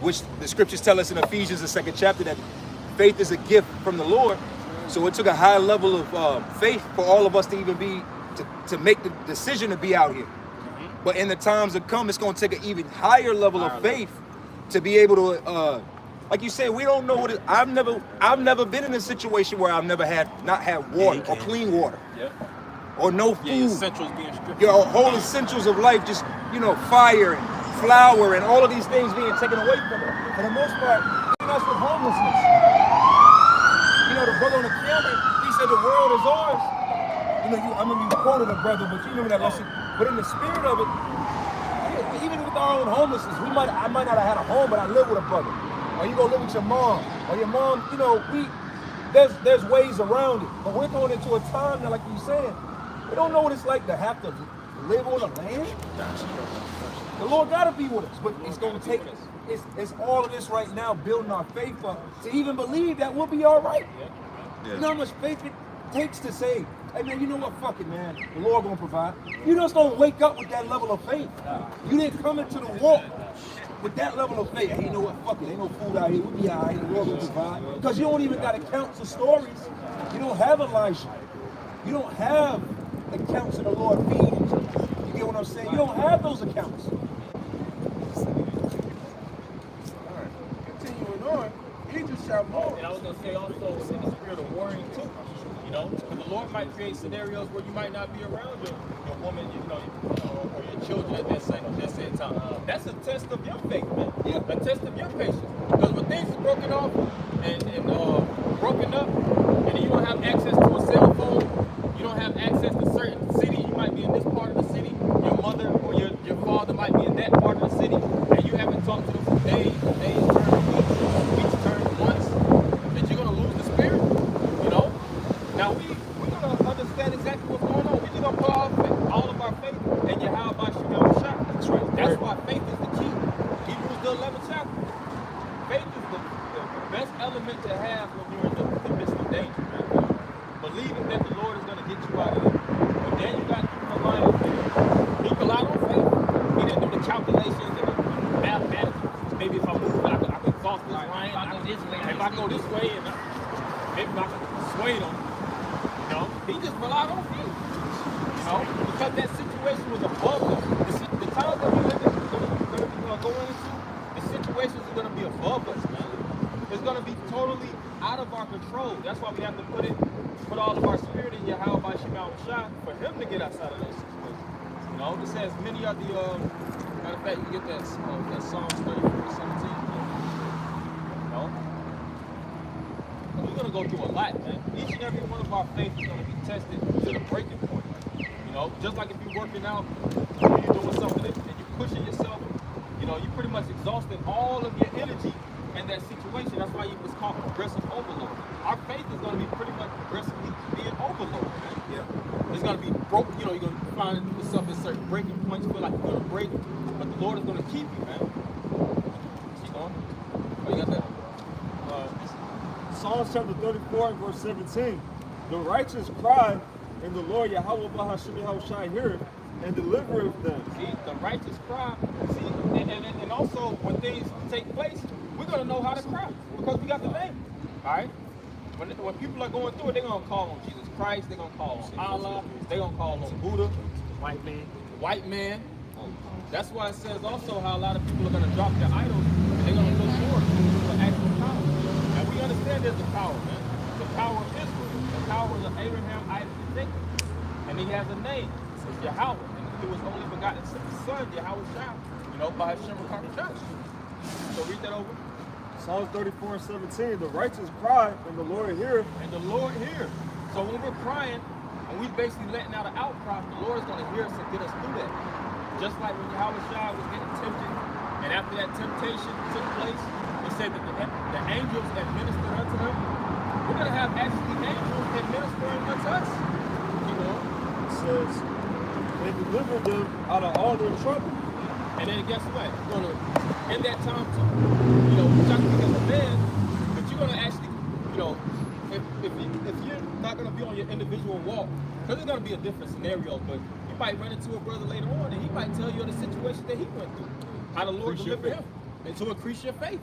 which the scriptures tell us in Ephesians, the 2nd chapter, that faith is a gift from the Lord. So it took a high level of faith for all of us to even be, to make the decision to be out here. But in the times to come, it's going to take an even higher level of faith to be able to, like you said, we don't know what it, I've never been in a situation where I've never not had water or clean water. Or no food. Yeah, essentials being stripped. Your whole essentials of life, just, you know, fire and flour and all of these things being taken away from it. For the most part, that's with homelessness. You know, the brother on the camera, he said the world is ours. You know, I remember you quoted a brother, but you remember that lesson. But in the spirit of it, even with our own homelessness, I might not have had a home, but I live with a brother. Or you go live with your mom. Or your mom, you know, there's ways around it. But we're going into a time now, like you said, we don't know what it's like to have to live on the land. The Lord got to be with us, but it's going to take us. It's all of this right now, building our faith up to even believe that we'll be all right. You know how much faith it takes to say, hey man, you know what, fuck it, man. The Lord going to provide. You just don't wake up with that level of faith. You didn't come into the walk with that level of faith. Hey, you know what, fuck it, ain't no food out here. We'll be all right. The Lord will provide. Because you don't even got accounts of stories. You don't have Elijah. You don't have accounts of the Lord feeding you. You get what I'm saying? You don't have those accounts. Continuing on, he just shall more. And I was going to say also in the spirit of worrying too. You know, because the Lord might create scenarios where you might not be around your woman, you know, or your children at that same time. That's a test of your faith, man. A test of your patience. Because when things are broken off and broken up, and you don't have access to a cell phone, you don't have access to certain city, you might be in this part of the city, your mother or your father might be in that part of the city, and you haven't talked to them for days turn weeks turn months, that you're going to lose the spirit, you know? Now we're going to understand exactly what's going on. We're just going to put all of our faith in Yahweh Shah. That's right. That's why faith is the key. Hebrews the 11th chapter. Faith is the best element to have when you're in the midst of danger, man. Believing that the Lord is going to get you out of it. But then you got to rely on faith. He relied on faith. He didn't do the calculations and the mathematics. Maybe if I move, I can cross this line. If I go this way, and maybe I can sway them. You know, he just relied on faith. You know, because that situation was above us. The times that we're going to go into, the situations are going to be above us, man. It's going to be totally out of our control. That's why we have to put all of our spirit in Yahweh by Shah for him to get us out of those situations. You know, it says many are the, matter of fact, you get that Psalms 34:17. You know? We're going to go through a lot, man. Each and every one of our faith is going to be tested to the breaking point. You know, just like if you're working out, or you're doing something and you're pushing yourself, you know, you're pretty much exhausting all of your energy in that situation. That's why it's called progressive overload. Our faith is going to be pretty much progressively being overloaded, man. It's going to be broke. You know, you're going to find yourself at certain breaking points, feel like you're going to break, but the Lord is going to keep you, man. Keep going. Oh, you got that? Psalms chapter 34 verse 17. The righteous cry, and the Lord Yahweh Shai heareth and delivereth them. See, the righteous cry. See, and also when things take place, we're going to know how to cry because we got the name. All right? When people are going through it, they're going to call on Jesus Christ. They're going to call on Allah. They're going to call on Buddha. White man. That's why it says also how a lot of people are going to drop their idols and they're going to look forward to actual power. And we understand there's the power, man. The power of Israel. The power of Abraham, Isaac, and Jacob. And he has a name. It's Yahweh. And he was only begotten son, Yahweh Shah, you know, by Hashem Shah. So read that over. Psalms 34:17. The righteous cry, and the Lord heareth. And the Lord hears. So when we're crying, and we're basically letting out an outcry, the Lord is going to hear us and get us through that. Just like when Yahweh Shah was getting tempted, and after that temptation took place, it said that the angels administered unto him. We're going to have actually angels administering unto us. You know, it says, they delivered them out of all their trouble. And then guess what? You're going to, in that time too, you know, we're talking as a man, but you're going to actually, you know, if you're not going to be on your individual walk, because it's going to be a different scenario, but you might run into a brother later on and he might tell you the situation that he went through, how the Lord delivered him. and to increase your faith.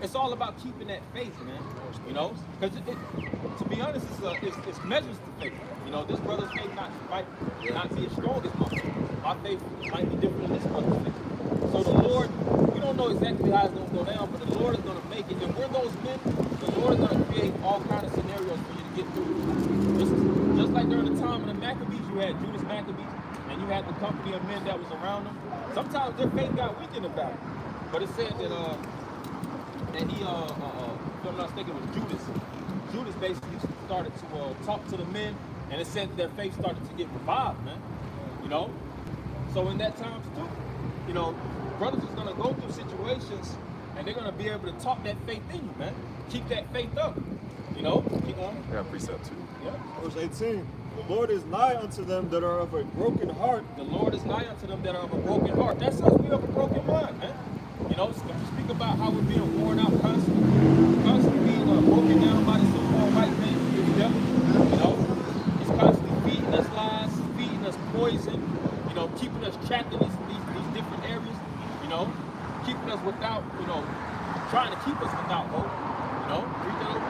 It's all about keeping that faith, man. You know, because to be honest, it's measures to faith. You know, this brother's faith might not be as strong as mine. My faith might be different than this brother's faith. So the Lord, we don't know exactly how it's going to go down, but the Lord is going to make it. If we're those men, the Lord is going to create all kinds of scenarios for you to get through. Just like during the time of the Maccabees, you had Judas Maccabees, and you had the company of men that was around them. Sometimes their faith got weakened about it. But it said that if I'm not mistaken, it was Judas. Judas basically started to talk to the men, and it said their faith started to get revived, man. You know? So in that time too, you know, brothers is gonna go through situations and they're gonna be able to talk that faith in you, man. Keep that faith up. You know? Keep going. Yeah, precept too. Yeah. Verse 18. The Lord is nigh unto them that are of a broken heart. The Lord is nigh unto them that are of a broken heart. That's us, we have a broken mind, man. You know, speak about how we're being worn out constantly being broken down by the so-called white man, the devil. You know, it's constantly feeding us lies, feeding us poison. You know, keeping us trapped in these different areas. You know, keeping us without, you know, trying to keep us without hope. You know, read that over.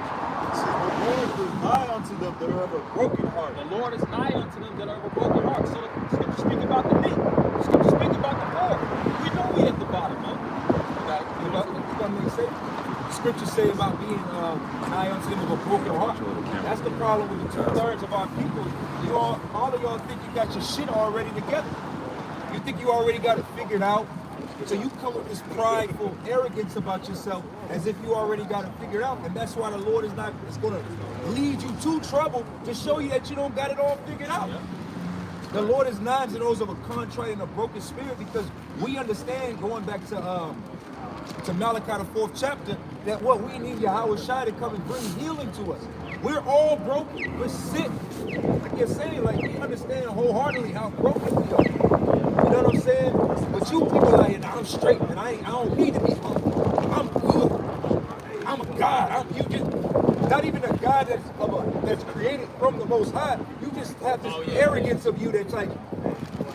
The Lord is nigh unto them that are of a broken heart. The Lord is nigh unto them that are of a broken heart. So the scripture speak about the meek. The scripture speak about the poor. We know we at the bottom, man. The scriptures say about being nigh unto them of a broken heart. That's the problem with the 2/3 of our people. All of y'all think you got your shit already together. You think you already got it figured out. So you come with this prideful arrogance about yourself as if you already got it figured out. And that's why the Lord is going to lead you to trouble to show you that you don't got it all figured out. The Lord is nigh to those of a contrite and a broken spirit, because we understand, going back to Malachi, the 4th chapter, that what we need Yahweh Shai to come and bring healing to us. We're all broken. We're sick. Like you're saying, like we understand wholeheartedly how broken we are. You know what I'm saying? But you people are like, I'm straight, and I don't need to be humble. I'm good. I'm a God. You just not even a God that's created from the Most High. You just have this arrogance of you that's like,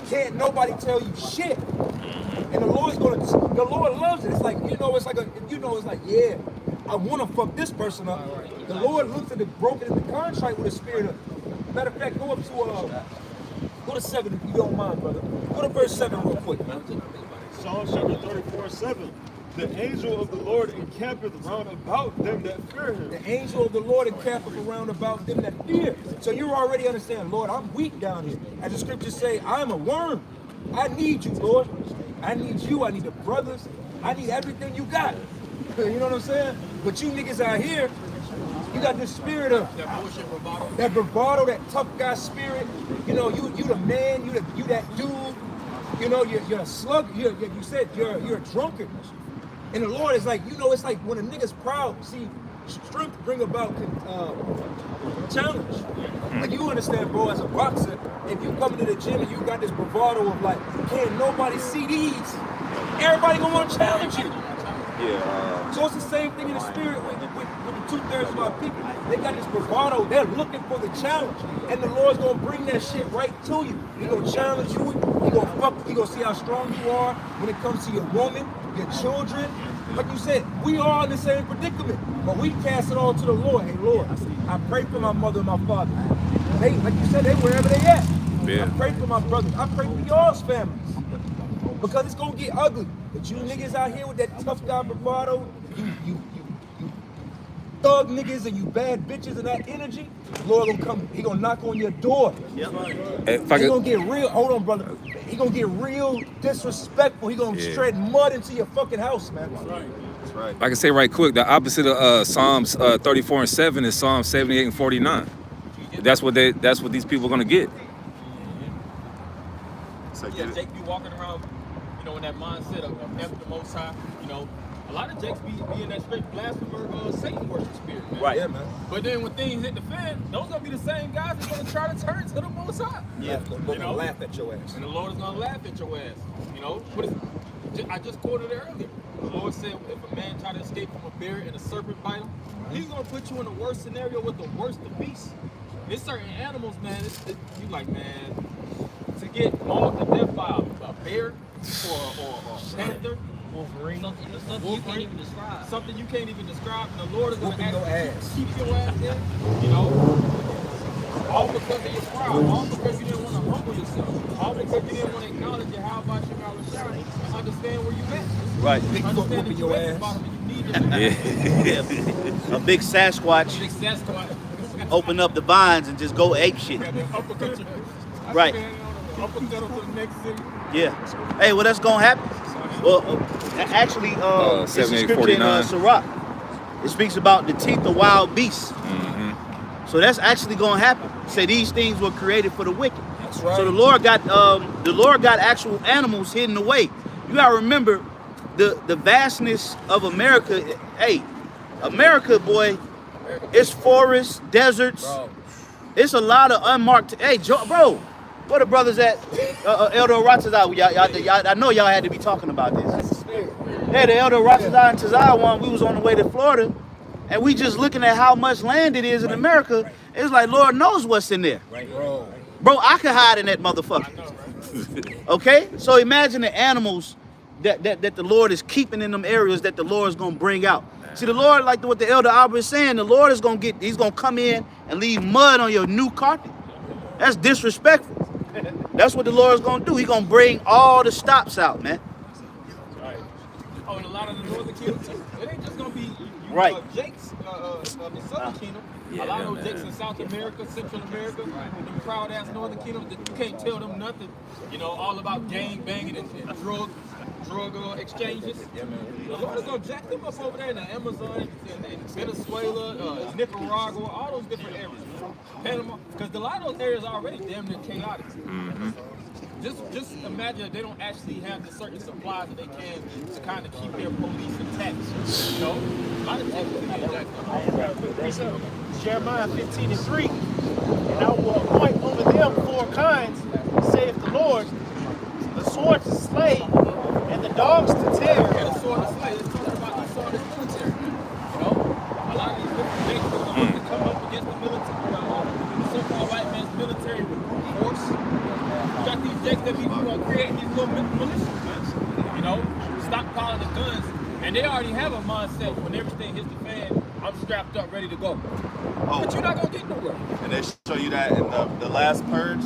can't nobody tell you shit. And the Lord loves it. It's like, yeah, I want to fuck this person up. The Lord looks at the broken and the contrite with a spirit of, matter of fact, go to 7 if you don't mind, brother. Go to verse 7 real quick, man. Psalm chapter 34:7. The angel of the Lord encampeth round about them that fear him. The angel of the Lord encampeth around about them that fear. So you already understand, Lord, I'm weak down here. As the scriptures say, I'm a worm. I need you, Lord. I need you. I need the brothers. I need everything you got. You know what I'm saying? But you niggas out here, you got this spirit of that bravado, that tough guy spirit. You know, you the man, you that dude. You know, you're a slug. You said you're a drunkard. And the Lord is like, you know, it's like when a nigga's proud. See, strength bring about challenge. Like you understand, bro, as a boxer, if you come into the gym and you got this bravado of like, can't nobody see these, everybody gonna want to challenge you. Yeah. So it's the same thing in the spirit with the 2/3 of our people. They got this bravado, they're looking for the challenge. And the Lord's gonna bring that shit right to you. He gonna challenge you, he gonna see how strong you are when it comes to your woman, your children. Like you said, we are in the same predicament, but we cast it all to the Lord. Hey, Lord, I pray for my mother and my father. They, like you said, they wherever they at. Yeah. I pray for my brothers. I pray for y'all's families. Because it's gonna get ugly. But you niggas out here with that tough guy bravado, you thug niggas and you bad bitches and that energy, Lord gonna come, he gonna knock on your door. He gonna get real, hold on, brother. He gonna get real disrespectful. He gonna shred mud into your fucking house, man. That's right. If I can say right quick, the opposite of Psalms 34:7 is Psalms 78 and 49. That's what these people are gonna get. So Yeah, Jake be walking around, you know, in that mindset of F the Most High. You know, a lot of Jakes be in that straight blasphemer, Satan worship spirit, man. Right, yeah, man. But then when things hit the fan, those gonna be the same guys that's gonna try to turn to the Most High. Yeah, they're gonna laugh at your ass. And the Lord is gonna laugh at your ass. You know, I just quoted it earlier. The Lord said, if a man try to escape from a bear and a serpent bite him, he's gonna put you in the worst scenario with the worst of beasts. There's certain animals, man. You like, man, to get mauled to death by a bear or a panther, Wolverine. Something you can't even describe. Something you can't even describe, and the Lord is going to Whooping your ass. keep your ass there, you know, all because of your pride, all because you didn't want to humble yourself, all because you didn't want to acknowledge your how about you, how and understand where you at. Right. Bigfoot Understand whooping that your you at the ass. bottom and you need this. A big Sasquatch Big Sasquatch. open up the vines and just go ape shit. Uppercut you. Right. Uppercut to the next city. Yeah. Hey, well, that's gonna happen. Well, actually, it's a scripture in 78:49. Sirach. It speaks about the teeth of wild beasts. So that's actually gonna happen. Say these things were created for the wicked. That's right. So the Lord got actual animals hidden away. You gotta remember the vastness of America. Hey, America, boy, it's forests, deserts. Bro. It's a lot of unmarked. Hey, bro, where the brothers at? Elder Ratazar, y'all, I know y'all had to be talking about this. Hey, the Elder Ratazar and Tazar one, we was on the way to Florida, and we just looking at how much land it is in America. It's like Lord knows what's in there. Bro, I could hide in that motherfucker. Okay, so imagine the animals that the Lord is keeping in them areas that the Lord is gonna bring out. See, the Lord, like what the Elder Albert is saying, the Lord is he's gonna come in and leave mud on your new carpet. That's disrespectful. That's what the Lord is gonna do. He's gonna bring all the stops out, man. Right. Oh, and a lot of the northern kingdom too. It ain't just gonna be Right. Jakes in the southern kingdom. A lot of those Jakes in South America, Central America, them proud ass northern kingdom that you can't tell them nothing. You know, all about gang banging and drug exchanges. The Lord is gonna jack them up over there in the Amazon, in Venezuela, Nicaragua, all those different areas. Panama, because a lot of those areas are already damn near chaotic. Just imagine if they don't actually have the certain supplies that they can to kind of keep their police intact. You know, a lot of things will get jacked up. Jeremiah 15:3. And I will appoint over them 4 kinds, saith the Lord, the sword to slay, and the dogs to tear. Yeah, the sword to slay. It's talking about the sword is military. You know, a lot of these different things are going to come up against the military, the so-called white man's military force. You got these decks that people are creating these little militias, man. You know, stockpiling the guns, and they already have a mindset when everything hits the fan. I'm strapped up, ready to go. But you're not gonna get nowhere. And they show you that in the last purge.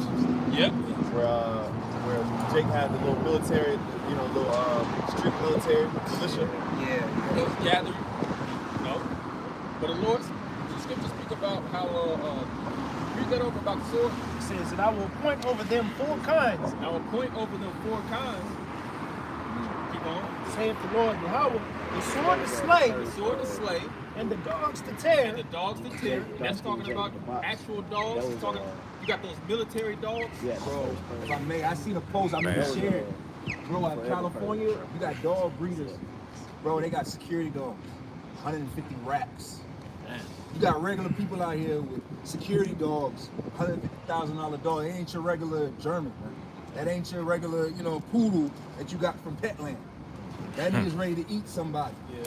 Yep. Where Jake had the little military, little street military militia. Yeah. Those gathering. You know. But the Lord, the scriptures speak about how read that over about the sword. It says, and I will appoint over them 4 kinds, I will point over them 4 kinds. Keep on. saith the Lord Yahweh, the sword to slay, The sword to slay, and the dogs to tear. and the dogs to tear. That's talking about actual dogs. Talking, you got those military dogs. Bro, if I may, I seen a post I remember shared. Bro, out in California, you got dog breeders. Bro, they got security dogs, 150 racks. You got regular people out here with security dogs, $150,000 dog. It ain't your regular German, man. That ain't your regular, poodle that you got from Petland. That nigga's ready to eat somebody. Yeah.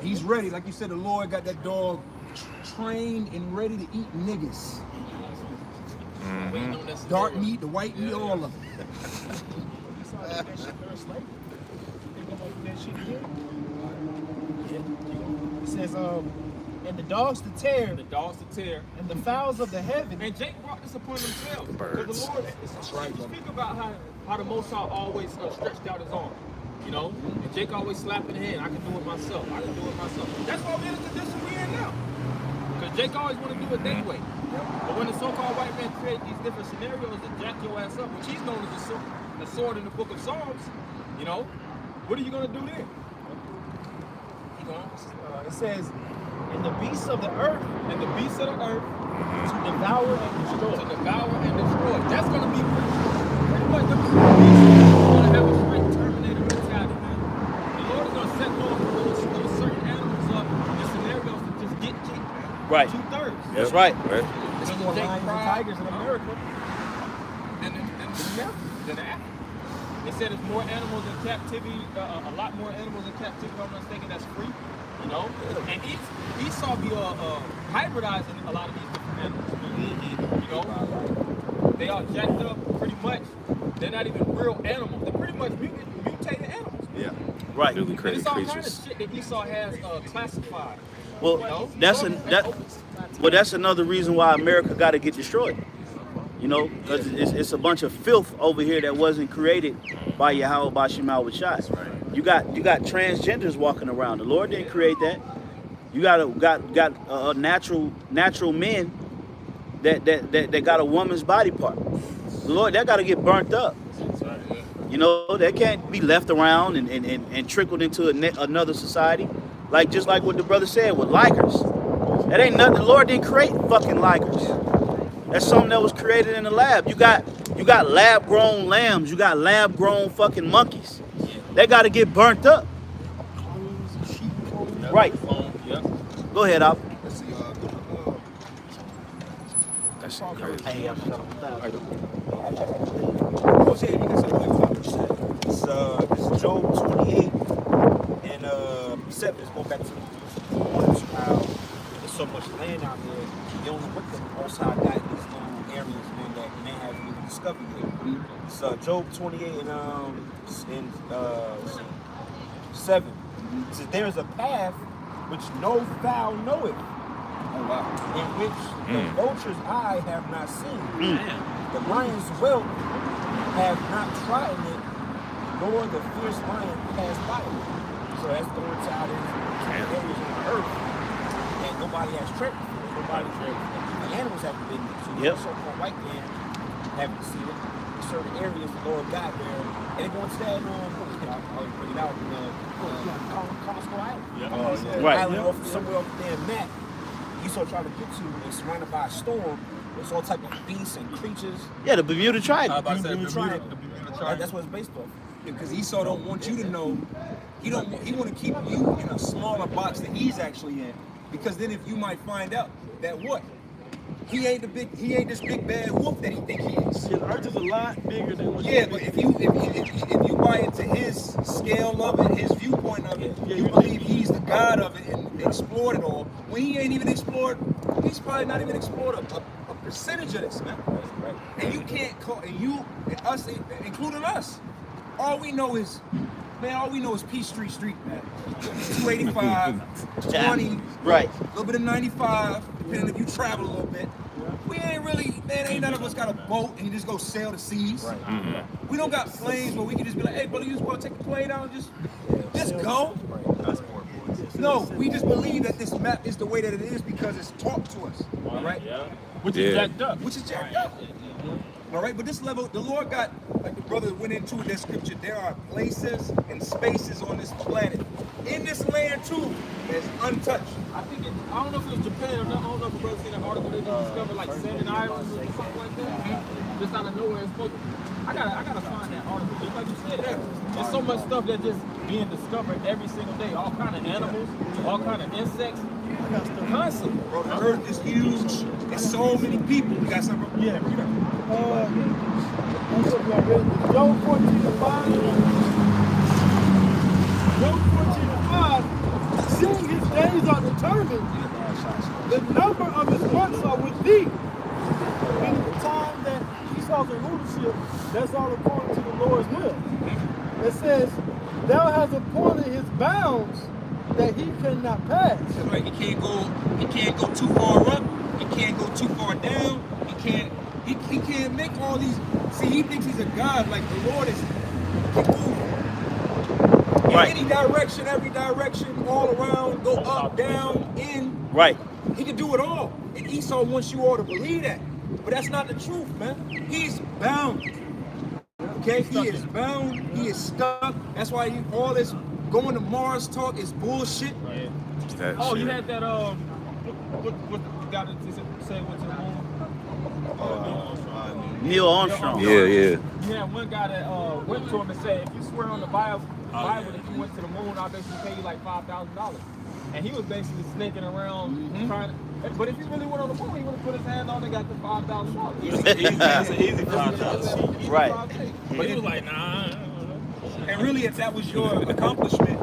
He's ready. Like you said, the Lord got that dog trained and ready to eat niggas. Waiting on that Dark scenario. meat, the white meat, all of them. It says, and the dogs to tear, The dogs to tear. and the fowls of the heaven. And Jake brought this upon himself. Birds. Because the Lord, speak about how the Most High always stretched out his arm. You know, and Jake always slapping the hand. I can do it myself. I can do it myself. That's why we're in the condition we're in now. Because Jake always want to do it their way. But when the so-called white man create these different scenarios that jack your ass up, which he's known as the sword in the book of Psalms, you know, what are you going to do then? Keep going. It says, and the beasts of the earth And the beasts of the earth to devour and destroy. to devour and destroy. That's going to be pretty much the beasts going to have a straight Terminator mentality, man. The Lord is going to set those certain animals up in scenarios to just get Jake, man. Right. 2/3. That's right. Right. There's more Jake lions and Pride. tigers in America. than Africa. They said there's more animals in captivity, a lot more animals in captivity, if I'm not mistaken, that's free. You know? And Esau be hybridizing a lot of these different animals. You know? They are jacked up pretty much. They're not even real animals. They're pretty much mutated animals. Yeah. Right. Really And crazy it's all kind of creatures. shit that Esau has classified. Well, that's another reason why America got to get destroyed. You know, because it's a bunch of filth over here that wasn't created by Yahweh Bashim Shai. You got transgenders walking around. The Lord didn't create that. You got natural men that got a woman's body part. The Lord, that got to get burnt up. You know, they can't be left around and trickled into another society. Just like what the brother said with likers. That ain't nothing. The Lord didn't create fucking likers. That's something that was created in the lab. You got lab grown lambs. You got lab grown fucking monkeys. They got to get burnt up. Right. Go ahead, Op. That's crazy. It's Job 28 and 7. Let's go back to how there's so much land out there. You don't know what the outside got in these little areas, man, that may have even discovered yet. It's Job 28 and 7. It says, there is a path which no fowl knoweth, in which the vulture's eye have not seen. The lion's whelp have not trodden it, nor the fierce lion passed by it. So that's going to out in areas on the earth that nobody has tread before. The animals haven't been there. So the so-called white man haven't seen it. In certain areas the Lord got there. And they're going to stand on, I'll bring it out, Comasco Island. Right. Island somewhere up there in that. Esau tried to get to is surrounded by a storm. There's all type of beasts and creatures. Yeah, the Bermuda Triangle. Bermuda Triangle. That's what it's based off. Because Esau don't want you to know. He want to keep you in a smaller box that he's actually in. Because then if you might find out that what? He ain't this big bad wolf that he think he is. The earth is a lot bigger than what But if you buy into his scale of it, his viewpoint of it, you believe he's the God of it and explored it all. When he ain't even explored, he's probably not even explored a percentage of this, man. Right. And you can't call us, including us. All we know is Peachtree Street, man. 285, 20, Right. a little bit of 95, depending if you travel a little bit. We ain't really, man, ain't none of us got a boat and you just go sail the seas. Right. We don't got planes where we can just be like, hey, brother, you just want to take the plane out and just go. No, we just believe that this map is the way that it is because it's taught to us. All right? Which is jacked up. All right, but this level, the Lord got, like the brother went into in that scripture, there are places and spaces on this planet, in this land too, that's untouched. I don't know if it was Japan or not. I don't know if the brother seen an article they just discovered like 7 islands or something like that. Just out of nowhere. I gotta find that article. Just like you said, there's so much stuff that's just being discovered every single day. All kind of animals, all kind of insects. Constantly. Bro, the earth is huge. There's so many people. You got something? Yeah, read it. Job 14:5. Job 14:5. Seeing his days are determined, the number of his months are with thee. And the time that Esau's in rulership, that's all according to the Lord's will. It says, thou hast appointed his bounds that he cannot pass. That's right. He can't go too far up. He can't go too far down. He can't make all these. See, he thinks he's a God. Like the Lord is. In any direction, every direction, all around, go up, down, in. Right. He can do it all. And Esau wants you all to believe that. But that's not the truth, man. He's bound. Okay? He is bound. He is stuck. That's why all this going to Mars talk is bullshit. Right. That You shit. had that what the guy that said went to the moon? Neil Armstrong. Yeah. You had one guy that went to him and said, if you swear on the Bible that you went to the moon, I'll basically pay you like $5,000. And he was basically sneaking around trying to. But if he really went on the moon, he would have put his hand on and got the $5,000. That's an easy $5,000. Right. But he was like, nah. And really, if that was your accomplishment,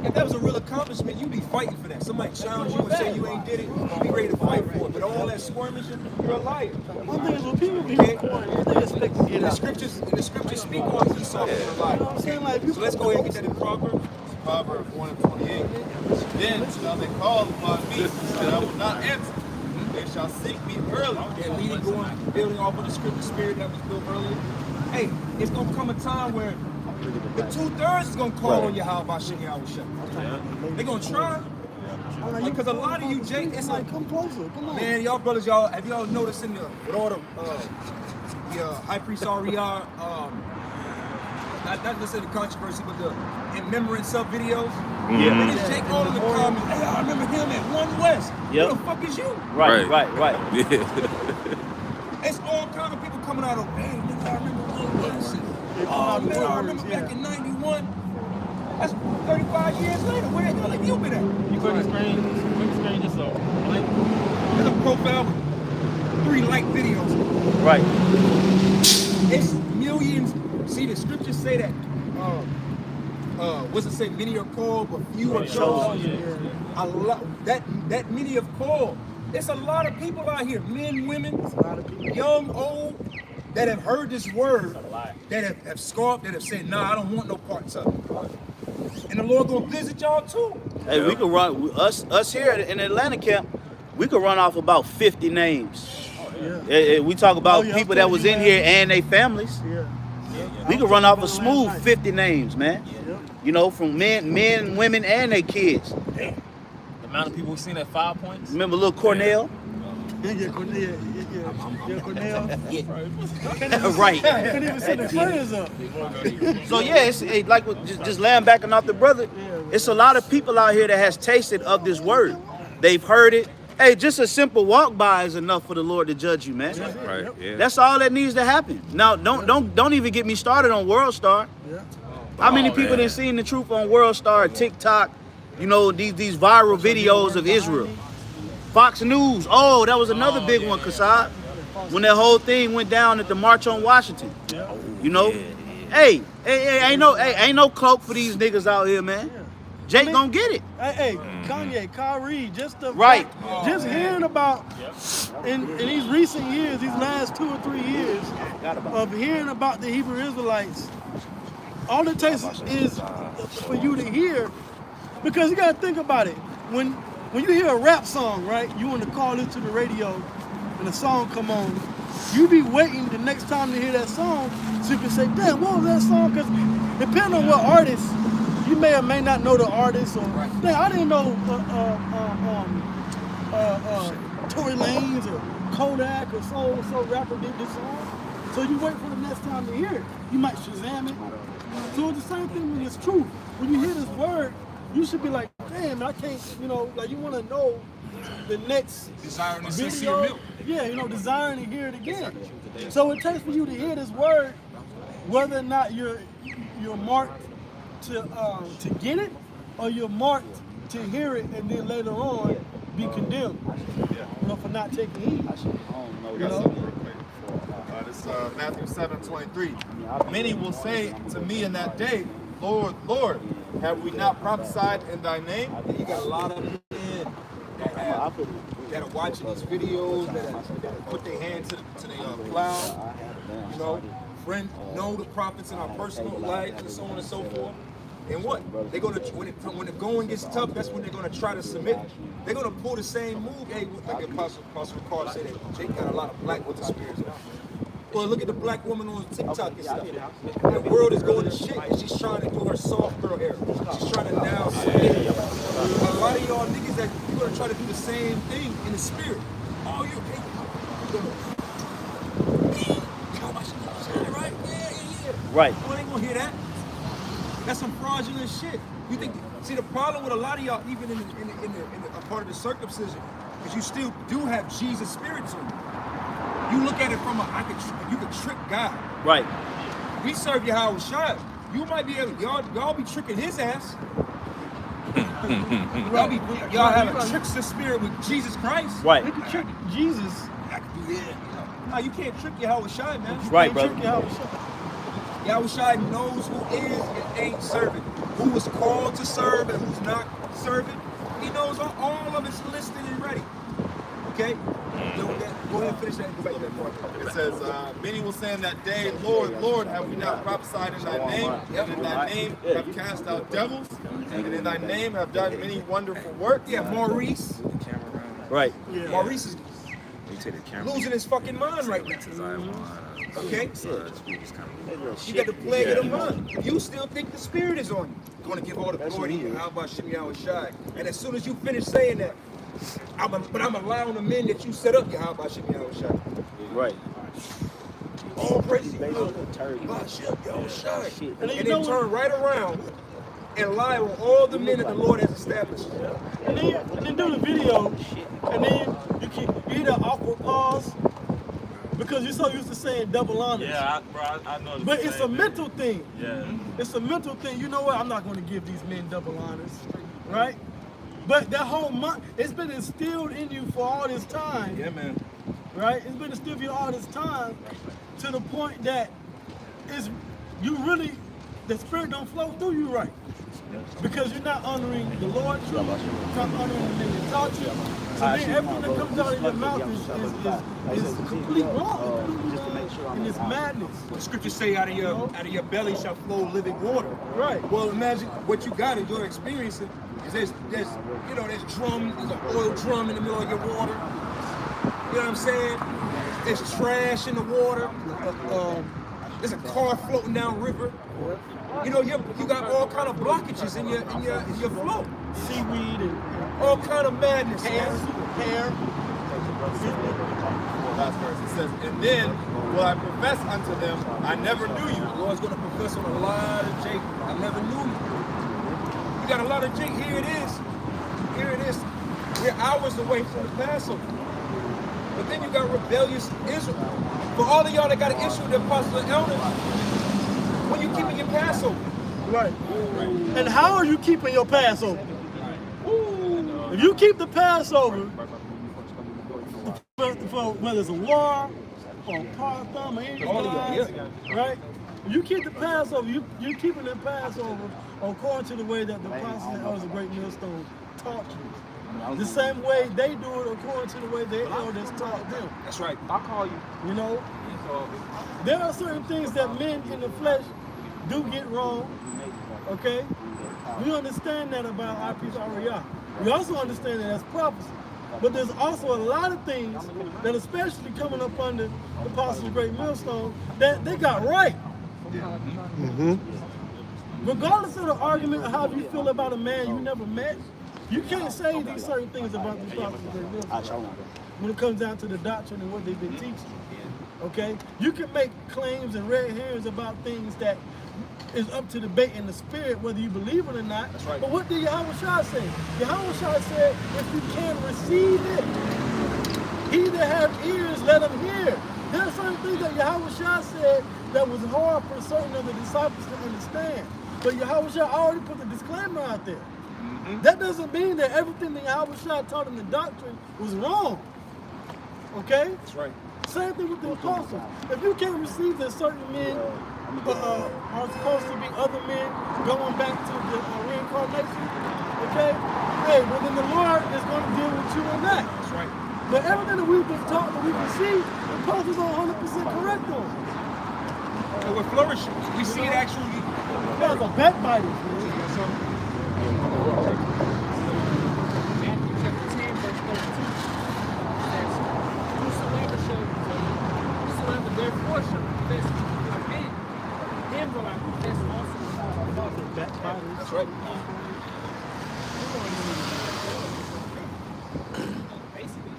if that was a real accomplishment, you'd be fighting for that. Somebody challenge you and say you ain't did it, you'd be ready to fight for it. But all that skirmishing, you're a liar. One thing is when people be they expect to get And the out. scriptures speak on Esau being a liar. You know what I'm saying? Like, So let's go ahead and get that in Proverbs. Proverbs 1:28. Then shall they call upon me, and I will not answer. They shall seek me early. That leading, going, building off of the scripture spirit that was built earlier. Hey, it's gonna come a time where the 2/3 is gonna call on Yahweh Shem Yahweh. They're gonna try. Because a lot of you, Jake, it's like, come closer. Come on. man, y'all brothers, y'all, have y'all noticed in the, with all the high priest Ariah, not just in the controversy, but the in remembrance of videos? Yeah. Niggas Jake all in the comments, hey, I remember him at One West. Yep. Who the fuck is you? Right. Yeah. It's all kind of people coming out of, hey, nigga, I remember One West. Oh, man, I remember back in 91. That's 35 years later. Where the hell have you been at? You click the screen just so. Like, There's a profile with 3 like videos. Right. It's millions. See, the scriptures say that. What's it say? Many are called, but few are chosen. A lot. That many are called. There's a lot of people out here, men, women, young, old, that have heard this word, that have scoffed, that have said, nah, I don't want no parts of it. And the Lord gonna visit y'all too. Hey, we could run us here in Atlanta Camp. We could run off about 50 names. We talk about people that was in here and their families. We could run off a smooth 50 names, man. You know, from men, women, and their kids. the amount of people we've seen at 5 points. Remember little Cornell? Cornell. Right. Couldn't even send the prayers up. So yeah, it's like just laying back and off the brother. It's a lot of people out here that has tasted of this word. They've heard it. Hey, just a simple walk by is enough for the Lord to judge you, man. Right. Yeah. That's all that needs to happen. Now, don't even get me started on World Star. How many people done seen the truth on World Star, TikTok? You know, these viral videos of Israel. Fox News. Oh, that was another big one, Kassad. When that whole thing went down at the March on Washington. You know? Hey, ain't no cloak for these niggas out here, man. Jake gonna get it. Hey, Kanye, Kyrie, just hearing about in these recent years, these last 2 or 3 years of hearing about the Hebrew Israelites, all it takes is for you to hear, because you gotta think about it. When you hear a rap song, right? You want to call into the radio and the song come on, you be waiting the next time to hear that song so you can say, damn, what was that song? Because depending on what artist, you may or may not know the artist, or damn, I didn't know Tory Lanez or Kodak or so rapper did this song. So you wait for the next time to hear it. You might Shazam it. So it's the same thing when it's truth. When you hear this word, you should be like, damn, I can't, you know, like you want to know the next Desiring to see video. your milk. Yeah, you know, desiring to hear it again. So it takes for you to hear this word, whether or not you're marked to get it, or you're marked to hear it and then later on be condemned, you know, for not taking heed. We got something real quick. This Matthew 7:23. Many will say to me in that day, Lord, Lord, have we not prophesied in thy name? You got a lot of men that are watching these videos, that have put their hand to the plow, you know the prophets in our personal life and so on and so forth. And what? They're gonna when the going gets tough, that's when they're gonna try to submit. They're gonna pull the same move. Hey, like Apostle Carl said that Jake got a lot of black with the spirits. Well, look at the black woman on TikTok and stuff. The world is going to shit, and she's trying to do her soft girl era. She's trying to now submit. A lot of y'all niggas that you're gonna try to do the same thing in the spirit. Oh, right? Yeah. Right. Well, they gonna hear that. That's some fraudulent shit. You think? See, the problem with a lot of y'all, even in a part of the circumcision, is you still do have Jesus spirits on you. You look at it from you could trick God. Right. We serve Yahweh Shai. You might be able, y'all be tricking his ass. y'all have a trickster spirit with Jesus Christ. Right. You can trick Jesus. I could do that. No, you can't trick Yahweh Shai, man. Right, brother. Trick Yahweh Shai. Yahweh Shai knows who is and ain't serving. who is called to serve and who's not serving. He knows all of it's listed and ready. Okay? Go ahead and finish that and go back to that part. It says, many will say in that day, Lord, Lord, have we not prophesied in thy name? And in thy name have cast out devils? And in thy name have done many wonderful works? Yeah, Maurice. Right. Yeah. Maurice is losing his fucking mind right now. Okay? You got the plague of the mind. You still think the spirit is on you. Going to give all the glory to you. How about Shimei Shai? And as soon as you finish saying that, I'm allowing the men that you set up, how about Shimei Shai? Right. All praise to you. Shai. And then turn right around and lie on all the men that the Lord has established. And then do the video, and then you hear that awkward pause because you're so used to saying double honors. Yeah, I know. But it's a mental thing. Yeah. It's a mental thing. You know what? I'm not going to give these men double honors, right? But that whole month, it's been instilled in you for all this time. Yeah, man. Right? It's been instilled in you all this time to the point that the spirit don't flow through you right. Because you're not honoring the Lord, you're not honoring the men that taught you. So then everything that comes out of your mouth is complete wrong. And it's madness. The scriptures say out of your belly shall flow living water. Right. Well, imagine what you got in your experience is there's an oil drum in the middle of your water. You know what I'm saying? There's trash in the water. There's a car floating down river. You know, you got all kind of blockages in your flow. Seaweed and All kind of madness. hair. Last verse. It says, and then will I profess unto them, I never knew you. The Lord's going to profess on a lot of Jacob. I never knew you. You got a lot of Jacob. Here it is. Here it is. We're hours away from the Passover. But then you got rebellious Israel. For all of y'all that got an issue with the apostles and elders, when you keeping your Passover. Right. And how are you keeping your Passover? If you keep the Passover, for whether it's a war or par thumb or anything, right? If you keep the Passover, you're keeping the Passover according to the way that the apostles and elders of Great Millstone taught you. The same way they do it according to the way their elders taught them. That's right. I'll call you. You know? There are certain things that men in the flesh do get wrong, okay? We understand that about our piece of We also understand that that's prophecy. But there's also a lot of things that, especially coming up under the Apostles of Great Millstone, that they got right. Regardless of the argument of how you feel about a man you never met, you can't say these certain things about the Apostles of Great Millstone when it comes down to the doctrine and what they've been teaching. Okay? You can make claims and red herrings about things that is up to debate in the spirit, whether you believe it or not. That's right. But what did Yahweh Shai say? Yahweh Shai said, if you can receive it, he that have ears, let him hear. There are certain things that Yahweh Shai said that was hard for certain of the disciples to understand. But Yahweh Shai already put the disclaimer out there. That doesn't mean that everything that Yahweh Shai taught in the doctrine was wrong. Okay? That's right. Same thing with the apostles. If you can't receive that certain men are supposed to be other men going back to the reincarnation, okay? Hey, well then the Lord is going to deal with you on that. That's right. But everything that we've been taught that we can see, the apostles are 100% correct on. And we're flourishing. We see it actually. You guys are backbiters, man. Matthew chapter 10, verse 32 says, whosoever therefore shall confess before men, him will I confess also before my Father. Backbiters. That's right. Basically,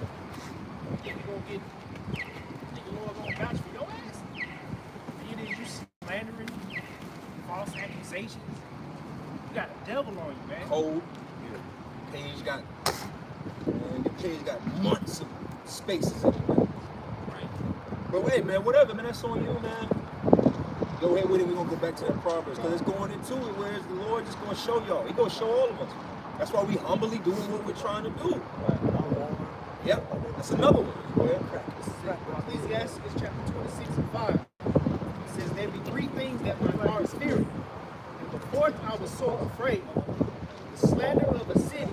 you're going to get, the Lord going to vouch for your ass. It is you slandering, false accusations. You got a devil on you, man. Cold. Page got, man, the page got months of spaces in it, man. Right. But wait, man, whatever, man, that's on you, man. Go ahead with it. We're going to go back to that Proverbs because it's going into it, whereas the Lord just going to show y'all. He's going to show all of us. That's why we humbly doing what we're trying to do. Yep, that's another one. Go ahead. Ecclesiastes chapter 26 and 5. It says, there be three things that my heart feareth. The fourth I was so afraid. The slander of a city,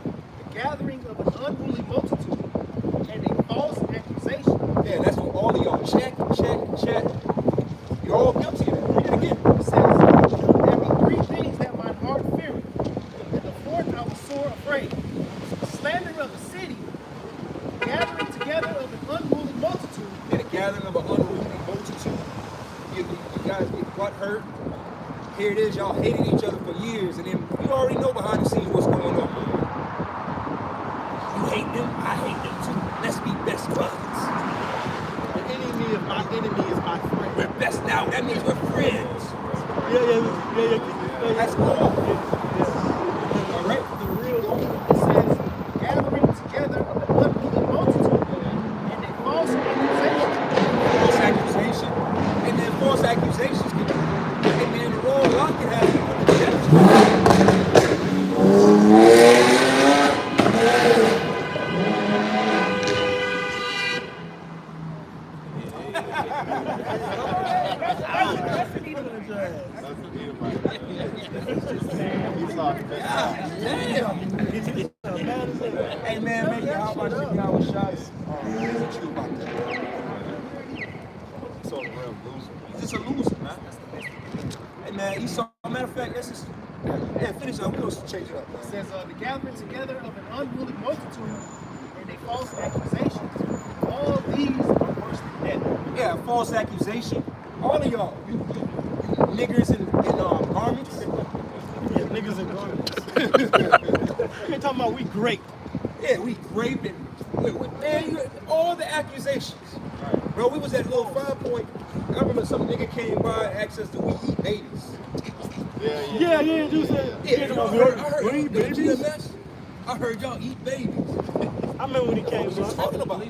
the gathering of an unruly multitude, and a false accusation. Yeah, that's what all of y'all. Check. You're all guilty of that. Read it again. It says, there be three things that my heart feared. And the fourth I was sore afraid. The slander of a city, the gathering together of an unruly multitude. In the gathering of an unruly multitude, you guys get butt hurt. Here it is, y'all hated each other for years, and then you already know behind the scenes what's going on. You hate them, I hate them too. Let's be best buds. The enemy of my enemy is my friend. We're best now. That means we're friends. Yeah. That's all. All right. The real it says, gathering together of an unruly multitude, and a false accusation. False accusation. And then false accusations can, and then the wrong lot can have Hey man, maybe how about you got shots? What you about that? So a real loser. He's just a loser, man. Hey man, Esau, matter of fact, that's just finish up. We're gonna change it up. It says, the gathering together of an unruly multitude and a false accusation. All these are worse than death. Yeah, false accusation. All of y'all, you niggers in garments. Yeah, niggas and garments. They talking about we great. Yeah, we grape and man, all the accusations. Bro, we was at Little 5 Point. I remember some nigga came by and asked us, do we eat babies? Yeah, you said. Yeah, I heard we eat babies. GMS. I heard y'all eat babies. I remember when he came. What you talking about?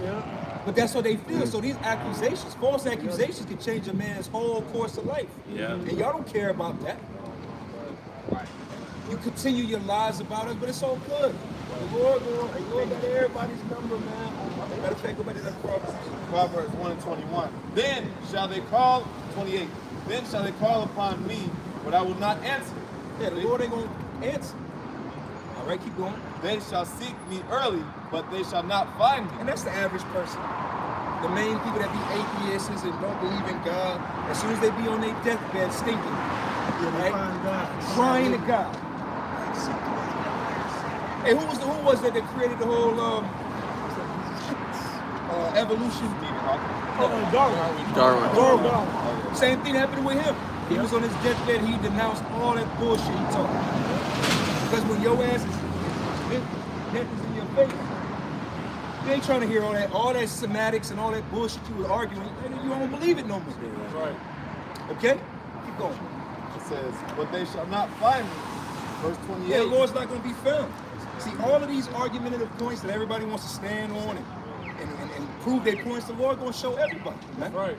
Yeah. But that's what they feel. So these accusations, false accusations, can change a man's whole course of life. Yeah. And y'all don't care about that. You continue your lies about us, but it's all good. The Lord got everybody's number, man. Matter of fact, go back to that Proverbs. Proverbs 1:21. Then shall they call, 28. Then shall they call upon me, but I will not answer. Yeah, the Lord ain't gonna answer. All right, keep going. They shall seek me early, but they shall not find And me. that's the average person. The main people that be atheists and don't believe in God, as soon as they be on their deathbed stinking, right? Crying to God. Hey, who was that created the whole evolution? Darwin. Same thing happened with him. He was on his deathbed. He denounced all that bullshit he talked. Because when your ass is in your face, you ain't trying to hear all that semantics and all that bullshit you was arguing. You don't believe it no more. Right. Okay? Keep going. It says, but they shall not find me. Verse 28. Yeah, the Lord's not going to be found. See, all of these argumentative points that everybody wants to stand on and prove their points, the Lord going to show everybody. Man. Right.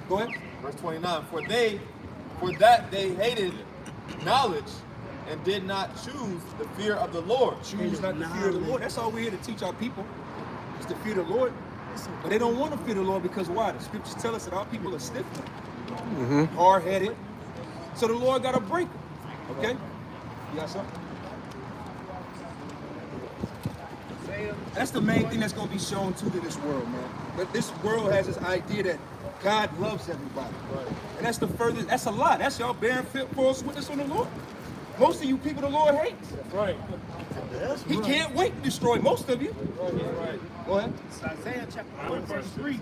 Go ahead. Verse 29. For that they hated knowledge and did not choose the fear of the Lord. Choose not to fear the Lord. That's all we're here to teach our people, is to fear the Lord. But they don't want to fear the Lord because why? The scriptures tell us that our people are stiff-necked, hard-headed. So the Lord got to break them. Okay? You got something? That's the main thing that's going to be shown to this world, man. But this world has this idea that God loves everybody. Right. And that's the furthest, that's a lie. That's y'all bearing false witness on the Lord. Most of you people the Lord hates. Right. He can't wait to destroy most of you. Right. Go ahead. It's Isaiah chapter 1, verse 3.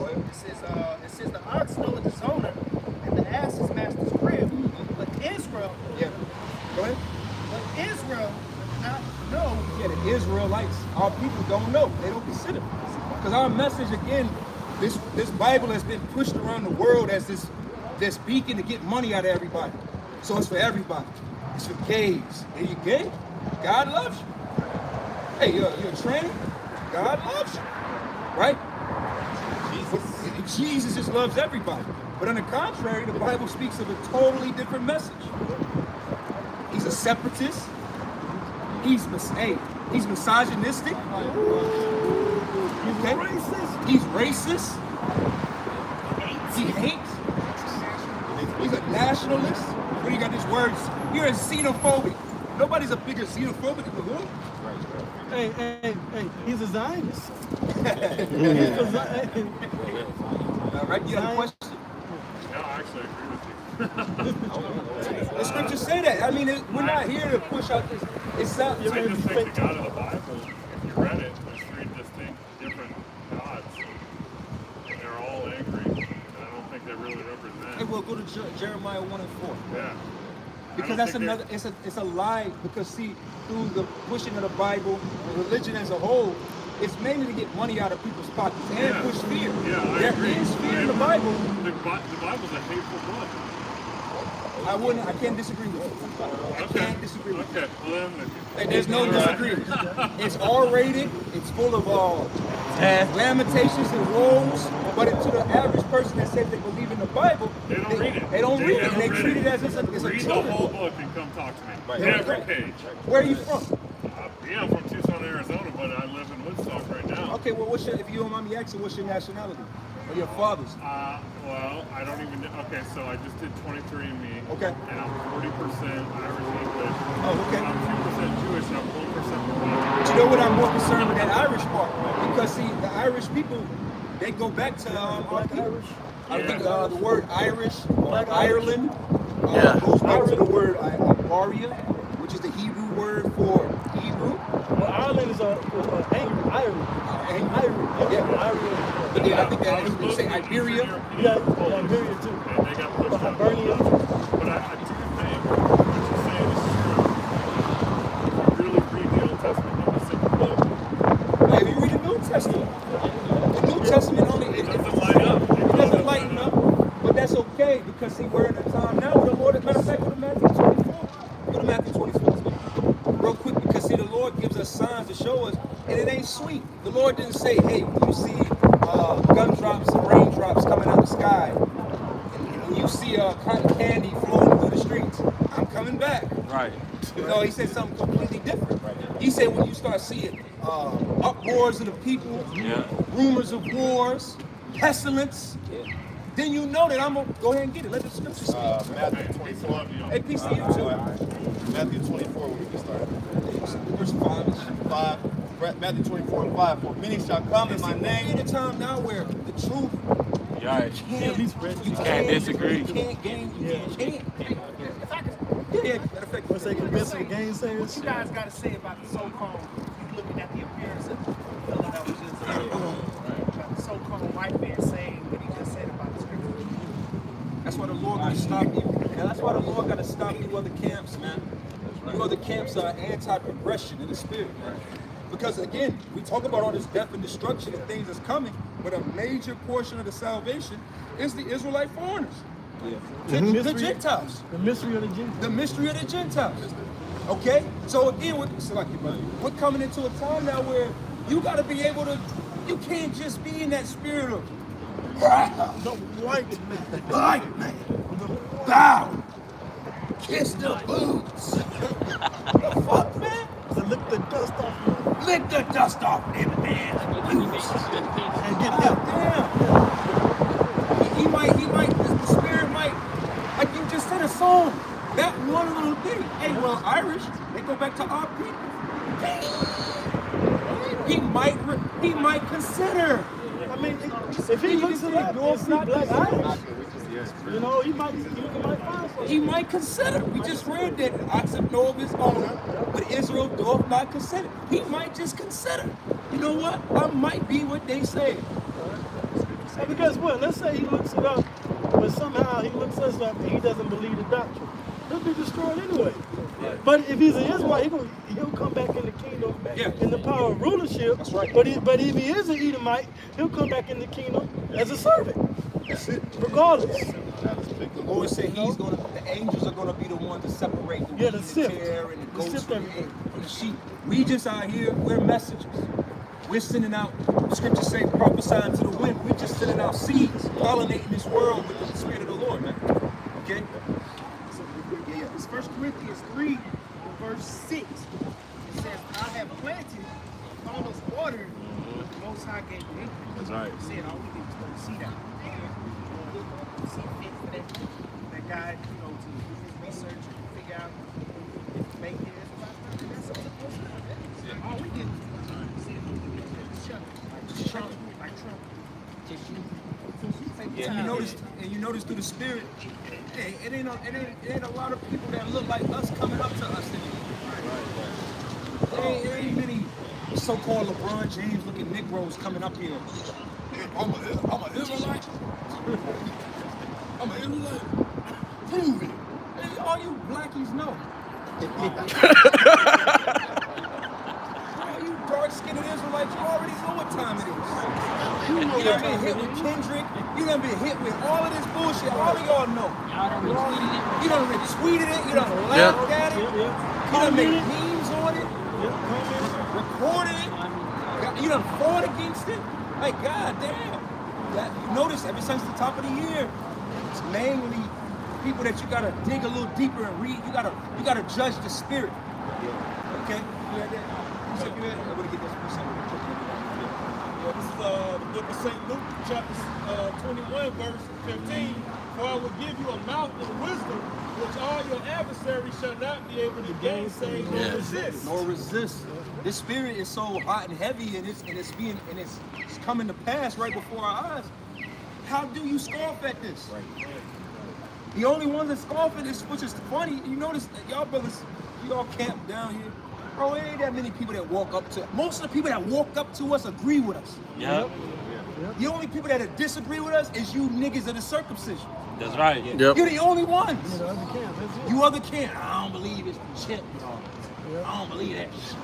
It says the ox knoweth his owner, and the ass his master's crib. But Israel, Yeah. Go ahead. but Israel does not know. Yeah, the Israelites, our people don't know. They don't consider. Because our message, again, this Bible has been pushed around the world as this beacon to get money out of everybody. So it's for everybody. It's for gays. Are you gay? God loves you. Hey, you're a tranny? God loves you. Right? Jesus just loves everybody. But on the contrary, the Bible speaks of a totally different message. He's a separatist. He's misogynistic. Okay? He's racist. He hates. nationalist. When you got these words, you're a xenophobic. Nobody's a bigger xenophobic than the Lord. Hey, he's a Zionist. All right, you have a question? No, I actually agree with you. The scriptures say that. I mean, we're not here to push out this. It's not. I just think the God of the Bible, if you read it, there's three distinct different gods. And they're all angry. And I don't think they really represent. Hey, we'll go to Jeremiah 1 and 4. Yeah. Because that's another, it's a lie. Because see, through the pushing of the Bible and religion as a whole, it's mainly to get money out of people's pockets and push fear. Yeah, I there agree. is fear in the Bible. The Bible's a hateful book. I can't disagree with you. I can't disagree with you. Okay, well then, There's no disagreement. It's R-rated. It's full of lamentations and woes. But to the average person that says they believe in the Bible, they don't read it. They don't read it. And they treat it as it's a read the children's whole book. book and come talk to me. Right. Every page. Where are you from? Yeah, I'm from Tucson, Arizona, but I live in Woodstock right now. Okay, well, if you don't mind me asking, what's your nationality? Or your father's? Well, I don't even know. Okay, so I just did 23andMe. Okay. And I'm 40% Irish English. Oh, okay. I'm 2% Jewish and I'm 1% Moroccan. But you know what, I'm more concerned with that Irish part. Because, see, the Irish people, they go back to our people. I think the word Irish or Ireland goes back to the word Aria, which is the Hebrew word for Hebrew. Well, Ireland is angry. Ireland. Yeah. But then I think that they say Iberia. Yeah, Iberia too. And they got pushed out. Hibernia. But I do think what you're saying is true. If you really read the Old Testament in the single book, If you read the New Testament, the New Testament only it doesn't line up. It doesn't lighten up, but that's okay because see, we're in a time now where the Lord, matter of fact, go to Matthew 24. Go to Matthew 24 real quick because see, the Lord gives us signs to show us, and it ain't sweet. The Lord didn't say, hey, when you see gumdrops and raindrops coming out the sky, and when you see cotton candy flowing through the streets, I'm coming back. Right. No, he said something completely different. He said when you start seeing uproars of the people, rumors of wars, pestilence, then you know that I'm going to go ahead and get it. Let the scripture speak. Matthew 24. Hey, peace to you too. Matthew 24, we can start. Verse 5. Matthew 24 and 5. For many shall come in my We're name. in a time now where the truth, You can't disagree. You can't gain. You can't. If I could, Yeah, matter of fact, What's they convincing the gainsayers? what you guys got to say about the so-called, you looking at the appearance of the fellow that was just about the so-called white man saying what he just said about the scripture. that's why the Lord got to stop you. And that's why the Lord got to stop you other camps, man. You other camps are anti-progression in the spirit, man. Because again, we talk about all this death and destruction and things that's coming, but a major portion of the salvation is the Israelite foreigners. The Gentiles. The mystery of the Gentiles. The mystery of the Gentiles. Okay? So again, we're coming into a time now where you got to be able to, you can't just be in that spirit of The white man. white man, bow, kiss the boots. The fuck, man? To lick the dust off Lick the dust off them man's boots. and get them. Damn. He might, the spirit might, like you just said a song, that one little thing. Hey, well, Irish, they go back to our people. He might consider. I mean, if he looks it up and see black Irish, you know, he might find something. He might consider. We just read that oxen know of his owner, but Israel doth not consider. He might just consider. You know what? I might be what they say. And because what? Let's say he looks it up, but somehow he looks us up and he doesn't believe the doctrine. He'll be destroyed anyway. But if he's an Israelite, he'll come back in the kingdom in the power of rulership. That's right. But if he is an Edomite, he'll come back in the kingdom as a servant. That's it. Regardless. The Lord said the angels are gonna be the one to separate the Yeah, the wheat, sift. tare, and the The goats sift from everything. the sheep. We just out here, we're messengers. We're sending out, scriptures say, prophesying to the wind. We're just sending out seeds, pollinating this world with the spirit of the Lord, man. Okay? Yeah. It's 1 Corinthians 3, verse 6. It says, I have planted, Apollos watered, but the Most High gave me. That's right. He said, all we did was throw the seed out. See fit for that guy, you know, to do his research and figure out if he make it. That's something close to that. All we did was like Trump. And you notice through the spirit, hey, it ain't a lot of people that look like us coming up to us anymore. There ain't many so-called LeBron James looking Negroes coming up here. I'm an Israelite. I'm an Israelite. Prove it. Hey, all you blackies know. All you dark-skinned Israelites, you already know what time it is. You done been hit with Kendrick. You done been hit with all of this bullshit. All of y'all know. You done retweeted it. You done laughed at it. You done made memes on it. Recorded it. You done fought against it. Like, goddamn. You notice ever since the top of the year, it's mainly people that you gotta dig a little deeper and read. You gotta judge the spirit. Okay? You had that? You said you had that? I'm gonna get this percent. This is the book of St. Luke, chapter 21, verse 15. For I will give you a mouth and wisdom, which all your adversaries shall not be able to gainsay nor resist. Nor resist. This spirit is so hot and heavy, and it's coming to pass right before our eyes. How do you scoff at this? The only ones that scoff at this, which is funny, you notice that y'all brothers, you all camp down here. Bro, there ain't that many people that walk up to. Most of the people that walk up to us agree with us. Yep. The only people that disagree with us is you niggas of the circumcision. That's right. Yep. You're the only ones. You You other can't. I don't believe it's chip. I don't believe that shit.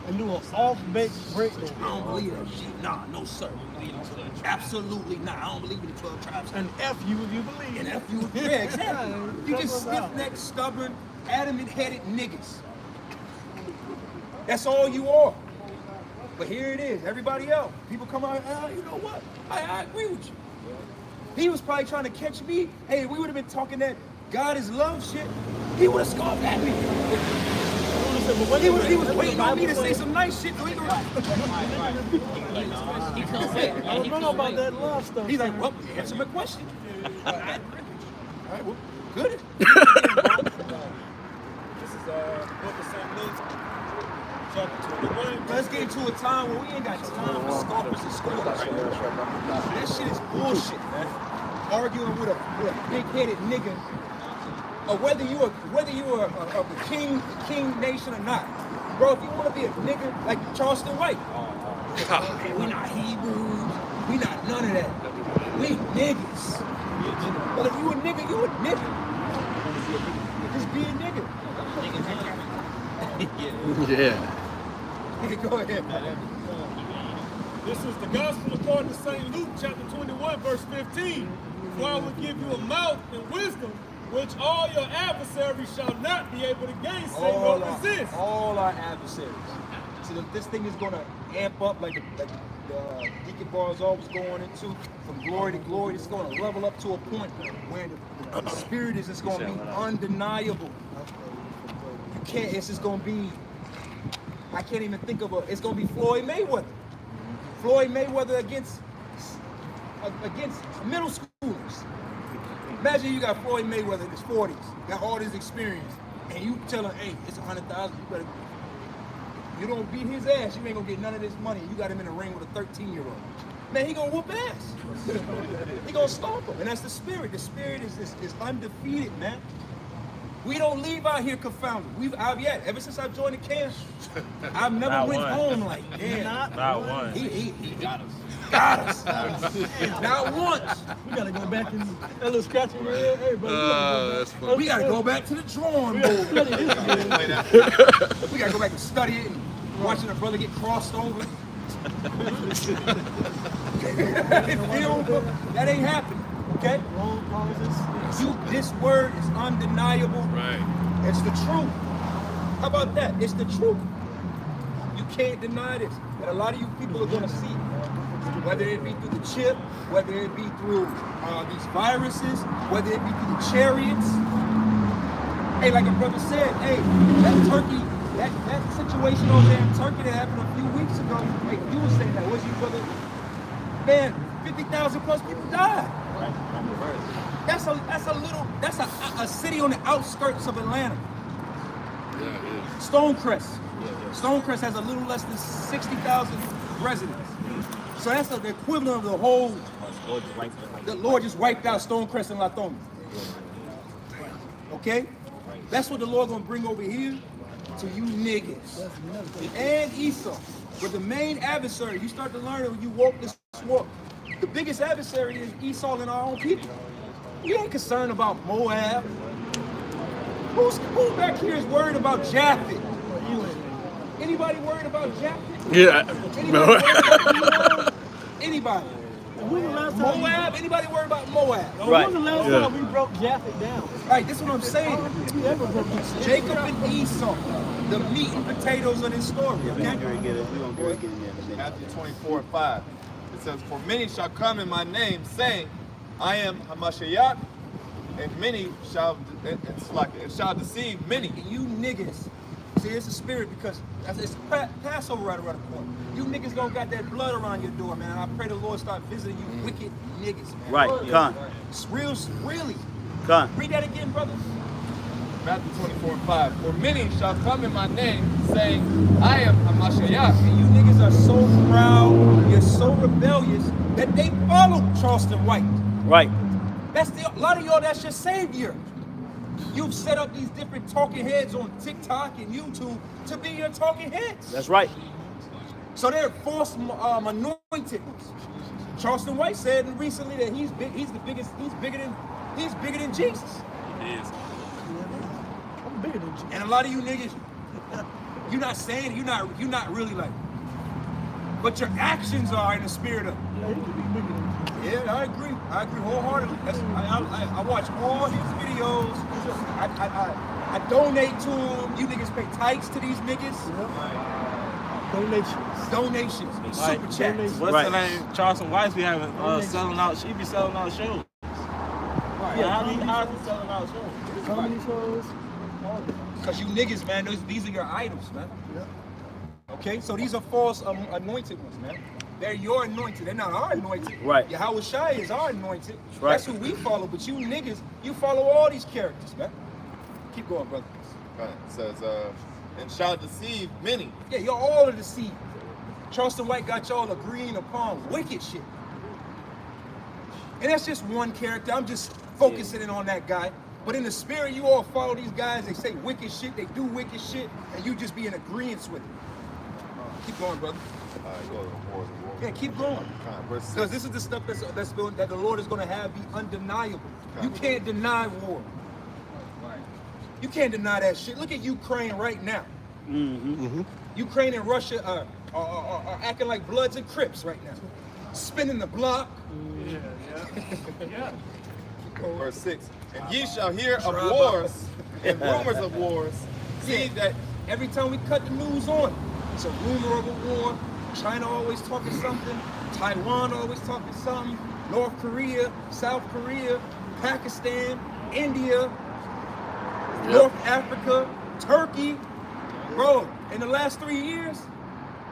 and do an off-baked breakdown. I don't believe that shit. Nah, no sir. Absolutely not. I don't believe in the 12 tribes. And F you if you believe. And F you. Yeah, exactly. You just stiff-necked, stubborn, adamant-headed niggas. That's all you are. But here it is. Everybody else. People come out, you know what? I agree with you. He was probably trying to catch me. Hey, we would have been talking that God is love shit. He would have scoffed at me. He was waiting on me to say some nice shit. So he could I don't know about that love stuff. He's like, well, answer my question. All right, well, good. This is the book of St. Luke, chapter 21. Let's get into a time where we ain't got time for scoffers and scorers. That shit is bullshit, man. Arguing with a big-headed nigga, or whether you are a king nation or not, bro. If you want to be a nigga like Charleston White, hey, we not Hebrews, we not none of that. We niggas. But if you a nigga, you a nigga. Just be a nigga. Yeah. Go ahead, man. This is the gospel according to St. Luke, chapter 21, verse 15. For I will give you a mouth and wisdom, which all your adversaries shall not be able to gainsay nor resist. All our adversaries. So this thing is going to amp up like the Deacon Barzal was going into, from glory to glory. It's going to level up to a point where the spirit is just going to be undeniable. You can't, it's just going to be, I can't even think of it's going to be Floyd Mayweather. Floyd Mayweather against middle schoolers. Imagine you got Floyd Mayweather in his 40s, got all this experience, and you tell him, hey, it's 100,000, you don't beat his ass, you ain't gonna get none of this money. You got him in the ring with a 13-year-old. Man, he gonna whoop ass. He gonna stomp him, and that's the spirit. The spirit is undefeated, man. We don't leave out here confounded. I've yet, ever since I joined the camp, I've never went home like, damn. Not one. He got us. Got us. Not once. We gotta go back and that little scratch in your head. Hey, bro, That's funny. We gotta go back to the drawing board. We gotta go back and study it and watching a brother get crossed over. That ain't happening. Okay? Wrong pauses. This word is undeniable. Right. It's the truth. How about that? It's the truth. You can't deny this. And a lot of you people are gonna see, whether it be through the chip, whether it be through these viruses, whether it be through the chariots. Hey, like a brother said, hey, that Turkey, that situation over there in Turkey that happened a few weeks ago, hey, you were saying that, was you, brother? Man, 50,000 plus people died. That's a city on the outskirts of Atlanta. Yeah, it is. Stonecrest. Stonecrest has a little less than 60,000 residents. So that's the equivalent of the whole. The Lord just wiped out Stonecrest and Latona. Okay? That's what the Lord gonna bring over here to you niggas. And Esau. But the main adversary, you start to learn it when you walk this walk. The biggest adversary is Esau and our own people. We ain't concerned about Moab. Who back here is worried about Japheth? Anybody worried about Japheth? Yeah. Anybody worried about Moab? Anybody? When the last time Moab? Anybody worried about Moab? Right. When the last Yeah. time we broke Japheth down? Right, this is what I'm saying. We ever broke Japheth? Jacob and Esau, the meat and potatoes of this story. We're Okay? gonna get in there in a minute. Matthew 24:5. It says, "For many shall come in my name, saying, I am Hamashiach, and many shall deceive many." And you niggas, see, it's a spirit because it's Passover right around the corner. You niggas don't got that blood around your door, man. I pray the Lord start visiting you wicked niggas, man. Right, con. It's real, really. Con. Read that again, brother. Matthew 24:5. "For many shall come in my name, saying, I am Hamashiach." And you niggas are so proud, you're so rebellious that they follow Charleston White. Right. A lot of y'all, that's your savior. You've set up these different talking heads on TikTok and YouTube to be your talking heads. That's right. So they're false anointed ones. Charleston White said recently that he's bigger than Jesus. He is. I'm bigger than you. And a lot of you niggas, you're not saying, you're not really like, but your actions are in the spirit of. Yeah, he could be bigger than you. Yeah, I agree wholeheartedly. I watch all his videos. I donate to him. You niggas pay tithes to these niggas. Donations, super chats. What's Right. the name? Charleston White be having selling out. She be selling out shows. Yeah, how is he selling out shows? Comedy shows. Because you niggas, man, these are your idols, man. Okay, so these are false anointed ones, man. They're your anointed. They're not our anointed. Right. Yahweh Shai is our anointed. Right. That's who we follow. But you niggas, you follow all these characters, man. Keep going, brother. Right. It says, and shall deceive many. Yeah, you're all of the seed. Charleston White got y'all agreeing upon wicked shit. And that's just one character. I'm just focusing in on that guy. But in the spirit, you all follow these guys. They say wicked shit. They do wicked shit. And you just be in agreement with it. Keep going, brother. All right, go to war. Yeah, keep going. Verse 6. Because this is the stuff that the Lord is going to have be undeniable. You can't deny war. You can't deny that shit. Look at Ukraine right now. Ukraine and Russia are acting like Bloods and Crips right now. Spinning the block. Yeah. Verse 6. "And ye shall hear of wars and rumors of wars. See that." Every time we cut the news on, it's a rumor of a war. China always talking something. Taiwan always talking something. North Korea, South Korea, Pakistan, India, North Africa, Turkey. Bro, in the last 3 years,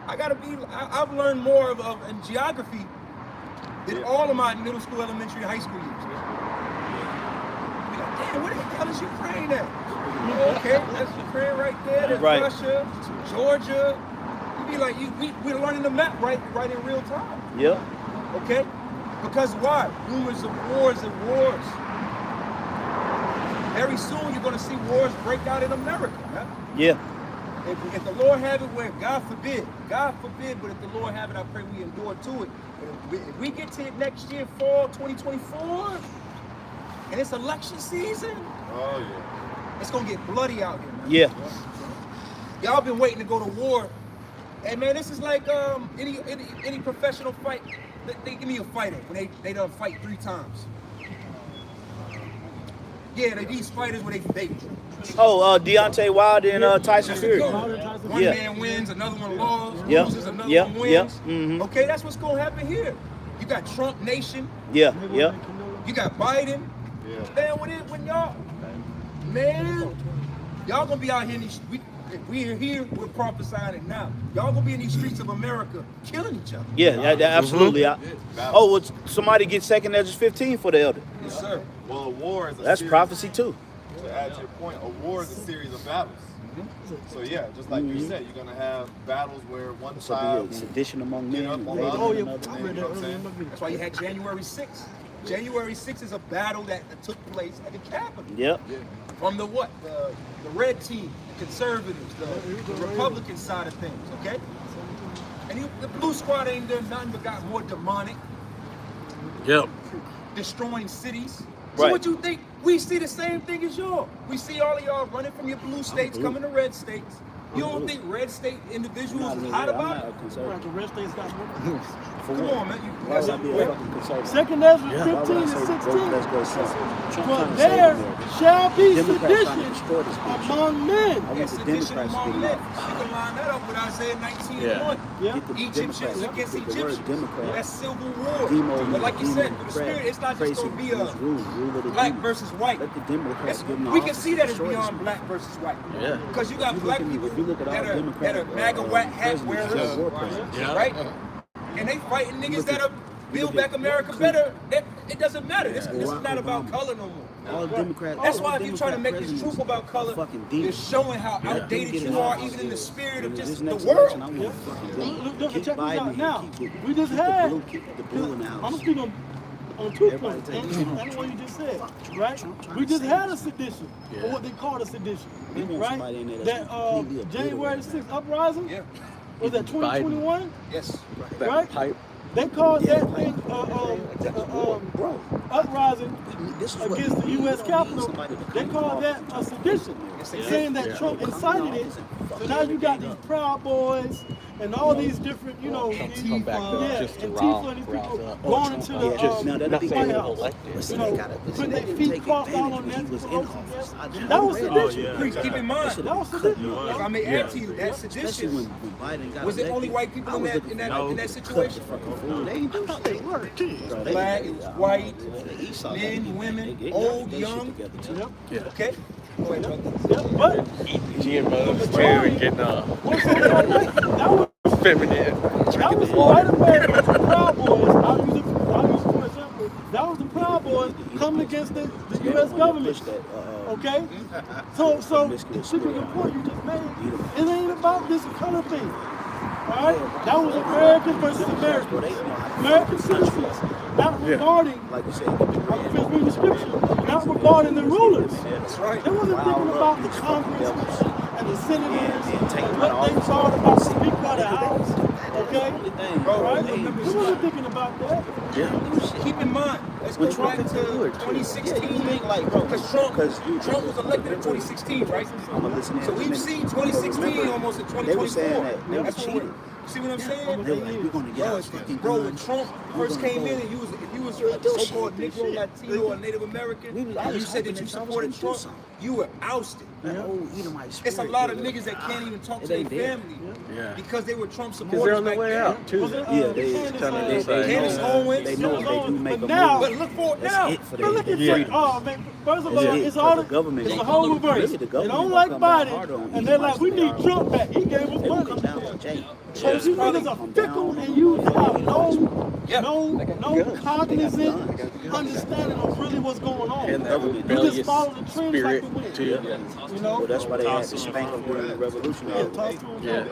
I've learned more of in geography than all of my middle school, elementary, and high school years. Be like, damn, where the hell is Ukraine at? Okay, that's Ukraine right there. That's Right. Russia, Georgia. You be like, we're learning the map right in real time. Yeah. Okay? Because why? Rumors of wars and wars. Very soon you're gonna see wars break out in America, man. Yeah. If the Lord have it where, God forbid, but if the Lord have it, I pray we endure to it. But if we get to it next year, fall 2024, and it's election season, Oh, yeah. it's gonna get bloody out here, man. Yeah. Y'all been waiting to go to war. Hey man, this is like any professional fight. They give me a fighter when they done fight 3 times. Yeah, these fighters where they Oh, Deontay Wilder and Tyson Fury. one Yeah. man wins, another one Yep. loses, another Yep. one Yep. wins. Mhm. Okay, that's what's gonna happen here. You got Trump Nation, Yeah. Yeah. you got Biden. Yeah. Man, when y'all, man, y'all gonna be out here in these. If we're here, we're prophesying it now. Y'all gonna be in these streets of America killing each other. Yeah, absolutely. Oh, well, somebody get 2 Ezra 15 for the elder. Yes, sir. Well, a war is a That's series, prophecy too. to add to your point, a war is a series of battles. So yeah, just like you said, you're gonna have battles where one So side be a sedition among men. up and on hate the one Oh, yeah. another. I read that earlier. That's why you had January 6th. January 6th is a battle that took place at the Capitol. Yep. From the what? The red team, the conservatives, the Republican side of things, okay? And the blue squad ain't done nothing but got more demonic, Yep. destroying cities. So Right. what you think? We see the same thing as y'all. We see all of y'all running from your blue states, coming to red states. You don't think red state individuals is hot about it? Right, the rest things got more. Come on, man. Why would I be a fucking conservative? 2 Ezra Why 15 would I and say, 16. let's go south? Trump For trying to save there America. shall be Democrats trying to sedition destroy this bitch. among men. I want the Sedition Democrats to among get men. it. You can line that up with Isaiah 19 Yeah. and 1. Yeah. Get the Egyptians Democrats. against The word Egyptians. Democrat. That's civil war. Demo But like you said, through the Democrat. spirit, it's not just going to be a rule of the black demons. versus white. Let the Democrats give them the We can office see to that it's destroy this beyond bitch. black versus white. Yeah. Because you got If you black look at- people if you look at all that are Democratic, MAGA hat presidents, wearers, just war presidents. Yeah. right? And they fighting niggas that are build back America better. It doesn't matter. This is not about color no more. All Democrats. That's all why if you're trying to make Democrat this truth about color, fucking you're demons. showing how Let them outdated get you in are, office. even in the spirit of This just the next world. election, I want fucking Look, keep check this Biden out and now. keep We just keep had. the blue in the I'm house. speaking on 2 Everybody points. take And it. that's what you just said, right? Trump trying We to just save had a us. sedition, Yeah. or what they call a sedition, We want right? somebody in there That that's completely January obliterated. 6th uprising Yeah. was that 2021, Yes. right? Pipe. They called Yeah, that like- thing Bro, uprising this is what against the we U.S. need Capitol. somebody to They come called that off a and sedition, saying that Trump incited it. So now you got these Proud Boys and all these different, you know, come back up yeah, just to Antifa and these rouse people up. going into the now that'd be White cool. House. But see, You they know, gotta, putting they their didn't feet take crossed out on advantage when he was in Nancy office. Pelosi. That was sedition. Please keep in mind. That was Cut sedition. you off. I may add to you that Especially sedition. when Biden got Was it elected, only white people I in was that looking in for that in that cut the situation? fucking fool. They ain't do shit. They were too. Black, it was white, men, women, old, young. Okay. Go ahead, brother. Yeah, but GMOs, Terry getting what's on that was feminine. That was the white Americans, the Proud Boys. I'll use it for example. That was the Proud Boys coming against the U.S. government. Okay? So the secret report you just made, it ain't about this color thing. Alright? That was Americans versus Americans. American citizens. Not regarding, Like you said, I'm just reading the scripture, not regarding the rulers. That's right. They wasn't thinking about the Congress and the senators take and money what they off. thought about the Speaker of the House. Okay? Bro, Right? remember They wasn't thinking about that. Keep in mind, let's go back to 2016. Because Trump was elected in 2016, right? So we've seen 2016 almost in They were saying 2024. that they were That's what cheating. See what I'm saying? They were like, we're gonna get our fucking Bro, when guns. Trump first came in and if you was a so-called Negro, Latino, or Native American, and you said that you supported Trump, you were ousted. It's a lot of niggas that can't even talk to their family because they were Trump supporters. They're on their back way then. out too. Yeah, they kind of Candace Owens. They know they do make a But now- move. But look for it That's now. it for But look at their that. Oh man, first of all, That's it, it's all because the government it's the gonna whole come down. reverse. Really, the They government don't gonna like come down hard Biden, on and they're you. like, we need Trump back. He gave us They gonna come money. down for Jay. So these niggas are fickle and you have no cognizant understanding of really what's going on. And that You rebellious just follow the trends like spirit the wind. too. You know? Well, that's why they had to spank him during the revolution. Yeah, talk to him. Yeah.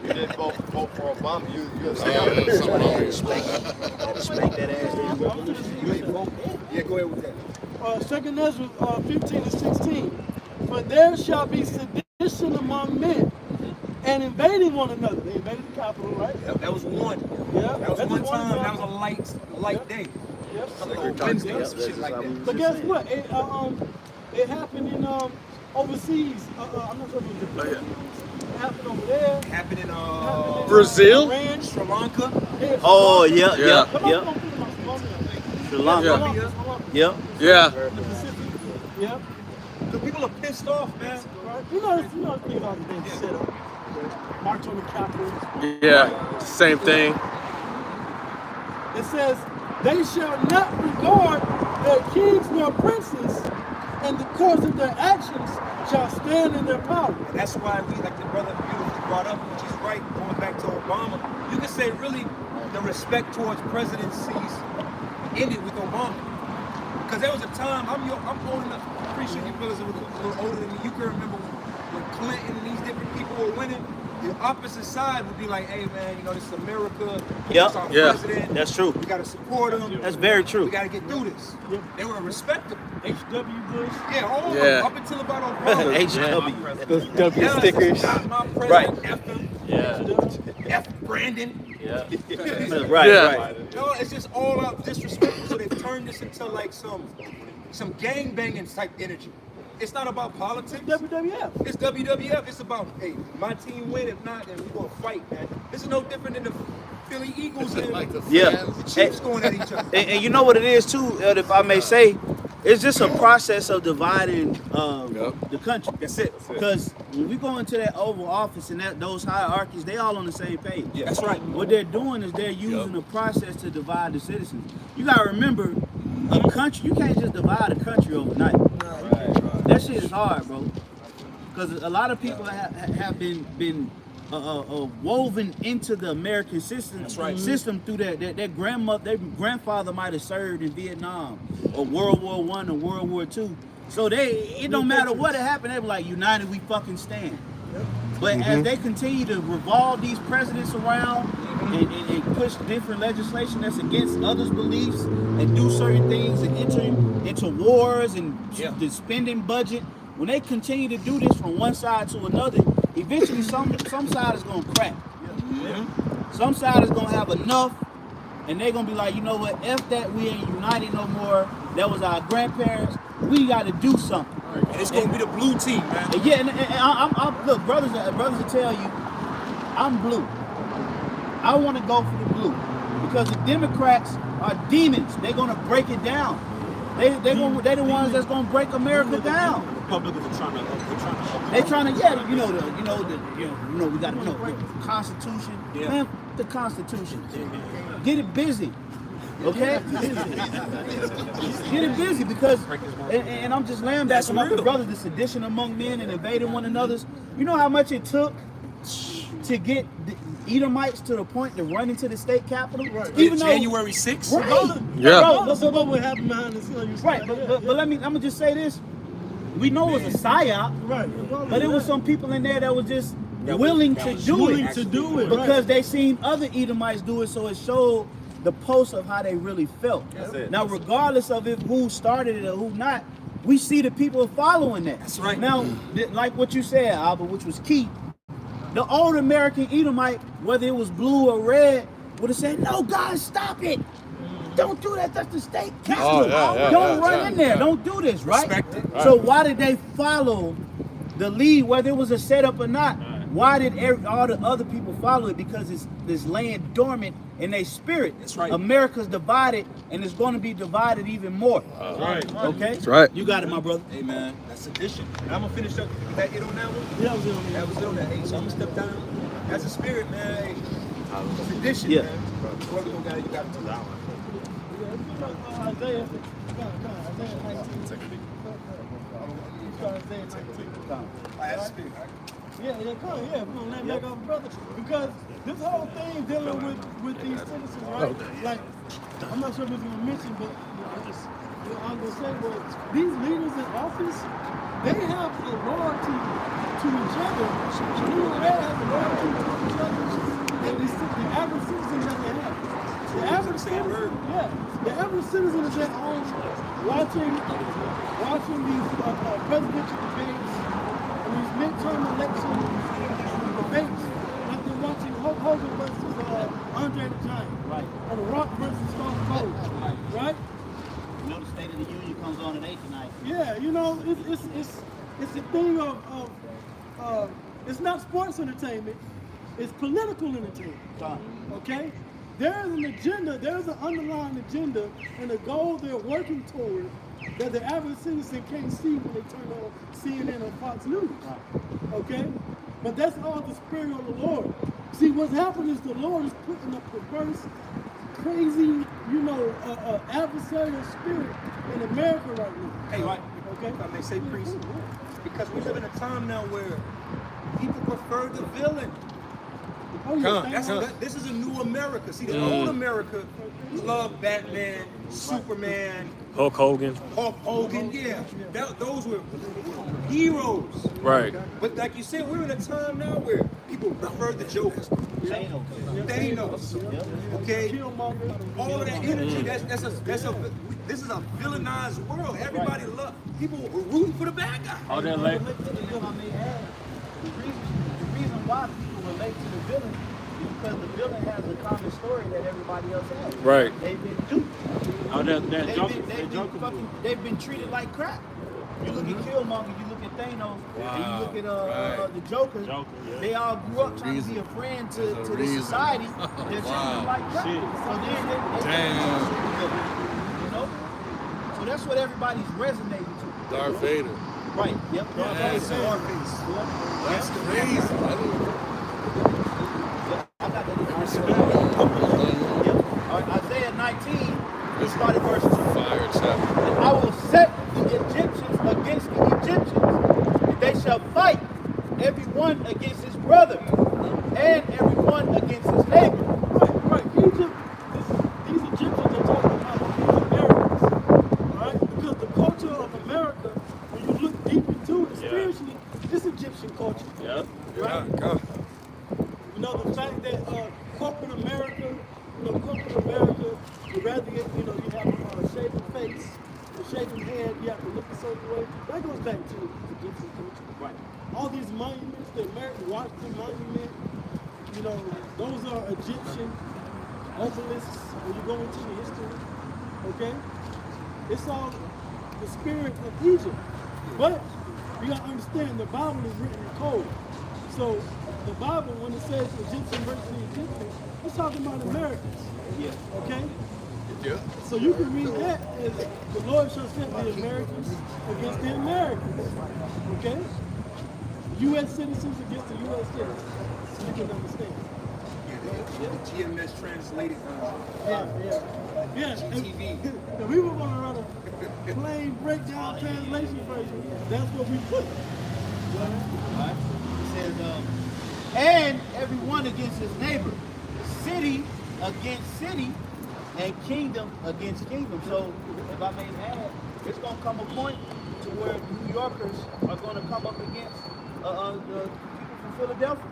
You didn't vote for Obama. You Somebody had to spank that ass during the revolution. Yeah, go ahead with that. 2 Ezra 15 and 16. For there shall be sedition among men and invading one another. They invaded the capital, right? That was one. Yeah. That was That's one one time. That example. was a light day. Yep. Wednesday, some shit like that. But guess what? It happened in overseas. I'm not sure if it was Japan. It happened over there. Happened in Happened in, Brazil? Iran, Sri Lanka. Oh, yeah, Yeah. Come on, yeah. come on, come on, come on. Sri Lanka. Colombia. Yep. Yeah. The Pacific. Yep. The people are pissed off, man. Right. You know things all the things set up. March on the Capitol. Yeah. Same thing. It says, they shall not regard their kings nor princes, and the course of their actions shall stand in their power. And that's why we, like the brother beautifully brought up, which is right, going back to Obama, you can say really the respect towards presidencies ended with Obama. Because there was a time, I'm old enough, I'm pretty sure you brothers are a little older than me, you can remember when Clinton and these different people were winning, the opposite side would be like, hey man, you know, this is America, Yep. this our Yeah. president, That's true. we gotta support him, That's very true. we gotta get through this. Yep. They were respectable. H.W. Bush. Yeah, all of Yeah. them, up until about Obama. HW. Those W Now it's stickers. not my president, Right. F him, Yeah. F Brandon. Yeah. Right, Yeah. right. No, it's just all out disrespectful. So they've turned this into like some gang banging type energy. It's not about politics. WWF. It's WWF. It's about, hey, my team win. If not, then we're gonna fight, man. This is no different than the Philly Eagles and Yeah. the Chiefs going at each other. And you know what it is too, if I may say, it's just a process of dividing the country. That's it. Because when we go into that Oval Office and those hierarchies, they all on the same page. Yeah, that's right. What they're doing is they're using a process to divide the citizens. You gotta remember, a country, you can't just divide a country overnight. That shit is hard, bro. Because a lot of people have been woven into the American system. That's right. System through their grandfather might have served in Vietnam or World War I or World War II. So it don't matter what happened, they were like, united we fucking stand. But as they continue to revolve these presidents around and push different legislation that's against others' beliefs and do certain things and enter into wars and the spending budget, when they continue to do this from one side to another, eventually some side is gonna crack. Some side is gonna have enough, and they're gonna be like, you know what? F that, we ain't united no more. That was our grandparents. We got to do something. And it's gonna be the blue team, man. And yeah, and I'm look, brothers will tell you, I'm blue. I want to go for the blue because the Democrats are demons. They're gonna break it down. They're the ones that's gonna break America down. Republicans are trying to. They trying to, we got the Constitution. Yeah. Man, the Constitution. Get it busy, okay? Get it busy because, and I'm just laying back about the brothers, the sedition among men and invading one another's. You know how much it took to get the Edomites to the point to run into the state capitol? Right. Even though January 6th. Right. Yeah. Bro, Let's go what happened behind the scenes. right, but I'm gonna just say this. We know it was a psyop, Right. but it was some people in there that was just willing to do willing it to do it, because right. they seen other Edomites do it, so it showed the pulse of how they really felt. That's it. Now, regardless of who started it or who not, we see the people following that. That's right. Now, like what you said, Albert, which was key, the old American Edomite, whether it was blue or red, would have said, "No, God, stop it! Don't do that. That's the state capitol. Don't run in there. Don't do this, right?" Respect it. So why did they follow the lead, whether it was a setup or not? Why did all the other people follow it? Because it's laying dormant in their spirit. That's right. America's divided, and it's going to be divided even more. Right. Okay? That's right. You got it, my brother. Hey man, that's sedition. And I'm gonna finish up. Is that it on that one? Yeah, I was in on That was it on that. Hey, so I'm gonna step down. That's a spirit, man. Hey, sedition, Yeah. man. Whoever you got to do that. Isaiah. Isaiah 19. Isaiah 19. That's a spirit. Yeah, come, yeah, we're gonna let back off brother. Because this whole thing dealing with these citizens, right? Like, I'm not sure if it's gonna mention, but I'm gonna say, well, these leaders in office, they have a loyalty to each other. Blue and red have a loyalty to each other. And the average citizen doesn't have. The average citizen, the average citizen is at home watching these presidential debates. These midterm election debates, like they're watching Hulk Hogan versus Andre the Giant, Right. or The Rock versus Stone Cold, right? You know the State of the Union comes on at 8 tonight. Yeah, you know, it's a thing of it's not sports entertainment, it's political entertainment. Okay? There's an agenda, there's an underlying agenda and a goal they're working toward that the average citizen can't see when they turn on CNN or Fox News. Okay? But that's all the spirit of the Lord. See, what's happening is the Lord is putting a perverse, crazy, adversarial spirit in America right now. Hey, right. Okay. If I may say priest. Because we live in a time now where people prefer the villain. Oh, yeah, This is a new America. See, the old America loved Batman, Superman, Hulk Hogan. Yeah. Those were heroes. Right. But like you said, we're in a time now where people prefer the Joker. Thanos. Okay? All of that energy, this is a villainized world. Everybody people were rooting for the bad guy. All that like. The reason why people relate to the villain is because the villain has a common story that everybody else has. Right. They've been duped. Oh, They've been treated like crap. You look at Killmonger, you look at Thanos, and you look at the Joker. They all grew up trying to be a friend to the society. They're treated like crap. So then they you know? So that's what everybody's resonating to. Darth Vader. Right. Yep. That's crazy. I got that. Isaiah 19, we started verse 2. Fire chapter. And I will set the Egyptians against the Egyptians, and they shall fight, everyone against his brother, and everyone against his neighbor. Right. Egypt, these Egyptians are talking about Americans. All right? Because the culture of America, when you look deep into it spiritually, it's Egyptian culture. Yep. Right? You know, the fact that corporate America, you rather get, you have a shaven face, a shaven head, you have to look a certain way. That goes back to Egyptian culture. Right. All these monuments, the American Washington Monument, those are Egyptian obelisks when you go into the history. Okay? It's all the spirit of Egypt. But you gotta understand the Bible is written in code. So the Bible, when it says Egyptian versus Egyptian, it's talking about Americans. Yeah. Okay? Yeah. So you can read that as the Lord shall set the Americans against the Americans. Okay? U.S. citizens against the U.S. citizens. So you can understand. The GMS translated. Yeah. GTV. And we were going to run a plain breakdown translation version. That's what we put. Right. It says, and everyone against his neighbor, city against city, and kingdom against kingdom. So, if I may add, it's going to come a point to where New Yorkers are going to come up against the people from Philadelphia.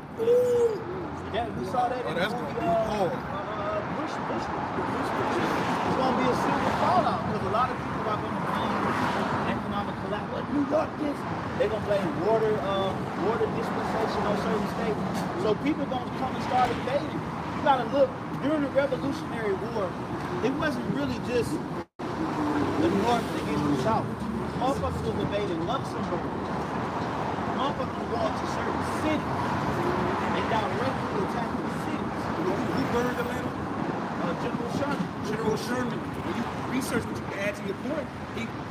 Yeah, we saw that in the movie, Bush. It's going to be a serious fallout because a lot of people are going to blame economic collapse. Like New York this, they're going to blame water dispensation on certain states. So people are going to come and start invading. You got to look, during the Revolutionary War, it wasn't really just the North against the South. Motherfuckers was invading Luxembourg. Motherfuckers were going to certain cities. They directly attacking the cities. Who burned Atlanta? General Sherman. General Sherman. When you research what you can add to your point,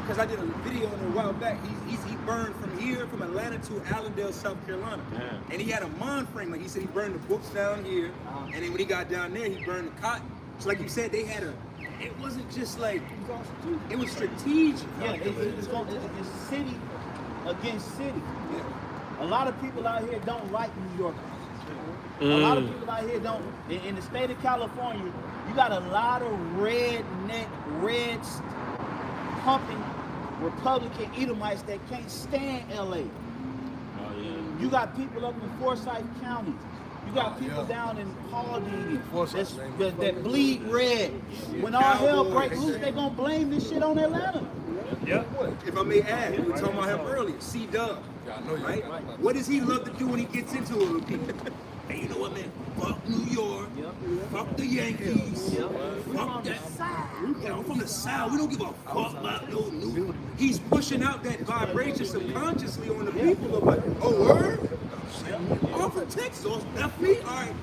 because I did a video on it a while back, he burned from Atlanta to Allendale, South Carolina. Damn. And he had a mind frame. Like he said, he burned the books down here, and then when he got down there, he burned the cotton. So like you said, it wasn't just like, it was strategic. Yeah, it's city against city. Yeah. A lot of people out here don't like New Yorkers. A lot of people out here don't. In the state of California, you got a lot of redneck, pumping Republican Edomites that can't stand LA. Oh, yeah. You got people up in Forsyth County. You got people down in Paulding that bleed red. When all hell breaks loose, they're going to blame this shit on Atlanta. Yep. If I may add, we were talking about him earlier, C-Dub, right? What does he love to do when he gets into it with people? Hey, you know what, man? Fuck New York. Fuck the Yankees. Fuck that. I'm from the South. We don't give a fuck about no New. He's pushing out that vibration subconsciously on the people of like, oh, word? I'm from Texas. That's me. All right.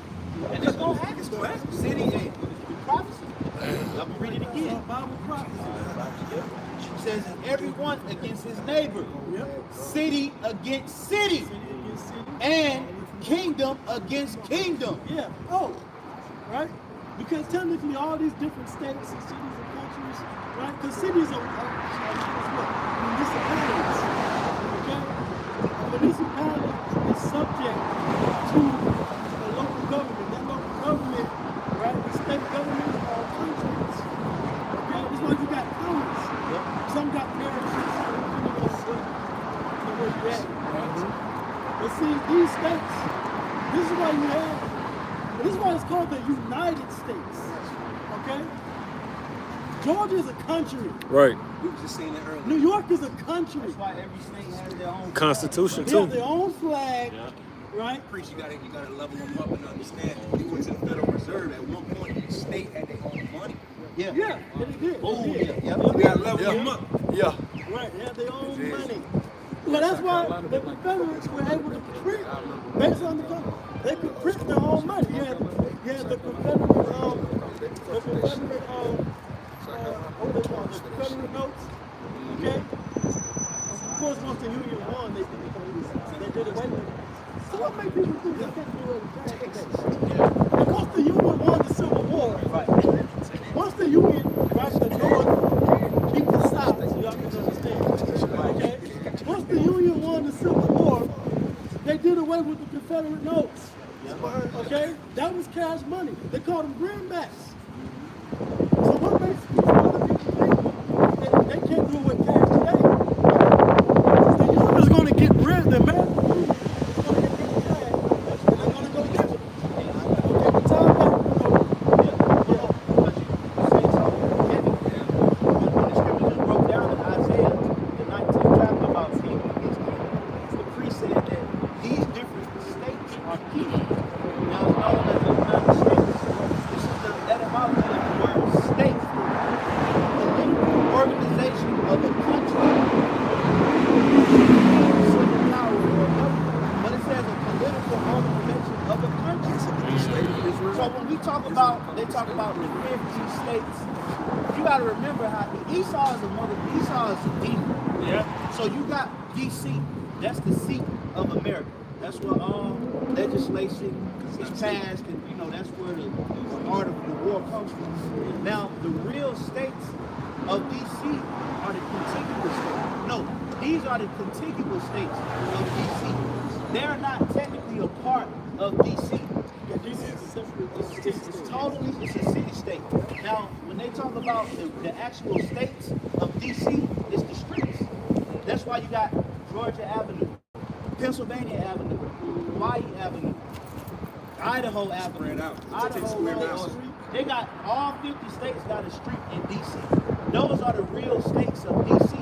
And it's going to happen. It's going to happen. City ain't. Prophecy. Let me read it again. Bible prophecy. It says, everyone against his neighbor. City against city. And kingdom against kingdom. Yeah. Oh, right. Because technically all these different states and cities and countries, right? Because cities are what? Municipalities, okay? A municipality is subject to a local government. That local government, right? The state government are countries, okay? It's like you got counties. Some got parishes, where you at, right? But see, these states, this is why you have, this is why it's called the United States, okay? Georgia is a country. Right. We were just saying it earlier. New York is a country. That's why every state has their own Constitution They have too. their own flag, right? Preach, you gotta level them up and understand. You went to the Federal Reserve at one point. Each state had their own money. Yeah. Yeah, they did. Oh, They did. yeah. You gotta level them up. Yeah. Right, they have their own money. Well, that's why the Confederates were able to print, based on the government, they could print their own money. You had the Confederate, what they call it, the Confederate notes, okay? Of course, once the Union won, they did away with it. So what made people think they couldn't do it today? And once the Union won the Civil War, right? Once the Union, right, the North beat the South, so y'all can understand, okay? Once the Union won the Civil War, they did away with the Confederate notes. Okay? That was cash money. They called them greenbacks. So what makes other people think they can't do it with cash today? The Union is going to get rid of the American Union. It's going to get rid of cash, and they're going to go get it. Okay, the time that, When the scripture just broke down in Isaiah, the 19th chapter about king against king, the priest said that these different states are kings. Now it's known as the United States. This is the etymology of the word state. The organization of a country. Civil power or government. But it says a political organization of a country. So when we talk about, they talk about the 50 states. You got to remember how Esau is a demon. Yeah. So you got DC. That's the seat of America. That's where all legislation is passed, and that's where the art of the war comes from. Now the real states of DC are the contiguous states. No, these are the contiguous states of DC. They're not technically a part of DC. It's a city state. Now, when they talk about the actual states of DC, it's the streets. That's why you got Georgia Avenue, Pennsylvania Avenue, Hawaii Avenue, Idaho Avenue, Idaho. They got all 50 states got a street in DC. Those are the real states of DC.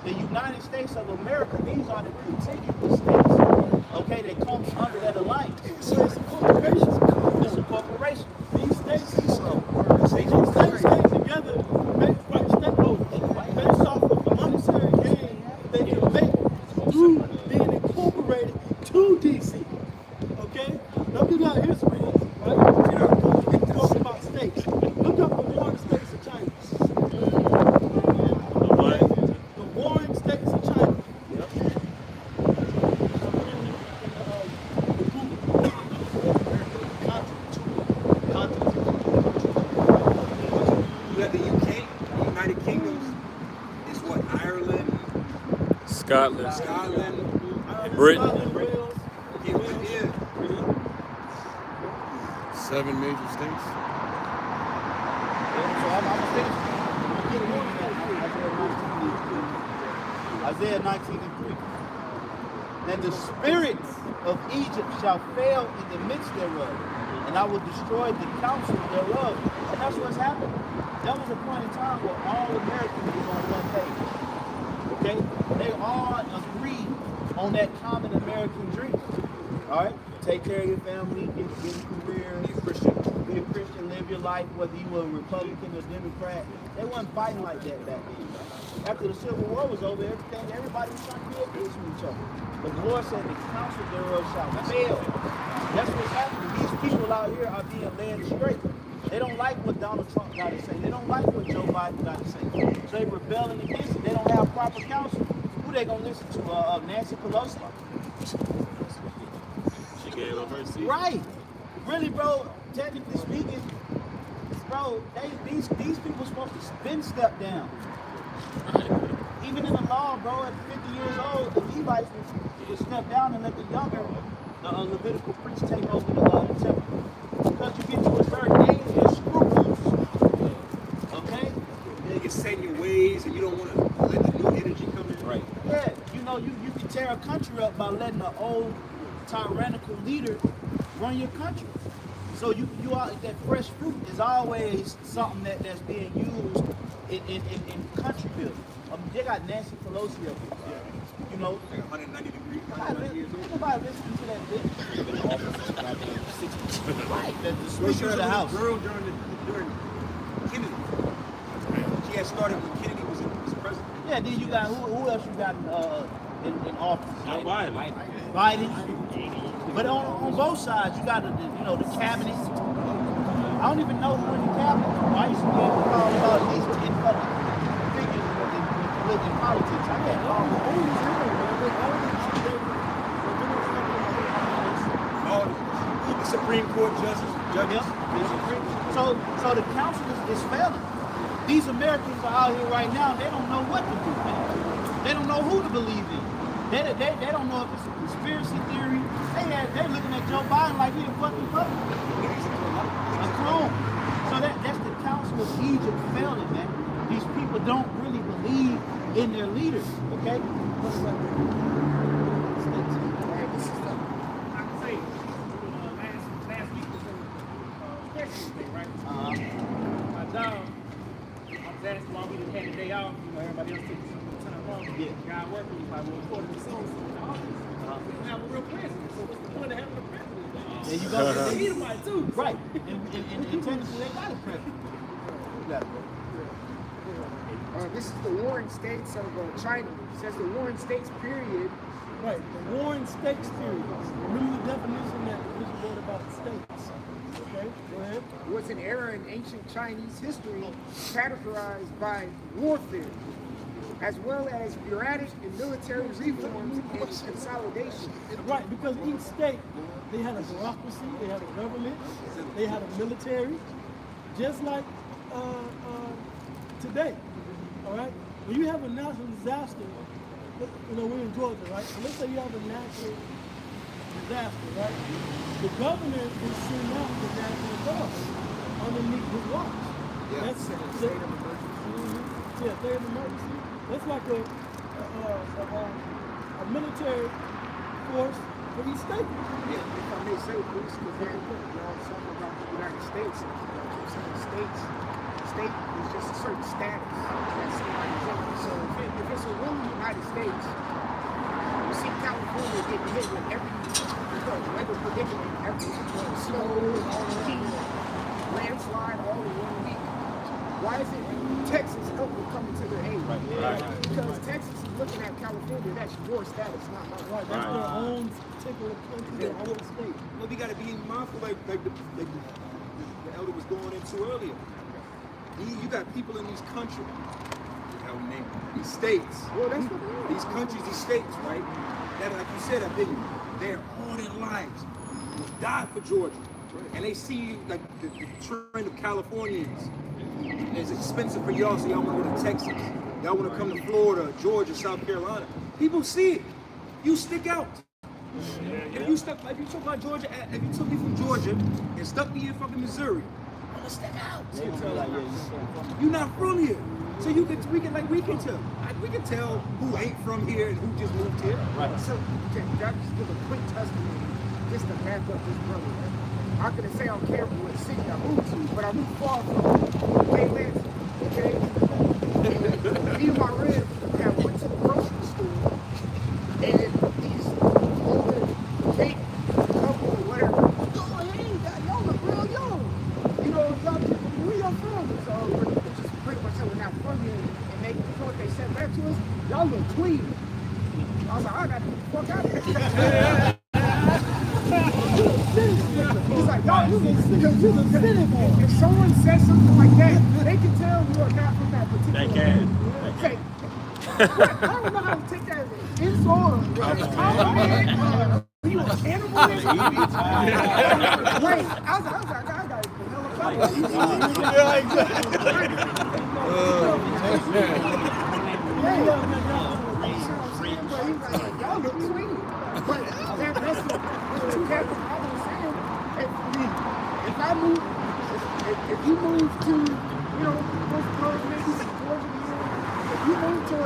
The United States of America, these are the contiguous states. Okay, they come under that alliance. so it's a corporation. It's a corporation. These states came together, based off of the monetary gain they can make through being incorporated to DC. Okay? Don't give out history, right? Talk about states. Look up the warring states of China. Okay? The warring states of China. You got the UK, United Kingdoms. It's what, Ireland, Scotland. Scotland, Britain. okay, but yeah. 7 major states. So I'm gonna finish. Isaiah 19:3. And the spirits of Egypt shall fail in the midst thereof, and I will destroy the counsel thereof. And that's what's happened. There was a point in time where all Americans were on one page. Okay? They all agreed on that common American dream. All right? Take care of your family, get a career, be a Christian, live your life, whether you were a Republican or Democrat. They wasn't fighting like that back then. After the Civil War was over, everybody was trying to be at peace with each other. But the Lord said the counsel thereof shall fail. That's what's happening. These people out here are being led astray. They don't like what Donald Trump got to say. They don't like what Joe Biden got to say. So they're rebelling against it. They don't have proper counsel. Who they gonna listen to? Nancy Pelosi? She gave up her seat. Right. Really, bro, technically speaking, bro, these people supposed to spin step down. Even in the law, bro, at 50 years old, the Levites will step down and let the younger, the Levitical priest take over the temple. Because you get to a certain age, there's scruples. Okay? You can set your ways and you don't want to let the new energy come in. Right. Yeah, you know, you can tear a country up by letting an old tyrannical leader run your country. So you are, that fresh fruit is always something that's being used in country building. They got Nancy Pelosi up here. You know, Like 190 degrees. nobody listening to that bitch. Right, the speaker of the house. Girl during Kennedy. She had started when Kennedy was president. Yeah, then you got who else you got in office? Biden. But on both sides, you got the cabinet. I don't even know who in the cabinet. I used to be able to call about these 10 public figures in politics. I can't call them. The Supreme Court judges. So the council is failing. These Americans are out here right now. They don't know what to do, man. They don't know who to believe in. They don't know if it's a conspiracy theory. They're looking at Joe Biden like he's a fucking puppet. A clone. So that's the council of Egypt failing, man. These people don't really believe in their leaders, okay? I can say, last week was President's Day, right? My job, I was asked why we didn't have the day off. Everybody else took some time off. Yeah. Guy working, we probably recorded the songs in the office. We don't have a real president, so what's the point of having a president? There you go. They need somebody too. Right. And technically they got a president. This is the Warring States of China. It says the Warring States period. Right, the Warring States period. Remember the definition that was wrote about states. Okay, go ahead. Was an era in ancient Chinese history categorized by warfare, as well as bureaucratic and military reforms and consolidation. Right, because each state, they had a bureaucracy, they had a government, they had a military, just like today. All right, when you have a natural disaster, we're in Georgia, right? So let's say you have a natural disaster, right? The governor will send out the national guard underneath his watch. Yeah, That's state of emergency. Yeah, state of emergency. That's like a military force for each state. Yeah, if I may say, please, because you're talking about the United States. State is just a certain status that somebody's in. So if it's a real United States, you see California getting hit with every weather predicament, every snow, all the heat, landslide, all in 1 week. Why is it Texas coming to their aid? Right. Because Texas is looking at California, that's your status, not mine. Right, that's their own particular country, their own state. Well, we got to be mindful, like the elder was going into earlier. You got people in these countries, these states, Well, that's what these countries, these states, right? That, like you said, have been there all their lives, died for Georgia, and they see like the trend of Californians. It's expensive for y'all, so y'all want to go to Texas. Y'all want to come to Florida, Georgia, South Carolina. People see it. You stick out. If you took my Georgia, if you took me from Georgia and stuck me in fucking Missouri, I'm gonna stick out. You're not from here, so we can tell. We can tell who ain't from here and who just moved here. Right. So, okay, I just give a quick testimony just to back up this brother. I'm going to say I'm careful what city I moved to, but I moved far from Lansing, okay? Me and my rib went to the grocery store, and these older fake couple or whatever, oh, hey, y'all look real young. You know, y'all people, where y'all from? So we're just pretty much telling out from here, and they said back to us, y'all look clean. I was like, I got to get the fuck out of here. He's like, y'all, if someone says something like that, they can tell you are not from that particular. They can. Okay. I don't know how to take that insult. Compliment. You a cannibal? Wait, I was like, I got a hell of a Yeah, exactly. Y'all look clean. But that's the Captain I was saying. If I move, if you move to, you know, maybe Georgia, if you move to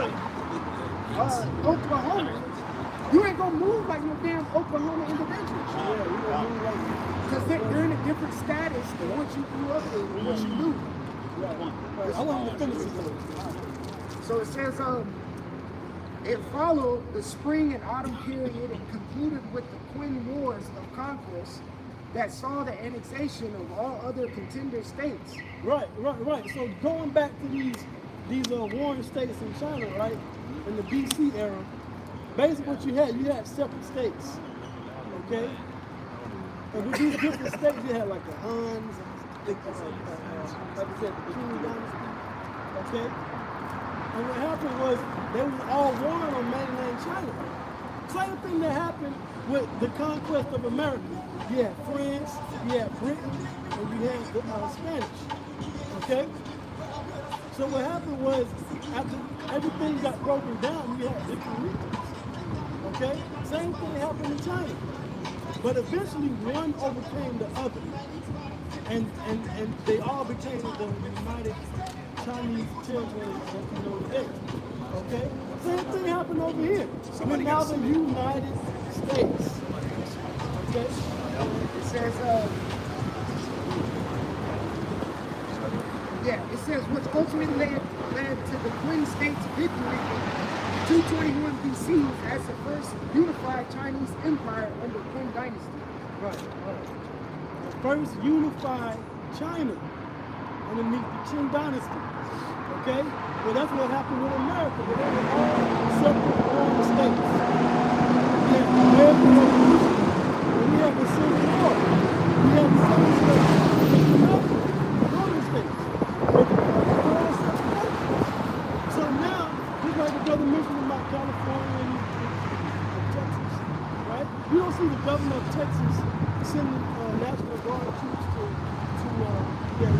Oklahoma, you ain't gonna move like no damn Oklahoma individual. Because they're in a different status than what you grew up in and what you knew. I want to finish it. So it says, it followed the spring and autumn period and concluded with the Twin Wars of Conquest that saw the annexation of all other contender states. Right. So going back to these warring states in China, right, in the BC era, basically what you had separate states, okay? And with these different states, you had like the Huns, like I said, the Qing dynasty, okay? And what happened was they was all warring on mainland China. Same thing that happened with the conquest of America. You had France, you had Britain, and you had the Spanish, okay? So what happened was, after everything got broken down, you had different regions, okay? Same thing happened in China. But eventually one overcame the other. And they all became the United Chinese Territory that you know today. Okay? Same thing happened over here. We're now the United States. Okay? It says, it says which ultimately led to the Twin States victory in 221 BC as the first unified Chinese empire under Qing Dynasty. Right. The first unified China underneath the Qing Dynasty. Okay? Well, that's what happened with America. They were all separate foreign states. We had the American Revolution, and we had the Civil War. We had the Southern states, the Northern states. So now, just like the brother mentioned about California and Texas, right? You don't see the governor of Texas sending National Guard troops to okay?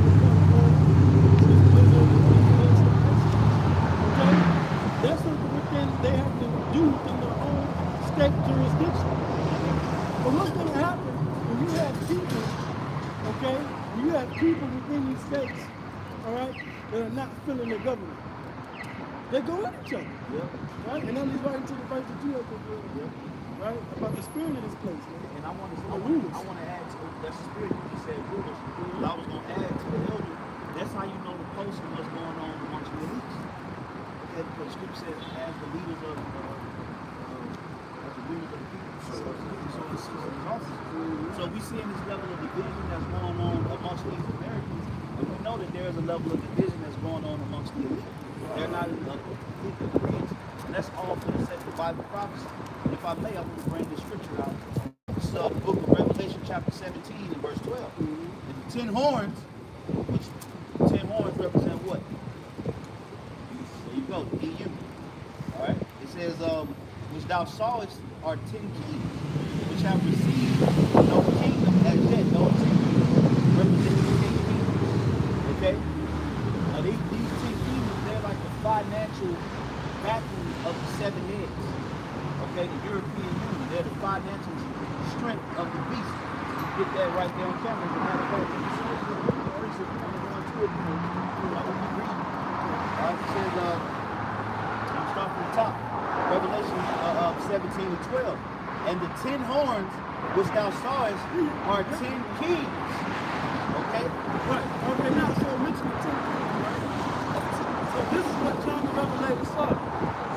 That's something they have to do within their own state jurisdiction. But what's going to happen when you have people, okay? When you have people within these states, all right, that are not feeling their government. They go at each other, right? And then he's right into the verse that you have to do, right? About the spirit of this place, man. And I want to add to that spirit you said rulers. But I was going to add to the elder. That's how you know the pulse of what's going on amongst the elites. Okay, because the scripture says, as the leaders of the people. So we see in this level of division that's going on amongst these Americans, and we know that there is a level of division that's going on amongst the elite. They're not in complete agreement. And that's all for the sake of Bible prophecy. And if I may, I'm going to bring this scripture out. This is the book of Revelation, chapter 17, and verse 12. And the 10 horns, which 10 horns represent what? There you go, the EU. All right? It says, which thou sawest are 10 kings, which have received no kingdom as yet, no 10 kings, representing 10 kingdoms. Okay? Now these 10 kingdoms, they're like the financial backing of the 7 heads. Okay? The European Union, they're the financial strength of the beast. You get that right there on camera. As a matter of fact, it says, start from the top. Revelation 17 and 12. And the 10 horns which thou sawest are 10 kings. Okay? Right. Okay, now, so mention the 10 kings, right? So this is what John the Revelator saw.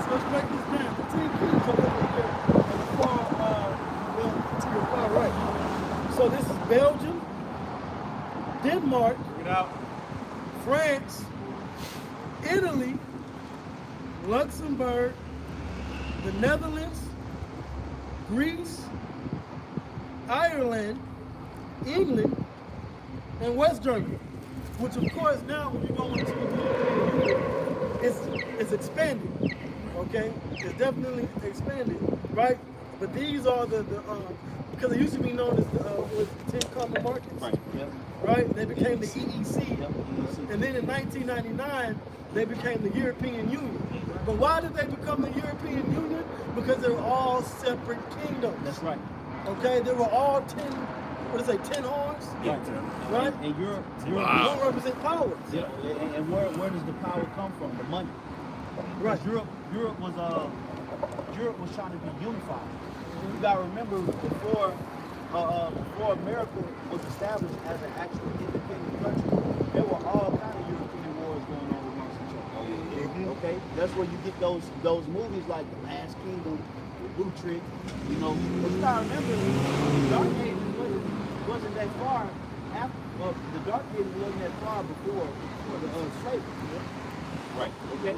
So let's break this down. The 10 kings are over here to the far right. So this is Belgium, Denmark, France, Italy, Luxembourg, the Netherlands, Greece, Ireland, England, and West Germany. Which of course now when you go into it's expanded. Okay? It's definitely expanded, right? But these are the because it used to be known as the 10 common markets. Right. Yep. Right? They became the EEC. Yep. EEC. And then in 1999, they became the European Union. But why did they become the European Union? Because they were all separate kingdoms. That's right. Okay? They were all 10 horns? Yeah. Right? And Europe Don't represent powers. Yeah. And where does the power come from? The money. Right. Europe was trying to be unified. You gotta remember before America was established as an actual independent country, there were all kind of European wars going on amongst each other. Okay, that's where you get those movies like The Last Kingdom, Blue Trick. You know, but you gotta remember the Dark Ages wasn't that far after. Well, the Dark Ages wasn't that far before the slavery. Right. Okay.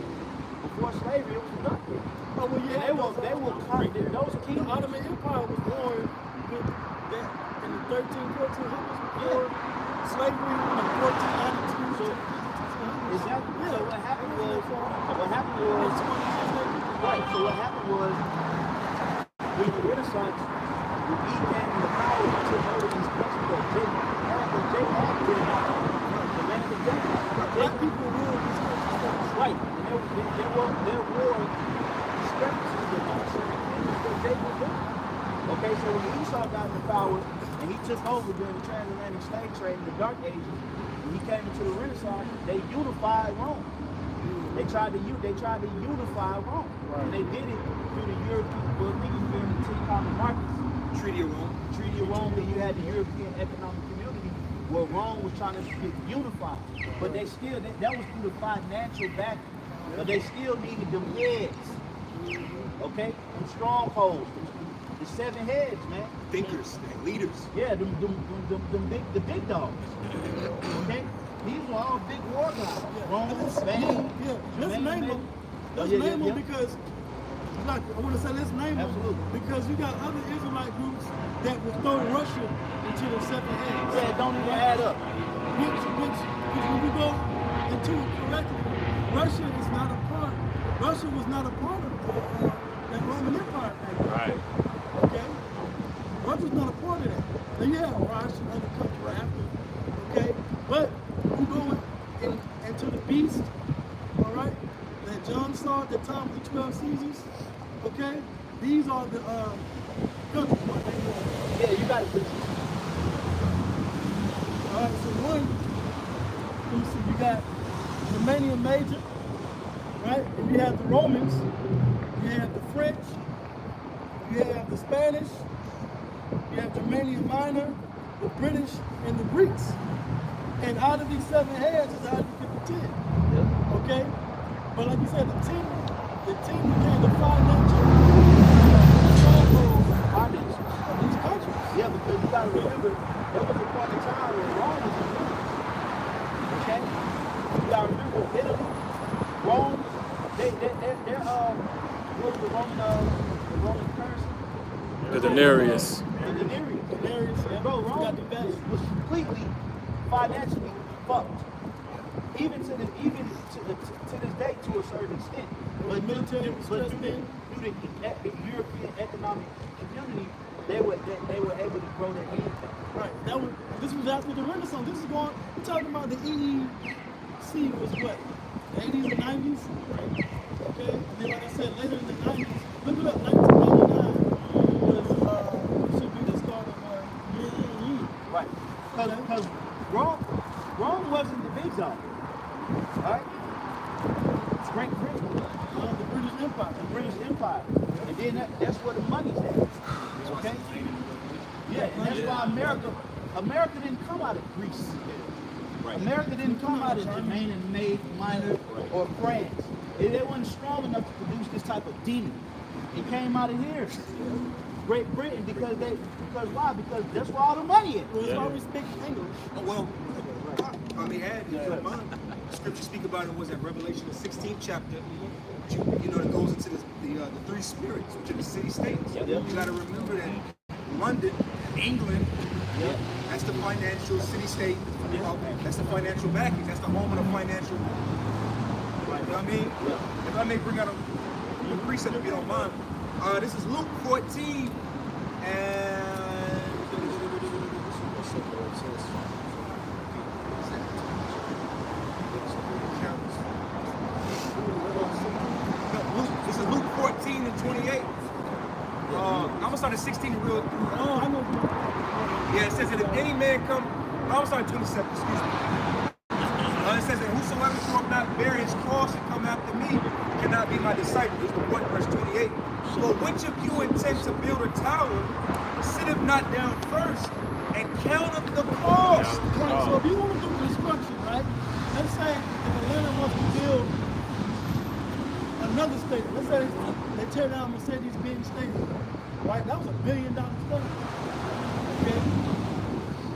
Before slavery, it was the Dark Ages. Oh, well, yeah, They were those the kingdoms. Ottoman Empire was born with that in the 1400s before slavery, like 1492. So, exactly. Yeah. So what happened was right. So what happened was with the Renaissance, the came in the power to take over these countries that they had been the land of Jacob. Black people ruled these countries. Right. And there were discrepancies among certain kingdoms that they were doing. Okay, so when Esau got into power and he took over during the transatlantic slave trade in the Dark Ages, when he came into the Renaissance, they unified Rome. They tried to unify Rome. Right. And they did it through the European, the 10 common markets. Treaty of Rome. Treaty of Rome, then you had the European Economic Community, where Rome was trying to get unified. But they still, that was through the financial backing. But they still needed them heads. Okay? Them strongholds. The 7 heads, man. Thinkers, leaders. Yeah, the big dogs. Okay? These were all big war guys. Rome, Spain. Yeah, let's name them. Let's name them because, like, I want to say let's name them because you got other Israelite groups that will throw Russia into the 7 heads. Yeah, don't even add up. Which when we go into it correctly, Russia was not a part of that Roman Empire. Right. Okay? Russia's not a part of that. Now you have Russia and other countries after. Okay? But you go into the beast, all right, that John saw at the time of the 12 Caesars, okay? These are the countries. Yeah, you got it. All right, so one, you got Romania Major, right? And you have the Romans, you have the French, you have the Spanish, you have Germania Minor, the British, and the Greeks. And out of these 7 heads is how you get the 10. Okay? But like you said, the 10 became the financial stronghold of these countries. Yeah, because you gotta remember, there was a point in time when Rome was in Europe. Okay? You gotta remember Italy, Rome, what was the Roman currency? The denarius. The denarius. And bro, Rome was completely financially fucked. Even to this day, to a certain extent. But due to the European economic community, they were able to grow their income. Right. This was after the Renaissance. This is going. We're talking about the EEC was what? The 80s and 90s. Right. Okay. And then, like I said, later in the 90s, look it up. 1999 was should be the start of EEC. Right. Because Rome wasn't the big dog. Right? Great Britain. The British Empire. The British Empire. And then that's where the money's at. Okay? Yeah, and that's why America didn't come out of Greece. Right. America didn't come out of Germania Minor or France. They wasn't strong enough to produce this type of demon. It came out of here. Great Britain because why? Because that's where all the money is. Well, that's why we speak English. Oh, well, I may add, if you don't mind, the scripture speak about it was in Revelation, the 16th chapter. You know, that goes into the 3 spirits, which are the city-states. You got to remember that London, England, that's the financial city-state. That's the financial backing. That's the home of the financial. You know what I mean? If I may bring out a precept, if you don't mind. This is Luke 14 and the 16 real. Oh, I know. Yeah, it says that if any man come, I'm sorry, 27, excuse me. It says that whosoever shall not bear his cross and come after me cannot be my disciple. This is the point, verse 28. But which of you intend to build a tower, sitteth not down first and counteth the cost? Right, so if you want to do construction, right? Let's say if Atlanta wants to build another stadium. Let's say they tear down Mercedes-Benz Stadium, right? That was $1 billion stadium. Okay?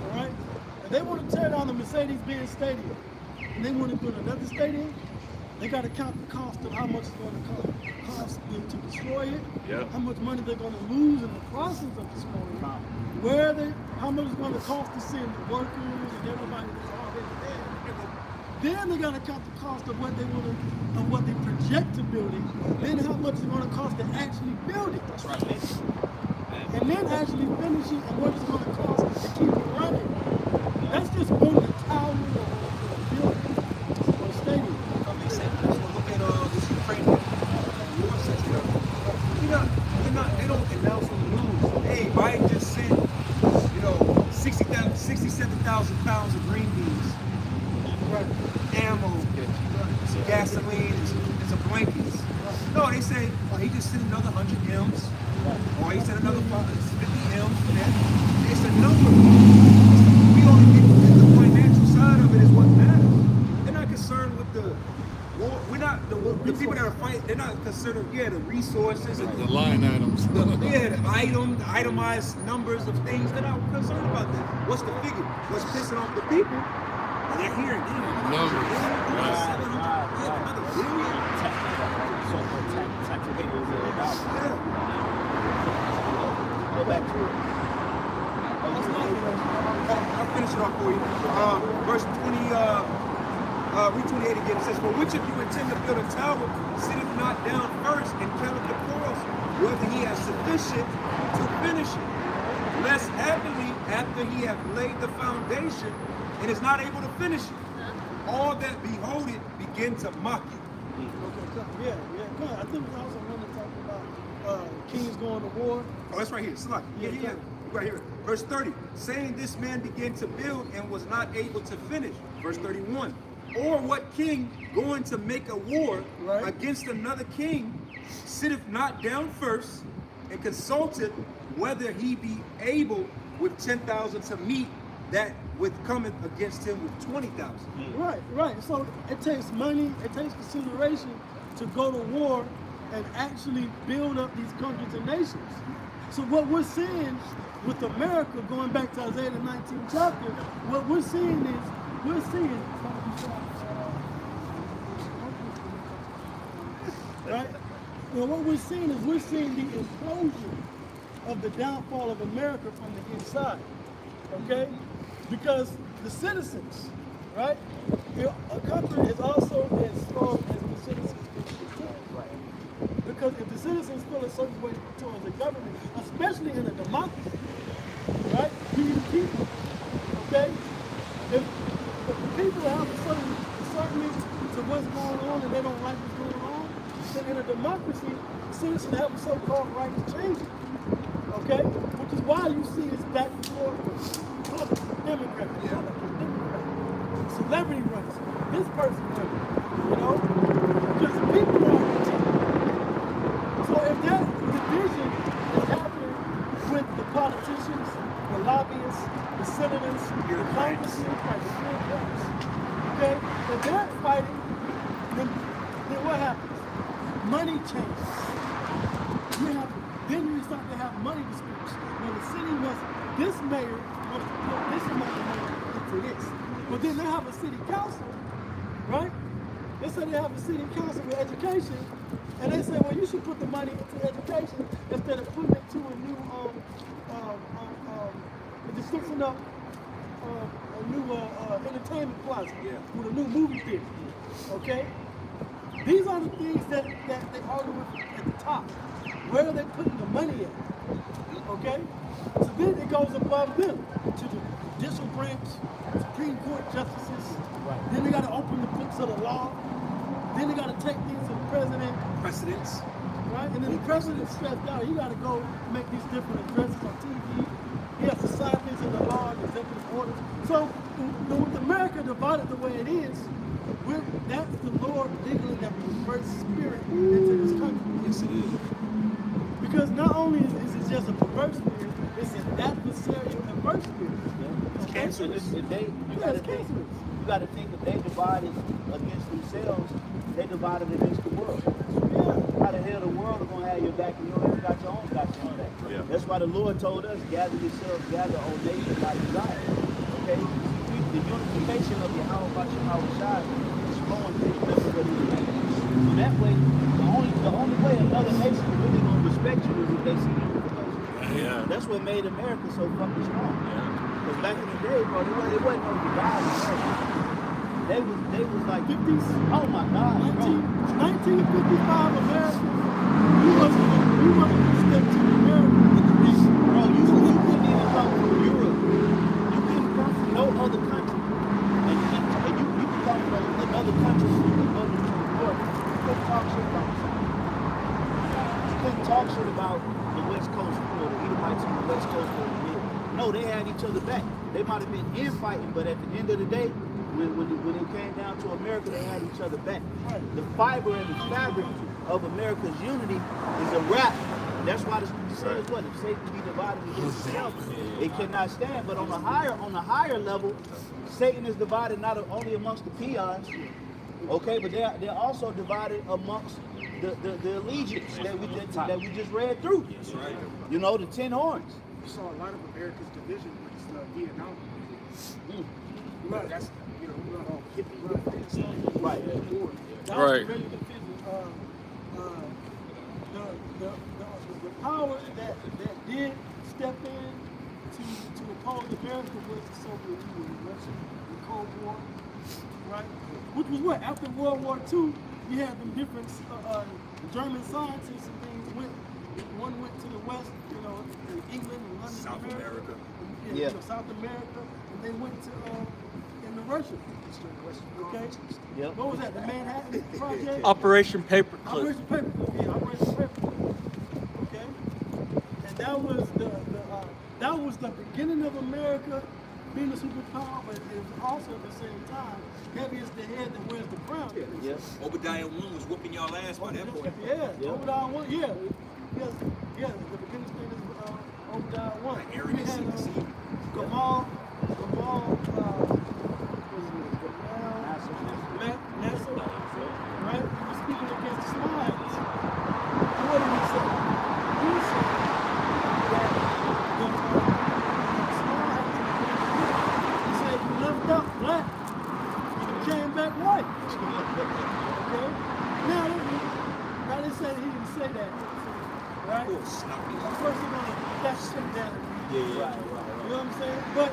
All right? If they want to tear down the Mercedes-Benz Stadium and they want to build another stadium, they got to count the cost of how much it's going to cost them to destroy it, how much money they're going to lose in the process of destroying it, how much it's going to cost to send the workers and everybody that's already there. Then they got to count the cost of what they want to, of what they project to build it. Then how much it's going to cost to actually build it. That's right. And then actually finish it and what it's going to cost to keep it running. That's just building a tower or a building or a stadium. That makes sense. Let's look at this Ukrainian war situation. They don't announce on the news, hey, Biden just sent, 67,000 pounds of green beans. Ammo, some gasoline, and some blankets. No, they say, he just sent another 100 M's, or he sent another 50 M's for that. It's a number. We only get the financial side of it is what matters. They're not concerned with the war. We're not, the people that are fighting, they're not concerned with, the resources. And The line items. The itemized numbers of things. They're not concerned about that. What's the figure? What's pissing off the people? They're hearing Numbers. Go back to it. I'll finish it off for you. Verse 20, read 28 again. It says, for which of you intend to build a tower, sitteth not down first and counteth the cost, whether he has sufficient to finish it. Lest happily, after he hath laid the foundation, and is not able to finish it, all that behold it begin to mock it. Okay, yeah. I think we also want to talk about kings going to war. Oh, that's right here. Slack. Yeah. Right here. Verse 30. Saying this man began to build and was not able to finish. Verse 31. Or what king going to make a war against another king sitteth not down first and consulteth whether he be able with 10,000 to meet that with coming against him with 20,000. Right. So it takes money, it takes consideration to go to war and actually build up these countries and nations. So what we're seeing with America, going back to Isaiah the 19th chapter, what we're seeing is, right? Well, what we're seeing is we're seeing the implosion of the downfall of America from the inside, okay? Because the citizens, right? A country is also as strong as the citizens can be. Because if the citizens feel a certain way towards the government, especially in a democracy, right? You the people, okay? If the people have a certain to what's going on and they don't like what's going on, then in a democracy, citizens have a so-called right to change it, okay? Which is why you see this back and forth Democrat, celebrity runs, this person runs, because the people are continuing. So if that division is happening with the politicians, the lobbyists, the senators, the congressmen, the bureaucrats, okay, if they're fighting, then what happens? Money changes. Then we start to have money disputes. When the city must, this mayor must put this amount of money into this. But then they have a city council, right? They say they have a city council with education, and they say, well, you should put the money into education instead of putting it to a new, just fixing up a new entertainment plaza with a new movie theater, okay? These are the things that they argue with at the top. Where are they putting the money at? Okay? So then it goes above them to the judicial branch, Supreme Court justices. Then they got to open the books of the law. Then they got to take things to the president. Precedents. right? And then the president's stressed out. He got to go make these different addresses on TV. He has to sign things in the law and executive orders. So with America divided the way it is, that's the Lord niggling that perverse spirit into this country. Yes, it is. Because not only is it just a perverse spirit, it's an adversarial perverse spirit. It's cancerous. You got to think if they divided against themselves, they divided against the world. How the hell the world is going to have your back and you ain't got your own back? Yeah. That's why the Lord told us, gather yourselves, gather all nations like desire. Okay? The unification of Yahweh Shai is flowing through everybody. So that way, the only way another nation is really going to respect you is if they see unification. Yeah. That's what made America so fucking strong. Because back in the day, bro, it wasn't no divide in America. They was like 50s. Oh my God, 1955 America. You wasn't step to America. Bro, you couldn't even come from Europe. You couldn't come from no other country. And you could come from another country. You could go to New York. You couldn't talk shit about yourself. You couldn't talk shit about the West Coast or the Edomites on the West Coast or the Mid. No, they had each other back. They might have been infighting, but at the end of the day, when it came down to America, they had each other back. The fiber and the fabric of America's unity is a wrap. That's why the says what? If Satan be divided against himself, it cannot stand. But on a higher level, Satan is divided not only amongst the peons, okay, but they're also divided amongst the allegiance that we just read through. That's right. You know, the 10 horns. You saw a lot of America's division with Vietnam. That's, you know, we not all hippie. Right. Right. The power that did step in to oppose America was the Soviet Union, Russia, the Cold War, right? Which was what? After World War II, you had them different German scientists and things one went to the west, you know, in England and London, South America. Yeah. South America, and they went to into Russia. Okay. Yep. What was that? The Manhattan Project. Operation Paperclip. Operation Paperclip. Yeah, Operation Paperclip. Okay. And that was the beginning of America being a superpower, but it was also at the same time heavy as the head that wears the crown. Yes. Obadiah 1 was whooping y'all ass by that point. Yeah. Obadiah 1. Yeah. Yes. The beginning thing is Obadiah 1. Arrogance and deceit. Gamal. Nasser, right? He was speaking against the Smiles. What did he say? He said that the Smiles, he said, if you left out black, you came back white. Okay? Now they said he didn't say that. Right? Oh, sloppy. First they're gonna catch him down. Yeah. You know what I'm saying? But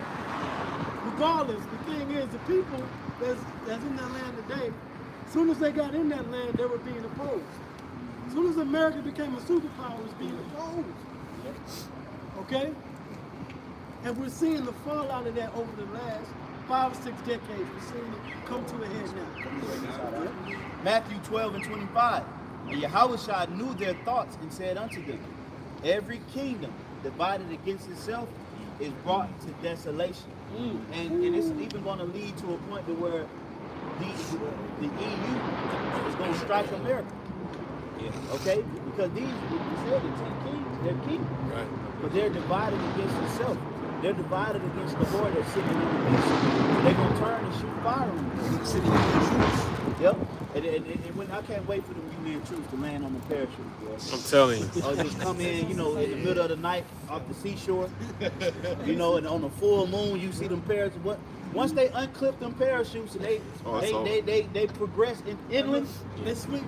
regardless, the thing is, the people that's in that land today, as soon as they got in that land, they were being opposed. As soon as America became a superpower, it was being opposed. Okay? And we're seeing the fallout of that over the last 5 or 6 decades. We're seeing it come to a head now. Matthew 12 and 25. And Yahushua knew their thoughts and said unto them, every kingdom divided against itself is brought to desolation. And it's even going to lead to a point to where the EU is going to strike America. Okay? Because these, you said the 10 kings, they're kings. Right. But they're divided against themselves. They're divided against the Lord that's sitting in the midst. They're going to turn and shoot fire on them. Yep. And when I can't wait for them Union troops to land on the parachute, bro. I'm telling you. Or just come in, you know, in the middle of the night off the seashore. You know, and on a full moon, you see them parachutes. Once they unclip them parachutes and they progress inland, They swing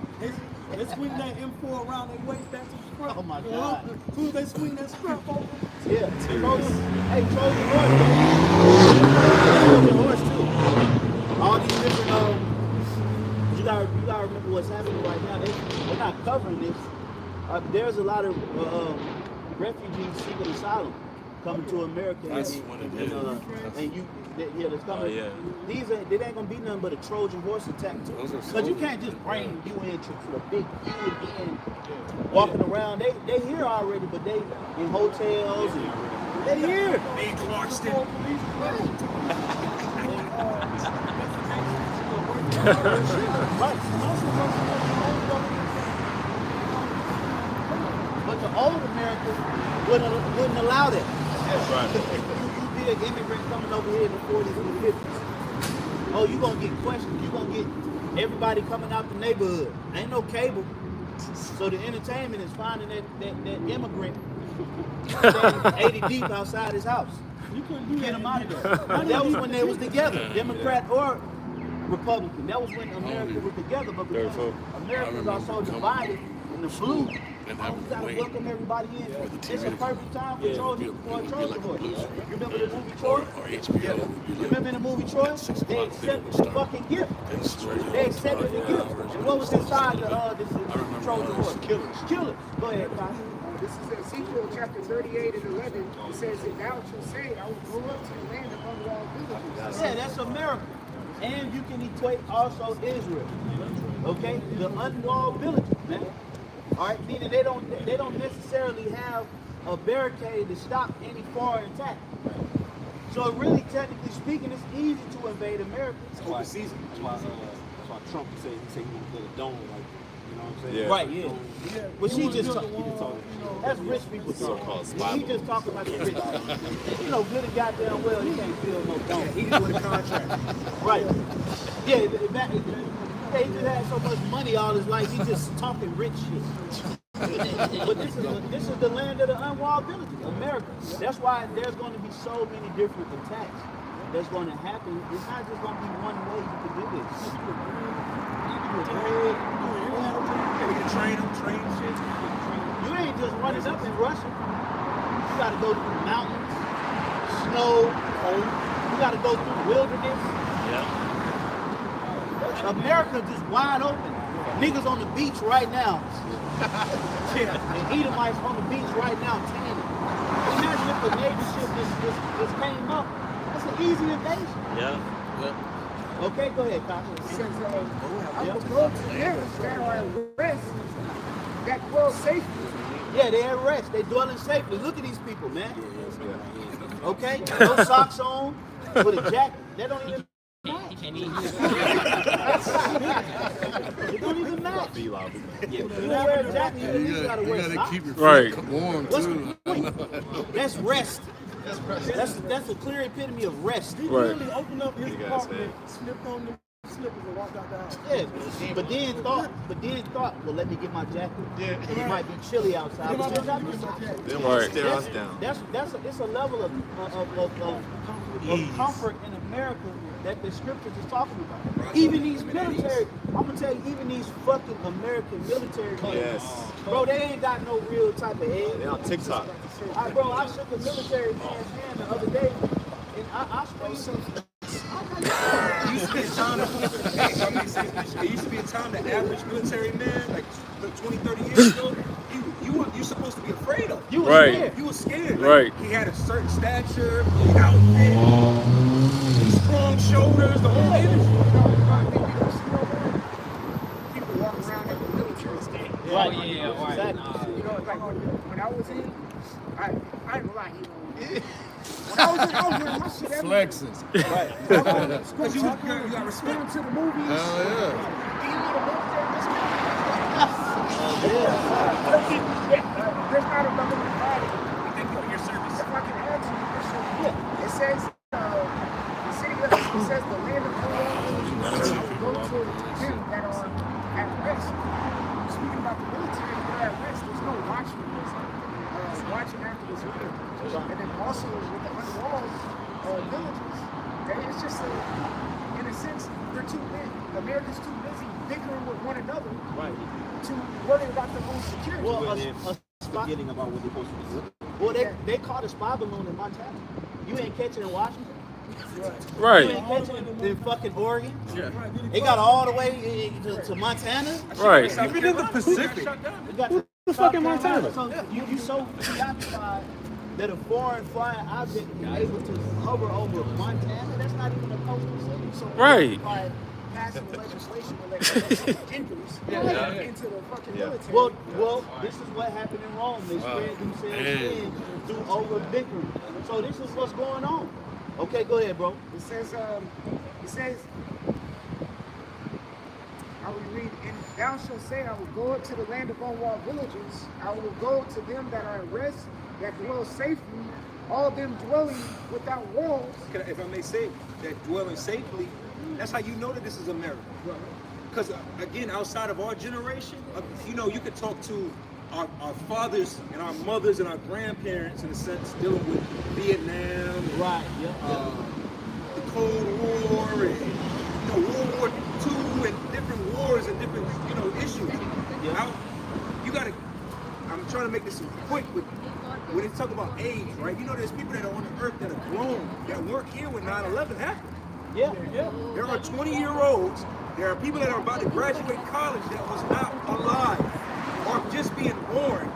that M4 around their waist back to the front. Oh my God. As soon as they swing that strap over. yeah. Trojan horse too. All these different you gotta remember what's happening right now. They're not covering this. There's a lot of refugees seeking asylum coming to America, That's what it is. and you, that's coming. Yeah. These ain't gonna be nothing but a Trojan horse attack. Because you can't just bring you into a big UN walking around. They here already, but they in hotels and they here. They Clarkston. But the old America wouldn't allow that. That's right. You be an immigrant coming over here in the 40s and the 50s. Oh, you gonna get questioned. You gonna get everybody coming out the neighborhood. Ain't no cable. So the entertainment is finding that immigrant standing 80 deep outside his house. You couldn't do Get that. him out of there. That was when they was together, Democrat or Republican. That was when America was together, but because Americans are so divided in the blue, we gotta welcome everybody in. It's a perfect time for a Trojan horse. You remember the movie Troy? You remember the movie Troy? They accepted the fucking gift. They accepted the gift. And what was inside this Trojan horse? Killers. Go ahead, Pastor. This is Ezekiel chapter 38 and 11. It says, "And thou shalt say, I will go up to the land of unwalled villages." Yeah, that's America. And you can equate also Israel. Okay? The unwalled villages, man. All right, meaning they don't necessarily have a barricade to stop any foreign attack. So really, technically speaking, it's easy to invade America. Open season. That's why Trump said he wanted to build a dome, like, you know what I'm saying? Yeah. Right, yeah. But she just that's rich people talking. He just talking like a rich guy. You know, good and goddamn well, he can't build no dome. He's doing a contract. Right. Yeah, he just had so much money all his life, he just talking rich shit. But this is the land of the unwalled villages, America. That's why there's going to be so many different attacks that's going to happen. It's not just going to be one way you can do this. Train shit. You ain't just running up in Russia. You got to go through the mountains, snow, cold. You got to go through the wilderness. Yeah. America just wide open. Niggas on the beach right now. And Edomites on the beach right now tanning. Imagine if the Navy ship just came up. That's an easy invasion. Yeah. Okay, go ahead, Kyle. It says, I will go to them that are at rest, that dwell safely. Yeah, they're at rest. They dwelling safely. Look at these people, man. Okay? No socks on, with a jacket. They don't even match. It don't even match. You wear a jacket, you gotta wear socks. keep your Right. warm, What's too. the point? That's rest. That's a clear epitome of rest. He Right. really opened up his apartment, slipped on the slippers and walked out the house. Yeah, but then thought, well, let me get my jacket. It might be chilly outside. But I get my jacket. They want to stare us down. It's a level of comfort in America that the scriptures is talking about. Even these military, I'm gonna tell you, even these fucking American military men, Yes. bro, they ain't got no real type of They head. on TikTok. Bro, I shook a military man's hand the other day, and I sprayed some. It used to be a time it used to be a time the average military man, like 20, 30 years ago, you supposed to be afraid of. You was Right. scared. You was scared. Right. He had a certain stature, outfit, strong shoulders, the whole energy. People walk around in the military state. Right. Exactly. You know, like when I was in, I ain't gonna lie, when I was wearing my shit everywhere. Flexes. Right. Because you got respect. Going to the movies. Hell yeah. Being in the military, there's not a level of body. Thank you for your service. If I can add to you, it says the city of, it says the land of go to them that are at rest. Speaking about the military, they're at rest. There's no watchman watching after this winter. And then also with the unwalled villages, it's just in a sense they're too busy. America's too busy bickering with one another. Right. To worry about their own security. Well, forgetting about what they're supposed to do. Well, they caught a spy balloon in Montana. You ain't catching in Washington. You Right. ain't catching it in fucking Oregon. Yeah. They got all the way to Montana. Right. Even in the Pacific. You got the fucking Montana. So you so preoccupied that a foreign flying object is able to hover over Montana. That's not even a coastal city. So Right. by passing the legislation to let enters into the fucking military. Well, this is what happened in Rome. They spread themselves in through over bickering. So this is what's going on. Okay, go ahead, bro. It says, I will read, and thou shalt say, I will go up to the land of unwalled villages. I will go to them that are at rest, that dwell safely, all them dwelling without walls. If I may say, that dwelling safely, that's how you know that this is America. Because again, outside of our generation, you know, you could talk to our fathers and our mothers and our grandparents in a sense dealing with Vietnam, Right. the Cold War, and World War II, and different wars and different issues. You gotta. I'm trying to make this quick, but when they talk about age, right? You know, there's people that are on the earth that are grown that weren't here when 9/11 happened. Yeah. There are 20-year-olds. There are people that are about to graduate college that was not alive or just being born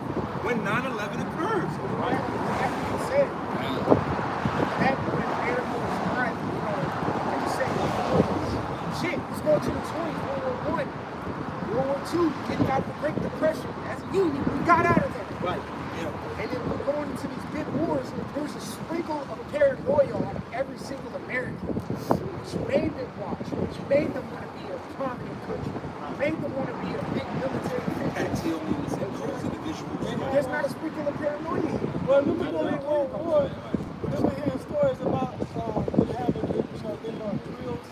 when 9/11 occurred. That being said, back when America was not, like you said, shit, let's go to the 20s, World War I, World War II, getting out the Great Depression. That's easy. We got out of that. Right. And then we're going into these big wars, and there's a sprinkle of paranoia on every single American, which made them watch, which made them want to be a prominent country, made them want to be a big military country. There's not a sprinkle of paranoia here. Well, remember during World War, remember hearing stories about having drills,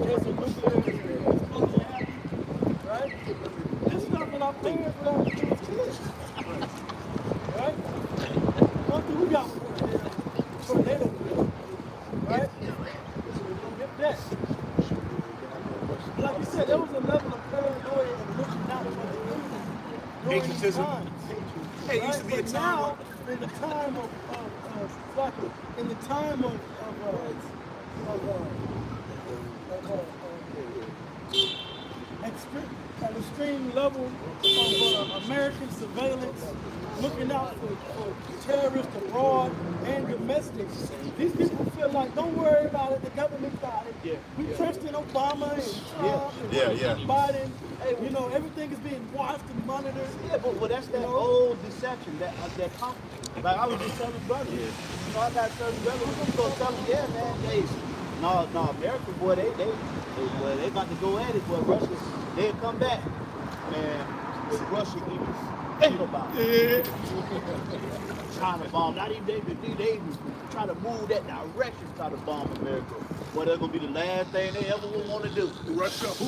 there's a nuclear right? This stuff in our parents without the kids. Right? One thing we got tornado drill, right? Get that. Like you said, there was a level of paranoia and looking out for the enemy during these Patriotism. times. Hey, it used to be a But time. now, in the time an extreme level of American surveillance, looking out for terrorists abroad and domestic. These people feel like, don't worry about it, the government got it. Yeah. We trust in Obama and Trump and Biden. You know, everything is being watched and monitored. Yeah, but that's that old deception, that like I was just telling brothers. You know, I got certain brothers who's gonna tell them, yeah, man, no, America, boy, they about to go at it, boy. Russia, they'll come back, man. With Russia even think about it. China bomb, not even they even try to move that direction, try to bomb America. Well, that's gonna be the last thing they ever will want to do. Russia, who?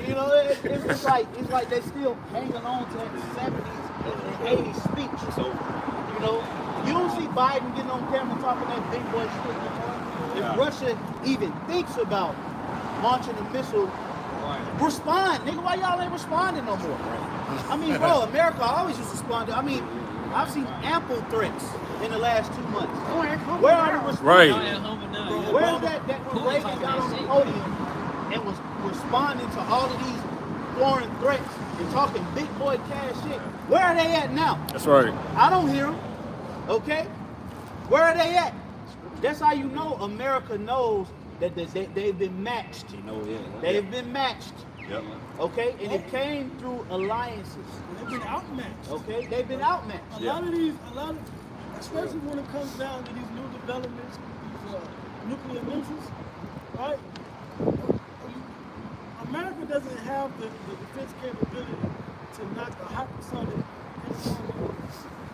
You know, it's like they're still hanging on to that 70s and 80s speech. So, you know, you don't see Biden getting on camera talking that big boy shit. If Russia even thinks about launching a missile, respond, nigga. Why y'all ain't responding no more? I mean, bro, America always used to respond. I mean, I've seen ample threats in the last 2 months. Where are the responses? Right. Where's that when Reagan got on the podium and was responding to all of these foreign threats and talking big boy cash shit? Where are they at now? That's right. I don't hear them. Okay? Where are they at? That's how you know America knows that they've been matched. They've been matched. Yep. Okay? And it came through alliances. They've been outmatched. Okay? They've been outmatched. A lot of, especially when it comes down to these new developments, these nuclear missiles, right? America doesn't have the defense capability to knock a hypersonic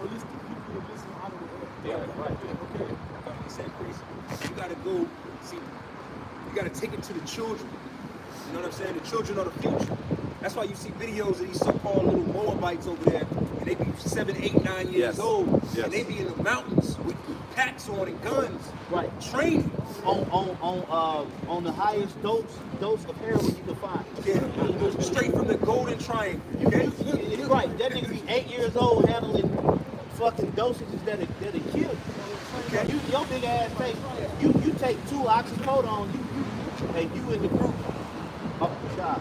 ballistic nuclear missile out of the air. Yeah, right. Okay. He said, Chris, you gotta go see. You gotta take it to the children. You know what I'm saying? The children are the future. That's why you see videos of these so-called little Moabites over there, and they be 7, 8, 9 years old, and they be in the mountains with packs on and guns, right? Training on the highest dose of heroin you can find. Yeah, straight from the Golden Triangle. Okay? You're right. That nigga be 8 years old handling fucking dosages that'll kill you. Okay. Your big ass take you take 2 oxycodone, you in the group. Oh, God.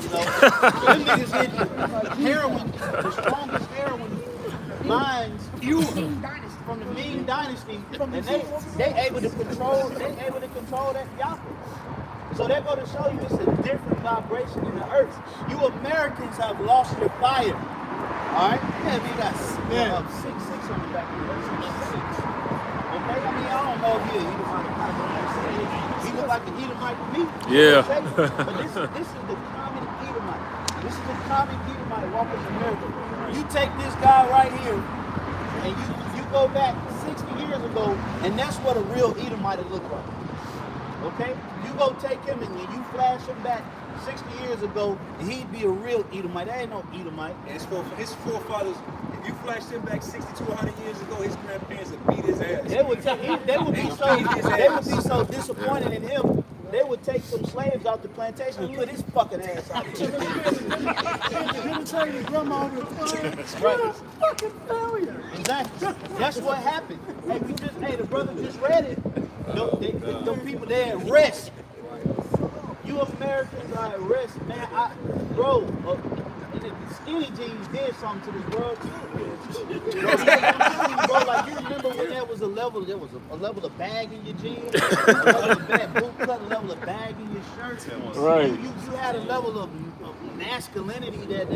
You know, them niggas hit heroin, the strongest heroin lines from the Ming Dynasty, and they able to control that Yahweh. So they're going to show you it's a different vibration in the earth. You Americans have lost your fire. All right? Yeah, we got 6 on the back of the earth. 6. Okay? I mean, I don't know if you're Edomite. He look like the Edomite to me. Yeah. But this is the common Edomite. This is the common Edomite walking in America. You take this guy right here, and you go back 60 years ago, and that's what a real Edomite would look like. Okay? You go take him and you flash him back 60 years ago, and he'd be a real Edomite. There ain't no Edomite. And his forefathers, if you flash him back 60 to 100 years ago, his grandparents would beat his ass. They would be so disappointed in him. They would take some slaves out the plantation and put his fucking ass out. Him telling your grandma over the phone, Right. "You're a fucking failure." Exactly. That's what happened. Hey, the brother just read it. Them people, they're at rest. You Americans are at rest, man. Bro, skinny jeans did something to this world too. Bro, like you remember when there was a level of bag in your jeans, a level of bad boot cut, a level of bag in your shirt. Right. You had a level of masculinity that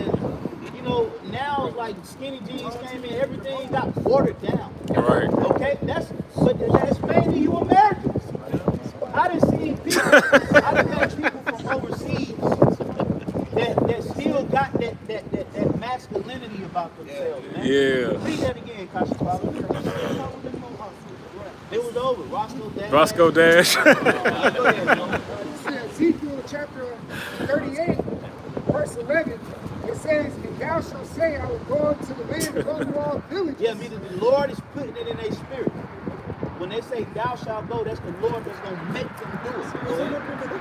you know, now like skinny jeans came in, everything got watered down. Right. Okay, that's mainly you Americans. I done seen people, met people from overseas that still got that masculinity about themselves, man. Yeah. Read that again, Kasha. It was over. Roscoe Dash. This is Ezekiel chapter 38, verse 11. It says, "And thou shalt say, I will go into the land of unwalled villages." Yeah, meaning the Lord is putting it in their spirit. When they say thou shalt go, that's the Lord that's going to make them do it. So he's going to put the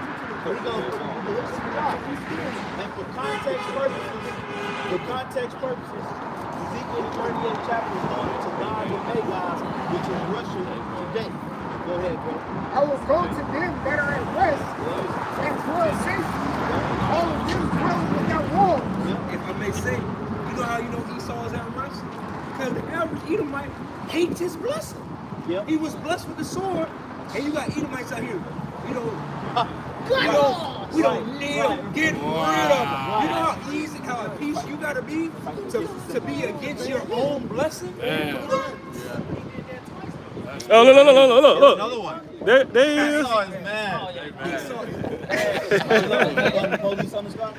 and for context purposes, Ezekiel 38 chapter is going to God and Magog, which is Russia today. Go ahead, bro. "I will go to them that are at rest and dwell safely. All of them dwell without walls." If I may say, you know how you know Esau is at rest? Because the average Edomite hates his blessing. Yep. He was blessed with the sword, and you got Edomites out here. We don't live, get rid of them. You know how easy, how at peace you gotta be to be against your own blessing? Oh, look. Another one. There he is. Esau is mad. Police on the spot?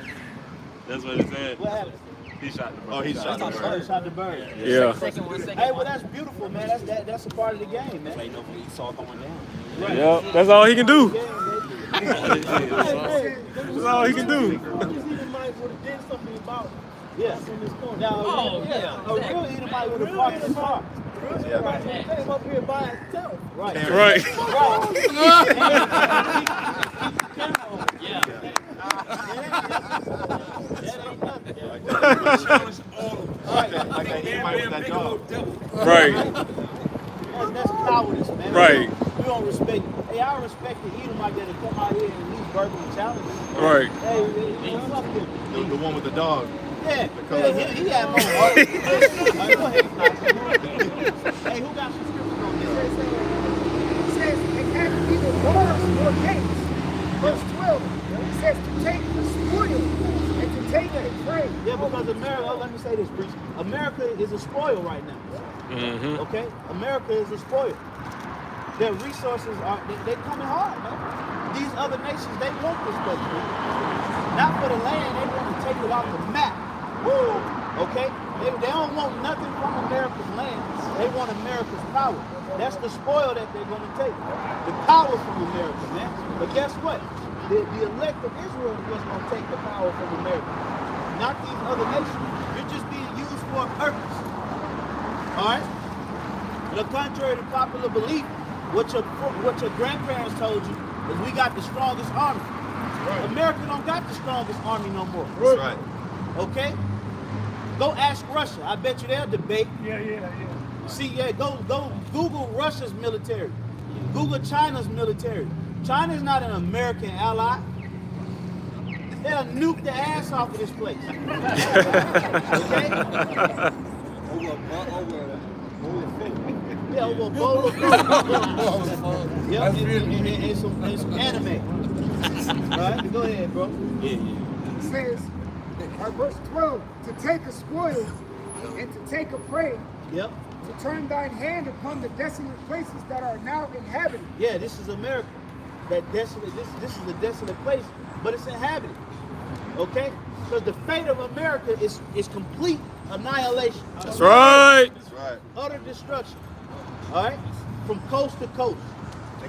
That's what it said. What happened? He shot the bird. Oh, he shot the Oh, bird. he shot the bird. Yeah. Hey, well, that's beautiful, man. That's a part of the game, man. Ain't no Esau going down. Yep. That's all he can do. Game, baby. That's all he can do. These Edomites would have did something about Yeah. in this corner. Now, a real Edomite would have parked his car. Right. He came up here by himself. Right. Right. Like that Edomite with that dog. Right. That's cowardice, man. Right. We don't respect. Hey, I respect the Edomite that'll come out here and at least verbally challenge us. Right. Hey, fuck him. The one with the dog. Yeah, he had more heart. Go ahead, hey, who got some scriptures on this? It says, "And have neither bars nor gates." Verse 12, it says to take the spoil and to take the prey. Yeah, because America, let me say this, preach. America is a spoil right now. Mm-hmm. Okay? America is a spoil. Their resources are, they coming hard, man. These other nations, they want this stuff, man. Not for the land, they want to take it off the map. Woo! Okay? They don't want nothing from America's land. They want America's power. That's the spoil that they're going to take. The power from America, man. But guess what? The elect of Israel is what's going to take the power from America. Not these other nations. You're just being used for a purpose. All right? The contrary to popular belief, what your grandparents told you is we got the strongest army. Right. America don't got the strongest army no more. That's right. Okay? Go ask Russia. I bet you they'll debate. Yeah. See, go Google Russia's military. Google China's military. China's not an American ally. They'll nuke the ass off of this place. Okay? Yeah, over a bowl of gold. Yep, and some anime. All right, go ahead, bro. It says, verse 12, to take a spoil and to take a prey, Yep. to turn thine hand upon the desolate places that are now inhabited. Yeah, this is America. That desolate. This is a desolate place, but it's inhabited. Okay, because the fate of America is complete annihilation. That's right. That's right. Utter destruction. All right, from coast to coast.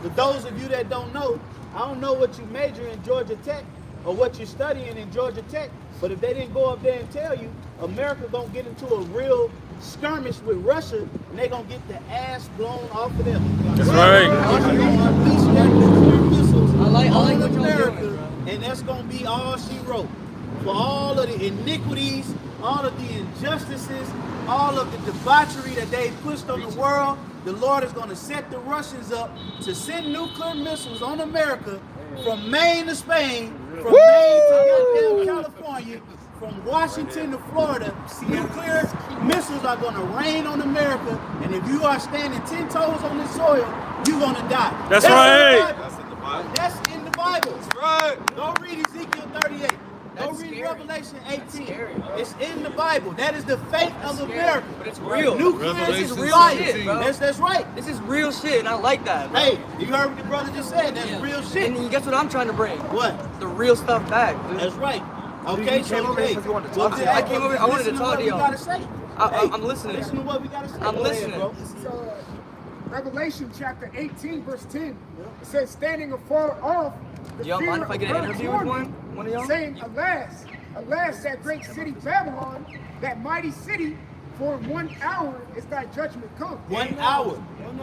For those of you that don't know, I don't know what you major in Georgia Tech or what you're studying in Georgia Tech, but if they didn't go up there and tell you, America gonna get into a real skirmish with Russia, and they gonna get the ass blown off of them. That's right. Russia gonna unleash their nuclear missiles I like on what y'all America, doing, and that's gonna be all she wrote. For all of the iniquities, all of the injustices, all of the debauchery that they pushed on the world, the Lord is going to set the Russians up to send nuclear missiles on America from Maine to Spain, from Maine to goddamn California, from Washington to Florida. Nuclear missiles are going to rain on America, and if you are standing 10 toes on this soil, you're going to die. That's right. That's in the Bible. That's in the Bible. That's right. Go read Ezekiel 38. Go That's read scary. Revelation 18. Scary, bro. It's in the Bible. That is the fate of America. But it's real. Nuclear This is real fire. shit, bro. That's right. This is real shit, and I like that, bro. Hey, you heard what the brother just said. That's real shit. And guess what I'm trying to bring? What? The real stuff back, dude. That's right. Okay, so hey, I came over. I wanted to talk to y'all. Gotta say. I'm listening. Listen to what we gotta say. I'm Go ahead, listening. bro. This is Revelation chapter 18, verse 10. It says, standing afar off, the Do y'all fear mind if I get of an her interview with torment, one of y'all? saying, alas, alas, that great city Babylon, that mighty city, for 1 hour is thy judgment come. 1 hour.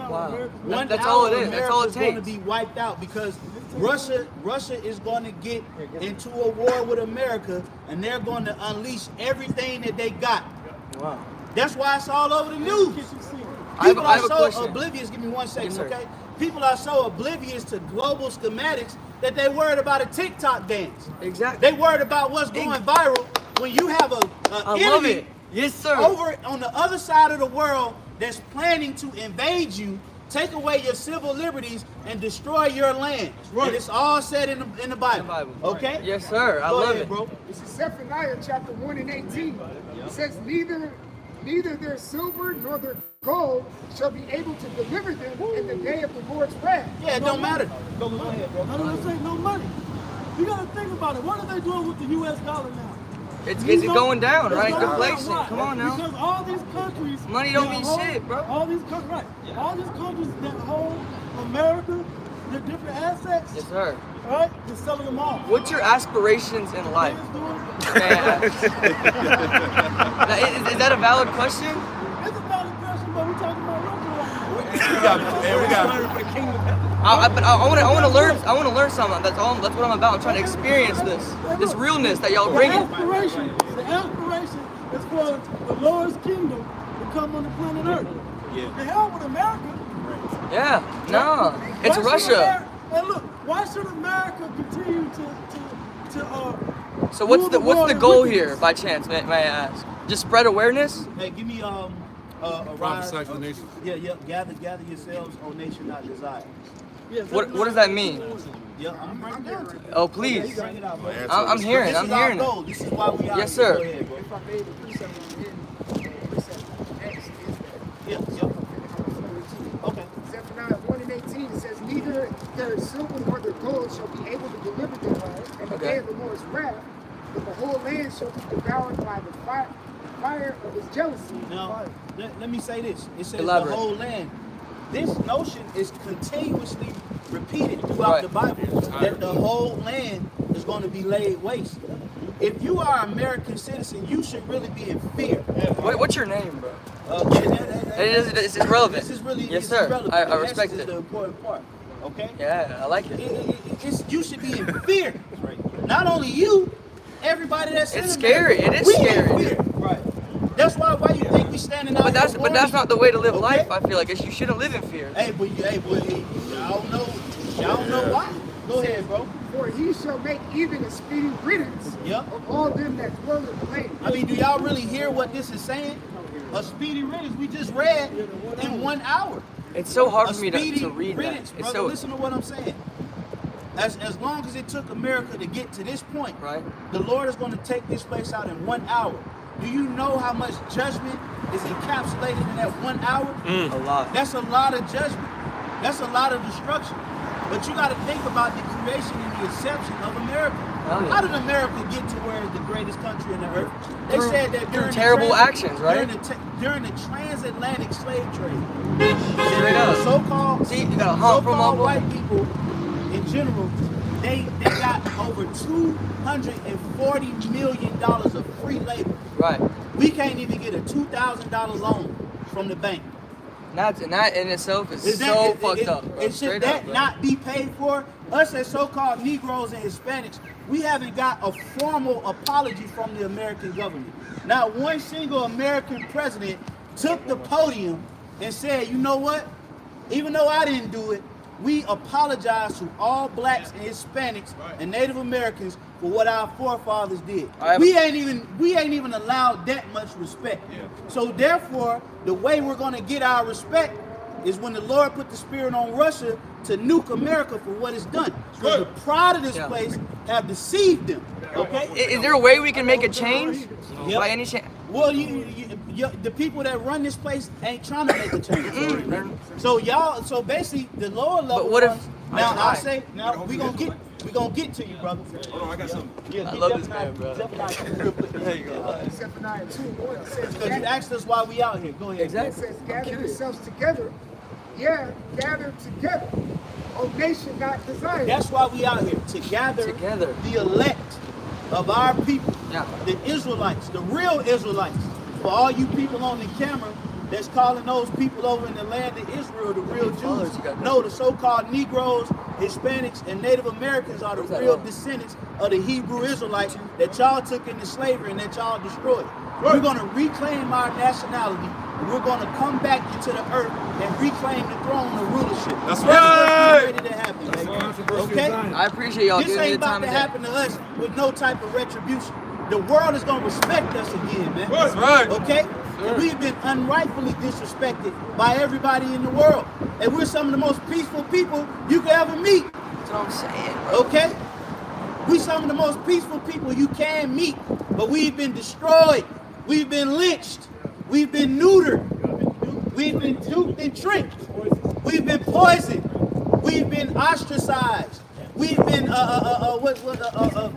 Wow. 1 That's hour, all it is. That's all it America's going to takes. be wiped out because Russia is going to get into a war with America, and they're going to unleash everything that they got. Wow. That's why it's all over the news. I have People a are so question. oblivious. Give me 1 second, Yes, sir. okay? People are so oblivious to global schematics that they worried about a TikTok dance. Exactly. They worried about what's going viral when you have a I enemy love it. Yes, sir. over on the other side of the world that's planning to invade you, take away your civil liberties, and destroy your land. Right. And it's all said in the Bible. Okay? Yes, sir. I Go love ahead, it. bro. This is Zephaniah chapter 1 and 18. It says, neither their silver nor their gold shall be able to deliver them in the day of the Lord's wrath. Yeah, it don't matter. Go ahead, bro. I don't say no money. You gotta think about it. What are they doing with the U.S. dollar now? It's You know, going down, it's right? going down. Deflation. Why? Come on now. Because all these countries Money don't that mean hold- shit, bro. All these countries, right? All these countries that hold America, their different assets, Yes, sir. right? They're selling them off. What's your aspirations in life? Man, is that a valid question? It's a valid question, but we're talking about I want to learn. I want to learn something. That's all. That's what I'm about. I'm trying to experience this realness that y'all bring. The aspiration is for the Lord's kingdom to come on the planet Earth. Yeah. The hell with America. Yeah. No. It's Why should Russia. And look, why should America continue to So what's rule the world in goal wickedness? here, by chance? May I ask? Just spread awareness. Hey, give me a rise. Prophesy to the nation. Yeah. Gather yourselves, O nation not desire. Yes, What does that mean? Yeah, I'm bringing it down to you. Oh, please. Bring it out, bro. I'm hearing. This I'm is our hearing goal. it. This is why we are. Yes, sir. Go ahead, bro. If I made a precept in precept next is that. Yeah. Okay. Zephaniah 1 and 18, it says, neither their silver nor their gold shall be able to deliver them in the day of the Lord's wrath, but the whole land shall be devoured by the fire of his jealousy. Now, let me say this. It says Elaborate. the whole land. This notion is continuously repeated throughout Right. the Bible that the whole land is going to be laid waste. If you are an American citizen, you should really be in fear. What's your name, bro? It's It's relevant. This is really Yes, it's sir. relevant. I The respect essence is it. the important part. Okay. Yeah, I like it. You should be in fear. Not only you, everybody that's in It's America. scary. It is We scary. in fear. Right. That's why you think we standing out But that's here not the way to live Okay? life. I feel like you shouldn't live in fear. Hey, but y'all know why. Go ahead, bro. For he shall make even a speedy riddance Yep. of all them that dwell in the land. I mean, do y'all really hear what this is saying? A speedy riddance we just read in 1 hour. It's so hard for me speedy to read riddance, that. It's brother. so. Listen to what I'm saying. As long as it took America to get to this point, Right. the Lord is going to take this place out in 1 hour. Do you know how much judgment is encapsulated in that 1 hour? A lot. That's a lot of judgment. That's a lot of destruction. But you got to think about the creation and the inception of America. Hell yeah. How did America get to where it's the greatest country in the earth? They Through- said that during terrible actions, right? During the transatlantic slave trade. Straight up. So-called, See, you got a hump from so-called all white people in general, they got over $240 million of free labor. Right. We can't even get a $2,000 loan from the bank. And that in itself is so fucked up. Bro. And should Straight that up, bro. not be paid for? Us as so-called Negroes and Hispanics, we haven't got a formal apology from the American government. Not one single American president took the podium and said, you know what? Even though I didn't do it, we apologize to all blacks and Hispanics and Native Americans for what our forefathers did. We ain't even allowed that much respect. So therefore, the way we're gonna get our respect is when the Lord put the spirit on Russia to nuke America for what it's done. Because the pride of this place have deceived them. Okay? Is there a way we can make a change? Yep. By any chance? Well, the people that run this place ain't trying to make a change. So basically, the lower level. But what if ones, now we gonna get to you, brother. Hold on, I got something. Yeah, I love this man, bro. Because you asked us why we out here. Go ahead. Exactly. It says, gather yourselves together. Yeah, gather together. O nation not desired. That's why we out here, to gather the elect of our people, the Israelites, the real Israelites. For all you people on the camera that's calling those people over in the land of Israel the real Jews. No, the so-called Negroes, Hispanics, and Native Americans are the real descendants of the Hebrew Israelites that y'all took into slavery and that y'all destroyed. We're going to reclaim our nationality. And we're going to come back into the earth and reclaim the throne of rulership. That's right. What's ready to happen, baby. Okay? I appreciate y'all This giving me ain't the about time to of day. happen to us with no type of retribution. The world is going to respect us again, man. That's right. Okay? We've been unrightfully disrespected by everybody in the world. And we're some of the most peaceful people you could ever meet. That's what I'm saying, bro. Okay? We some of the most peaceful people you can meet. But we've been destroyed. We've been lynched. We've been neutered. We've been duped and tricked. We've been poisoned. We've been ostracized. We've been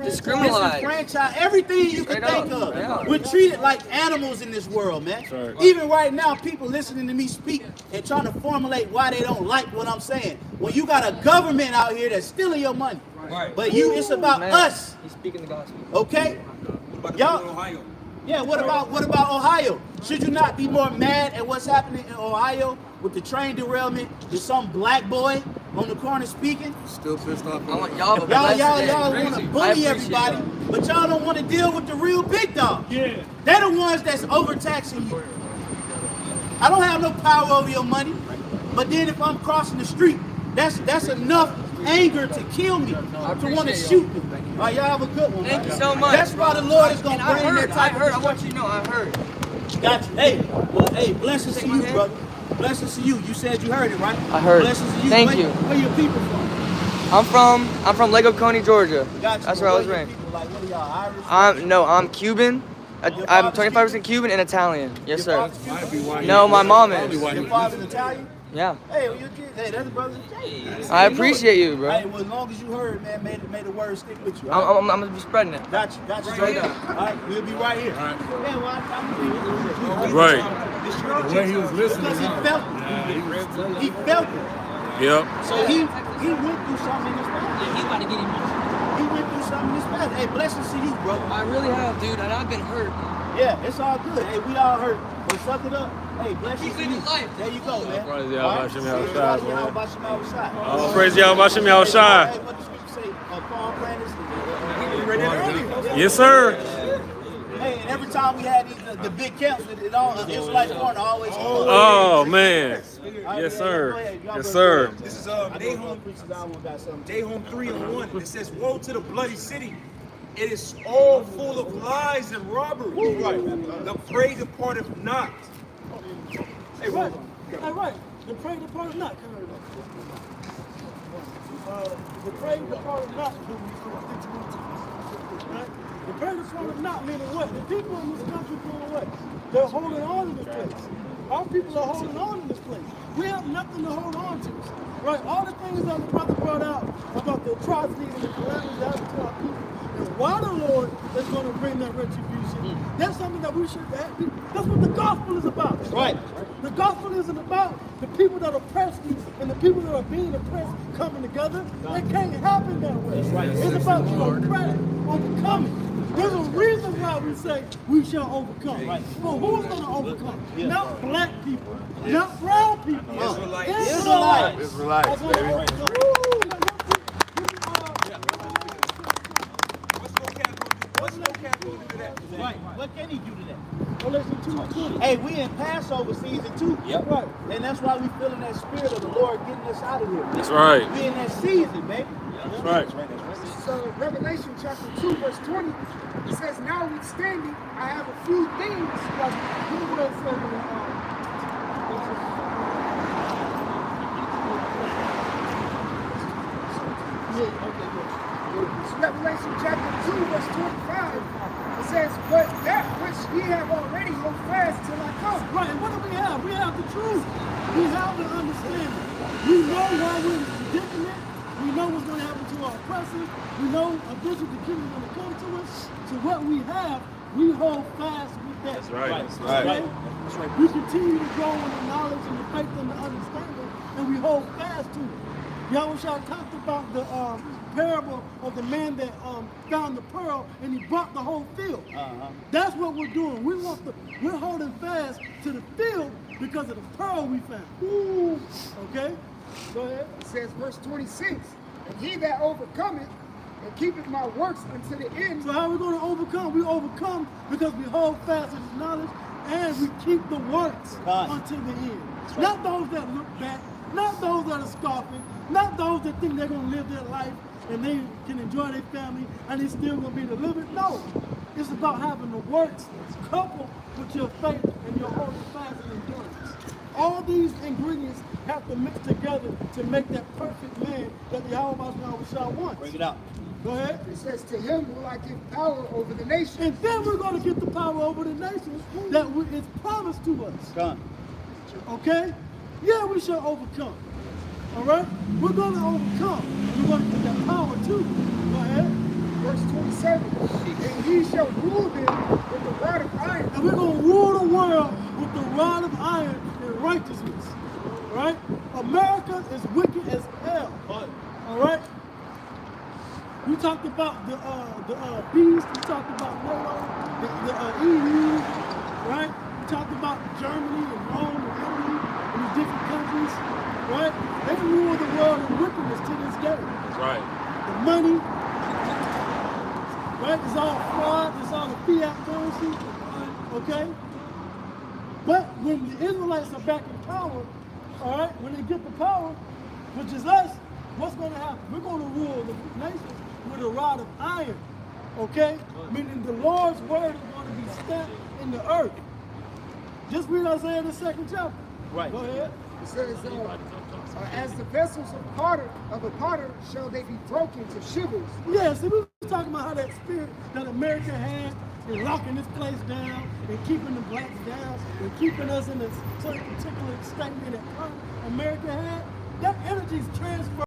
discriminated. Disenfranchised. Everything you can think of. Yeah. We're treated like animals in this world, man. Even right now, people listening to me speak and trying to formulate why they don't like what I'm saying. Well, you got a government out here that's stealing your money. But it's about us. He's speaking the gospel. Okay? Y'all. Yeah, what about Ohio? Should you not be more mad at what's happening in Ohio with the train derailment than some black boy on the corner speaking? Still pissed off. I want y'all to Y'all want to bully everybody, but y'all don't want to deal with the real big dogs. Yeah. They're the ones that's overtaxing you. I don't have no power over your money, but then if I'm crossing the street, that's enough anger to kill me, to want to shoot me. All right, y'all have a good one. Thank you so much. That's why the Lord is going to bring that type of I want you to know, I heard. Got you. Hey, blessings to you, brother. Blessings to you. You said you heard it, right? I heard. Blessings to you. Thank you. Where your people from? I'm from Lego Coney, Georgia. Got you. That's where I was raised. Like, what are y'all, Irish? I'm Cuban. I'm 25% Cuban and Italian. Yes, sir. Might be why No, my mom is. Your father's Italian? Yeah. Hey, that's the brother. I appreciate you, bro. Hey, well, as long as you heard, man, may the word stick with you. I'm gonna be spreading it. Got you. Straight up. All right, we'll be right here. All right. Yeah, well, the way he was listening. Because he felt it. Yep. So he went through something in his past. He's about to get him. He went through something in his past. Hey, blessings to you, bro. I really have, dude, and I've been hurt. Yeah, it's all good. Hey, we all hurt. But suck it up. Hey, blessings to you. There you go, man. Praise Yahweh Shem Yahushai, man. Oh, Praise Yahweh Shem Yahushai. Hey, what the scripture say? Paul planted. We read that earlier. Yes, sir. Hey, and every time we had the big camps, it all the Israelites corner always. Oh man. Yes, sir. Yes, sir. This is Day Home 3 and 1. It says, "Woe to the bloody city! It is all full of lies and robbery. The prey departeth not, Hey, right. hold on. Hey, right. The prey departed not. The prey departed not. Right? The prey departed not meaning what? The people in this country doing what? They're holding on to this place. Our people are holding on to this place. We have nothing to hold on to. Right? All the things that the brother brought out about the atrocities and the calamities that happen to our people. And why the Lord is going to bring that retribution. That's something that we should have. That's what the gospel is about. Right. The gospel isn't about the people that oppress you and the people that are being oppressed coming together. It can't happen that way. Right. It's about you oppressing, overcoming. There's a reason why we say we shall overcome. Right. Well, who's going to overcome? Yeah. Not black people, not brown people. Israelites. Israelites. That's what they overcome. Right. What can he do to that? Galatians 2:20. Hey, we in Passover season too. Yep. Right. And that's why we feeling that spirit of the Lord getting us out of here. That's right. We in that season, baby. That's right. So Revelation chapter 2, verse 20, it says, notwithstanding, I have a few things. Look what it says in Revelation chapter 2, verse 25, it says, but that which ye have already hold fast till I come. Right, and what do we have? We have the truth. We have the understanding. We know why we're in this predicament. We know what's going to happen to our oppressors. We know eventually the kingdom is going to come to us. So what we have, we hold fast with that. That's right. Right. That's Okay? right. That's right. We continue to grow in the knowledge and the faith and the understanding, and we hold fast to it. Yahushua talked about the parable of the man that found the pearl and he brought the whole field. That's what we're doing. We're holding fast to the field because of the pearl we found. Ooh. Okay? Go ahead. It says, verse 26, and he that overcometh and keepeth my works unto the end. So how are we going to overcome? We overcome because we hold fast to this knowledge and we keep the works until the end. Right. Not those that look back, not those that are scoffing, not those that think they're going to live their life and they can enjoy their family and they still going to be delivered. No, it's about having the works coupled with your faith and your holding fast and endurance. All these ingredients have to mix together to make that perfect man that the Yahushua wants. Bring it out. Go ahead. It says, to him will I give power over the nations. And then we're going to get the power over the nations that is promised to us. Done. Okay? Yeah, we shall overcome. All right? We're going to overcome. We're going to get that power too. Go ahead. Verse 27, and he shall rule them with the rod of iron. And we're going to rule the world with the rod of iron and righteousness. All right? America is wicked as hell. All right? We talked about the beast. We talked about NATO, the EU, right? We talked about Germany and Rome and Italy and these different countries, right? They rule the world in wickedness to this day. That's right. The money, right? It's all fraud. It's all the fiat currency, okay? But when the Israelites are back in power, all right, when they get the power, which is us, what's going to happen? We're going to rule the nations with a rod of iron, okay? Meaning the Lord's word is going to be stamped in the earth. Just read Isaiah the 2nd chapter. Right. Go ahead. It says, as the vessels of a potter shall they be broken to shivers. Yeah, see, we were talking about how that spirit that America had in locking this place down and keeping the blacks down and keeping us in a certain particular statement that America had, that energy is transferred